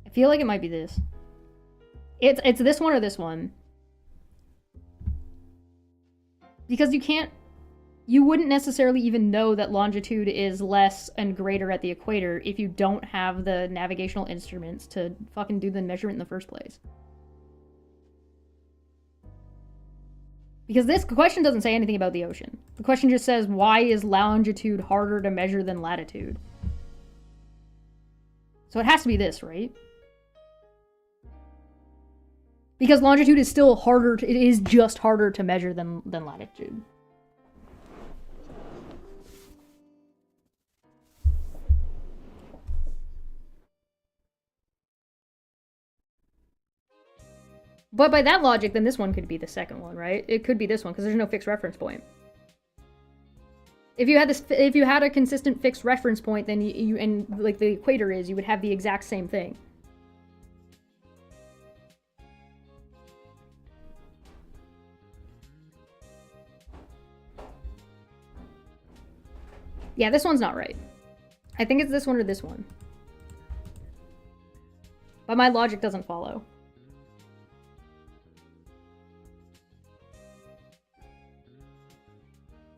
I feel like it might be this. It's this one or this one. Because you wouldn't necessarily even know that longitude is less and greater at the equator if you don't have the navigational instruments to fucking do the measurement in the first place. Because this question doesn't say anything about the ocean. The question just says, why is longitude harder to measure than latitude? So it has to be this, right? Because longitude is still harder, it is just harder to measure than latitude. But by that logic, then this one could be the second one, right? It could be this one, because there's no fixed reference point. If you had a consistent fixed reference point, then and like the equator is, you would have the exact same thing. Yeah, this one's not right. I think it's this one or this one. But my logic doesn't follow.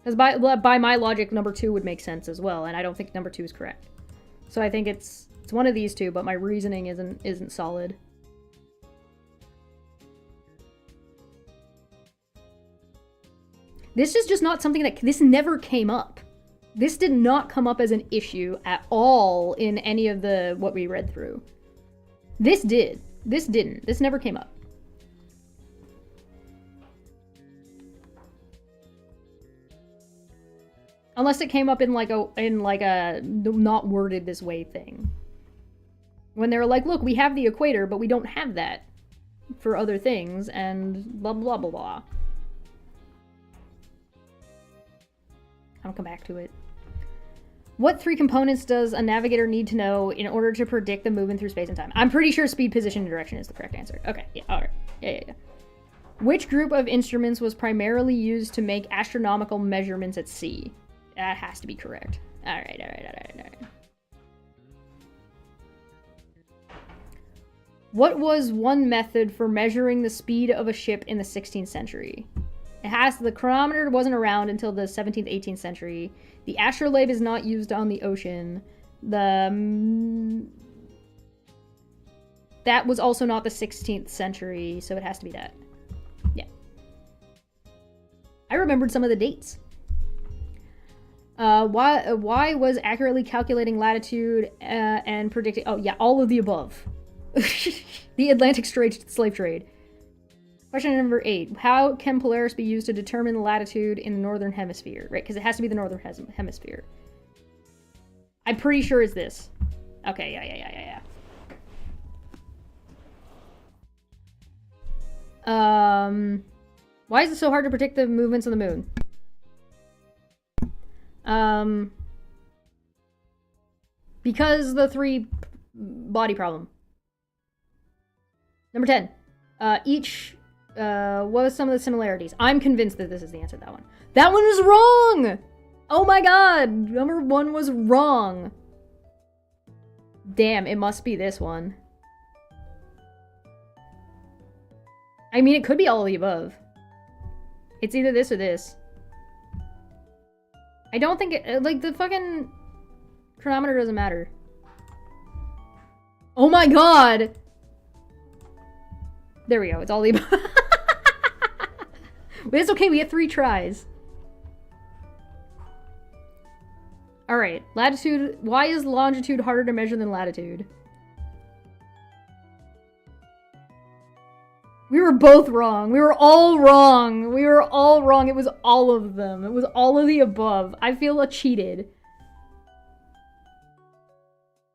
Because by my logic, number 2 would make sense as well, and I don't think number 2 is correct. So I think it's one of these two, but my reasoning isn't solid. This is just not something this never came up. This did not come up as an issue at all in any of what we read through. This did. This didn't. This never came up. Unless it came up in like a not worded this way thing. When they were like, look, we have the equator, but we don't have that for other things, and blah blah blah blah. I'll come back to it. What 3 components does a navigator need to know in order to predict the movement through space and time? I'm pretty sure speed, position, and direction is the correct answer. Okay, yeah, alright. Yeah. Which group of instruments was primarily used to make astronomical measurements at sea? That has to be correct. Alright. What was one method for measuring the speed of a ship in the 16th century? The chronometer wasn't around until the 17th, 18th century. The astrolabe is not used on the ocean. That was also not the 16th century, so it has to be that. Yeah. I remembered some of the dates. Why was accurately calculating latitude and predicting... Oh, yeah, all of the above. The Atlantic slave trade. Question number 8. How can Polaris be used to determine the latitude in the northern hemisphere? Right, because it has to be the northern hemisphere. I'm pretty sure it's this. Okay, yeah. Why is it so hard to predict the movements of the moon? Because the 3 body problem. Number 10. What was some of the similarities? I'm convinced that this is the answer to that one. That one was wrong! Oh my god! Number 1 was wrong. Damn, it must be this one. I mean, it could be all of the above. It's either this or this. I don't think it, like, the fucking chronometer doesn't matter. Oh my god! There we go, it's all the above. But it's okay, we get 3 tries. Alright, latitude. Why is longitude harder to measure than latitude? We were both wrong. We were all wrong. We were all wrong. It was all of them. It was all of the above. I feel cheated.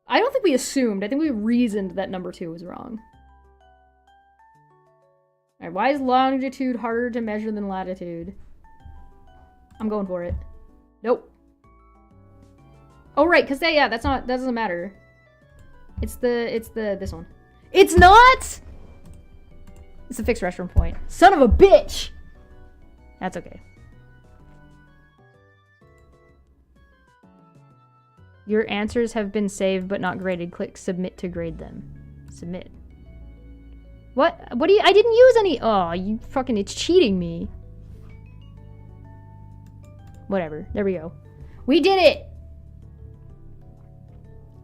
I don't think we assumed. I think we reasoned that number 2 was wrong. Alright, why is longitude harder to measure than latitude? I'm going for it. Nope. Oh, right, because that doesn't matter. It's this one. It's not! It's a fixed restroom point. Son of a bitch! That's okay. Your answers have been saved but not graded. Click submit to grade them. Submit. What? What do you— I didn't use any— oh, you fucking— it's cheating me. Whatever. There we go. We did it!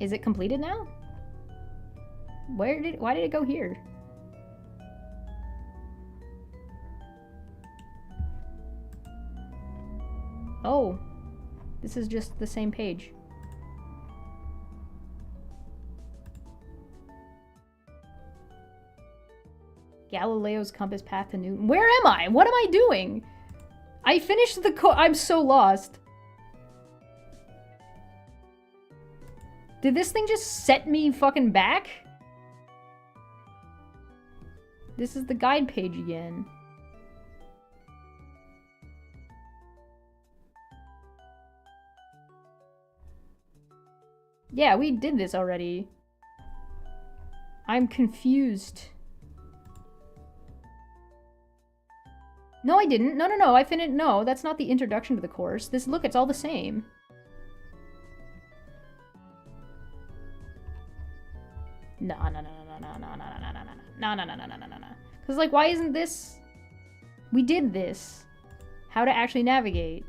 Is it completed now? Why did it go here? Oh. This is just the same page. Galileo's compass path to Newton. Where am I? What am I doing? I finished the I'm so lost. Did this thing just set me fucking back? This is the guide page again. Yeah, we did this already. I'm confused. No, I didn't. No. I finished. No, that's not the introduction to the course. This— look, it's all the same. No. Because, like, why isn't this— we did this. How to actually navigate.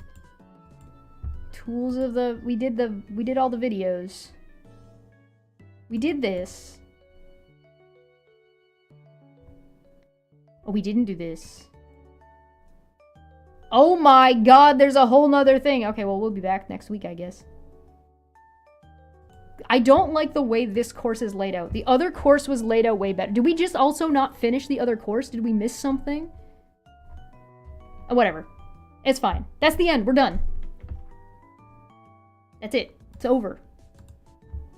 Tools of the— we did all the videos. We did this. Oh, we didn't do this. Oh my god, there's a whole nother thing. Okay, well, we'll be back next week, I guess. I don't like the way this course is laid out. The other course was laid out way better. Did we just also not finish the other course? Did we miss something? Whatever. It's fine. That's the end. We're done. That's it. It's over.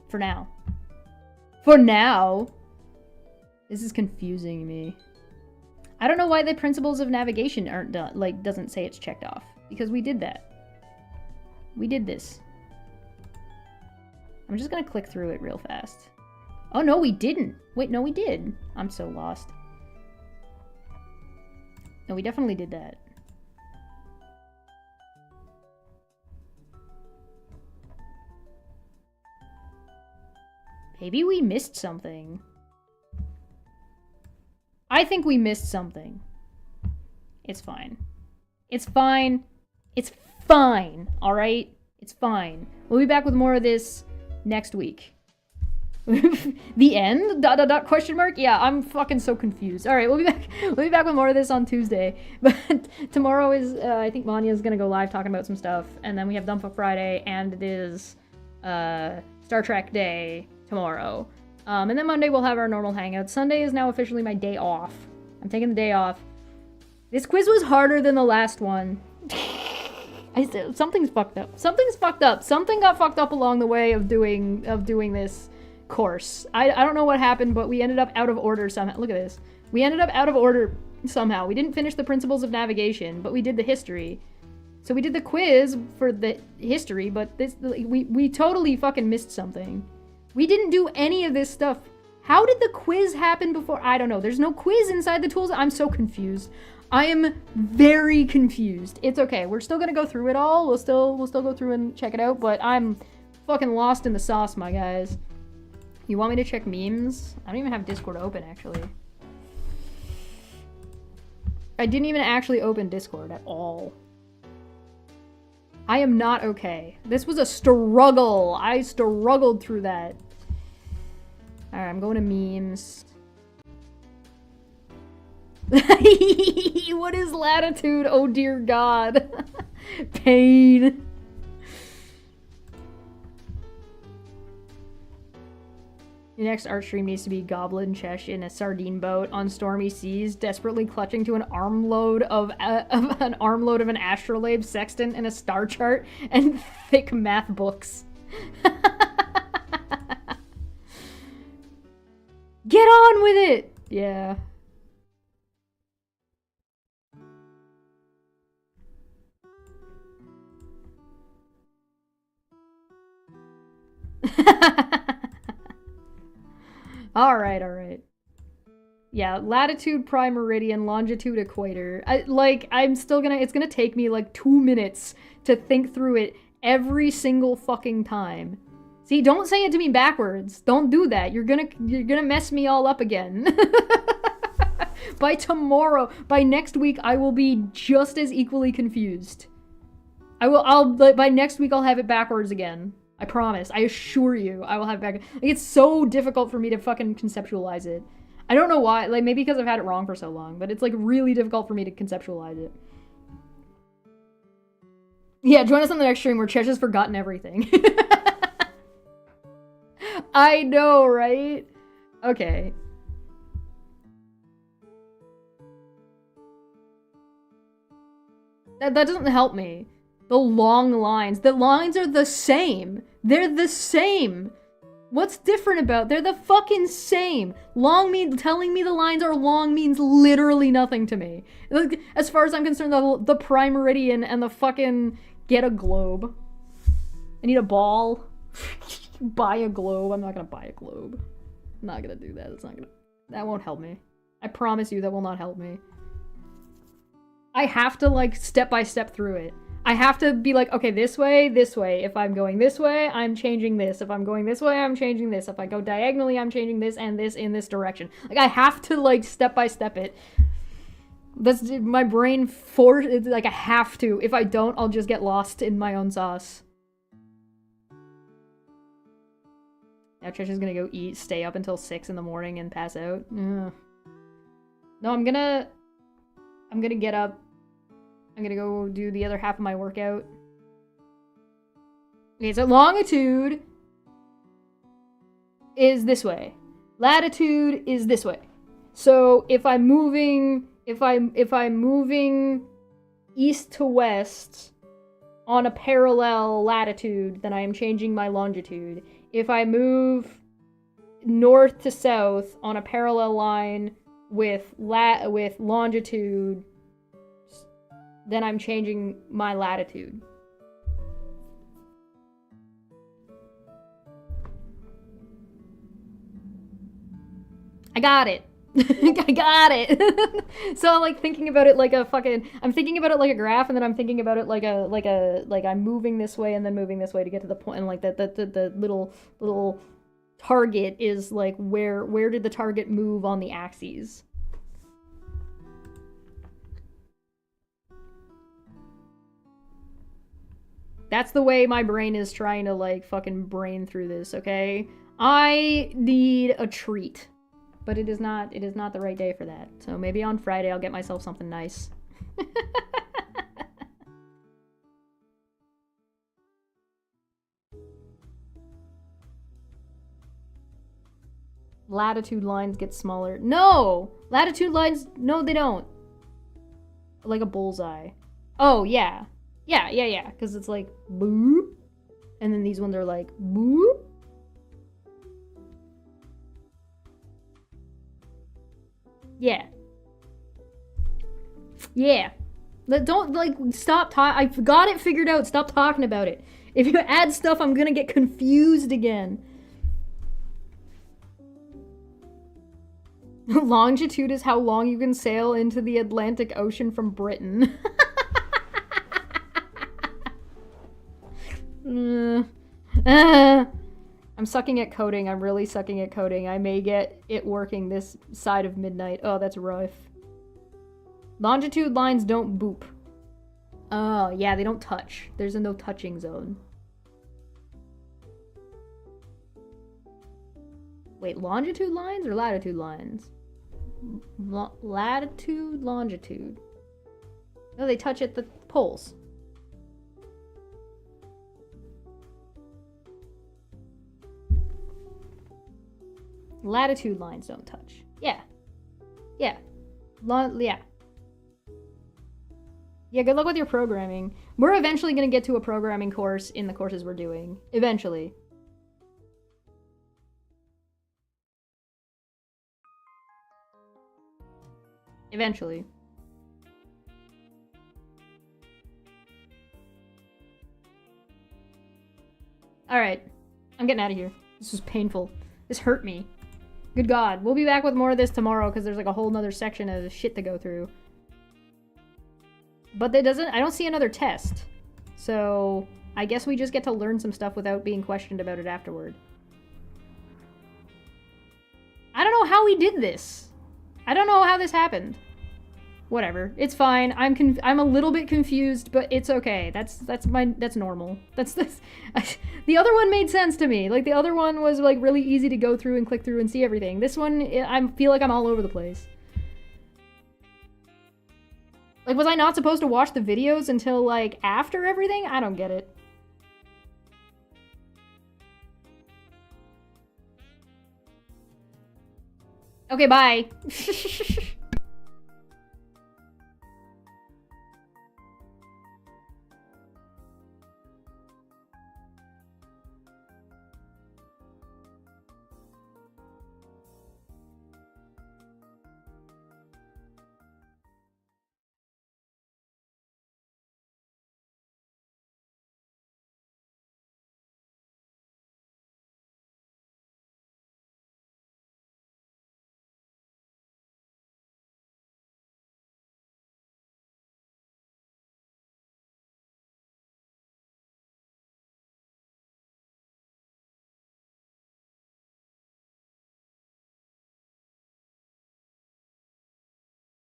For now. For now? This is confusing me. I don't know why the principles of navigation aren't done, like, doesn't say it's checked off. Because we did that. We did this. I'm just gonna click through it real fast. Oh no, we didn't. Wait, no, we did. I'm so lost. No, we definitely did that. Maybe we missed something. I think we missed something. It's fine. It's fine. It's fine, alright? It's fine. We'll be back with more of this next week. The end? ... question mark? Yeah, I'm fucking so confused. Alright, we'll be back. We'll be back with more of this on Tuesday. But tomorrow is, I think Manya's gonna go live talking about some stuff. And then we have Dumbfuck Friday, and it is Star Trek Day tomorrow. And then Monday we'll have our normal hangout. Sunday is now officially my day off. I'm taking the day off. This quiz was harder than the last one. Something's fucked up. Something's fucked up. Something got fucked up along the way of doing this course. I don't know what happened, but we ended up out of order somehow. Look at this. We ended up out of order somehow. We didn't finish the principles of navigation, but we did the history. So we did the quiz for the history, but we totally fucking missed something. We didn't do any of this stuff. How did the quiz happen before? I don't know. There's no quiz inside the tools. I'm so confused. I am very confused. It's okay. We're still gonna go through it all. We'll still go through and check it out, but I'm fucking lost in the sauce, my guys. You want me to check memes? I don't even have Discord open, actually. I didn't even actually open Discord at all. I am not okay. This was a struggle. I struggled through that. Alright, I'm going to memes. What is latitude? Oh dear God. Pain. Your next art stream needs to be Goblin Chesh in a sardine boat on stormy seas, desperately clutching to an armload of an astrolabe sextant and a star chart and thick math books. Get on with it! Yeah. Alright. Yeah, latitude, prime meridian, longitude, equator. It's gonna take me like 2 minutes to think through it every single fucking time. See, don't say it to me backwards. Don't do that. You're gonna mess me all up again. By next week, I will be just as equally confused. By next week, I'll have it backwards again. I promise. I assure you, I will have it back. Like, it's so difficult for me to fucking conceptualize it. I don't know why. Like, maybe because I've had it wrong for so long, but it's, like, really difficult for me to conceptualize it. Yeah, join us on the next stream where Chesh has forgotten everything. I know, right? Okay. That doesn't help me. The long lines. The lines are the same. They're the same. What's different about? They're the fucking same. Telling me the lines are long means literally nothing to me. Like, as far as I'm concerned, the prime meridian and the fucking get a globe. I need a ball. Buy a globe. I'm not gonna buy a globe. I'm not gonna do that. That won't help me. I promise you that will not help me. I have to, like, step by step through it. I have to be like, okay, this way, this way. If I'm going this way, I'm changing this. If I'm going this way, I'm changing this. If I go diagonally, I'm changing this and this in this direction. Like, I have to, like, step by step it. That's my brain like, I have to. If I don't, I'll just get lost in my own sauce. Now Chesh is gonna go stay up until 6 in the morning and pass out. Ugh. No, I'm gonna get up. I'm gonna go do the other half of my workout. Okay, so longitude is this way. Latitude is this way. So if I'm moving east to west on a parallel latitude, then I am changing my longitude. If I move north to south on a parallel line with longitude, then I'm changing my latitude. I got it. I got it. So I'm like thinking about it like I'm thinking about it like a graph, and then I'm thinking about it like I'm moving this way and then moving this way to get to the point, and like the little target is like where did the target move on the axes? That's the way my brain is trying to, like, fucking brain through this, okay? I need a treat. But it is not the right day for that. So maybe on Friday I'll get myself something nice. Latitude lines get smaller. No! Latitude lines, no, they don't. Like a bullseye. Oh, yeah. Yeah. Because it's like, boop. And then these ones are like, boop. Yeah. Yeah. Don't, like, stop talking. I've got it figured out. Stop talking about it. If you add stuff, I'm gonna get confused again. Longitude is how long you can sail into the Atlantic Ocean from Britain. I'm sucking at coding. I'm really sucking at coding. I may get it working this side of midnight. Oh, that's rough. Longitude lines don't boop. Oh, yeah, they don't touch. There's a no touching zone. Wait, longitude lines or latitude lines? Latitude, longitude. No, they touch at the poles. Latitude lines don't touch. Yeah. Yeah. Yeah. Yeah, good luck with your programming. We're eventually going to get to a programming course in the courses we're doing. Eventually. Eventually. Alright. I'm getting out of here. This was painful. This hurt me. Good God. We'll be back with more of this tomorrow because there's like a whole nother section of shit to go through. But I don't see another test. So I guess we just get to learn some stuff without being questioned about it afterward. I don't know how we did this. I don't know how this happened. Whatever. It's fine. I'm a little bit confused, but it's okay. That's normal. The other one made sense to me. Like the other one was like really easy to go through and click through and see everything. This one, I feel like I'm all over the place. Like, was I not supposed to watch the videos until, like, after everything? I don't get it. Okay, bye.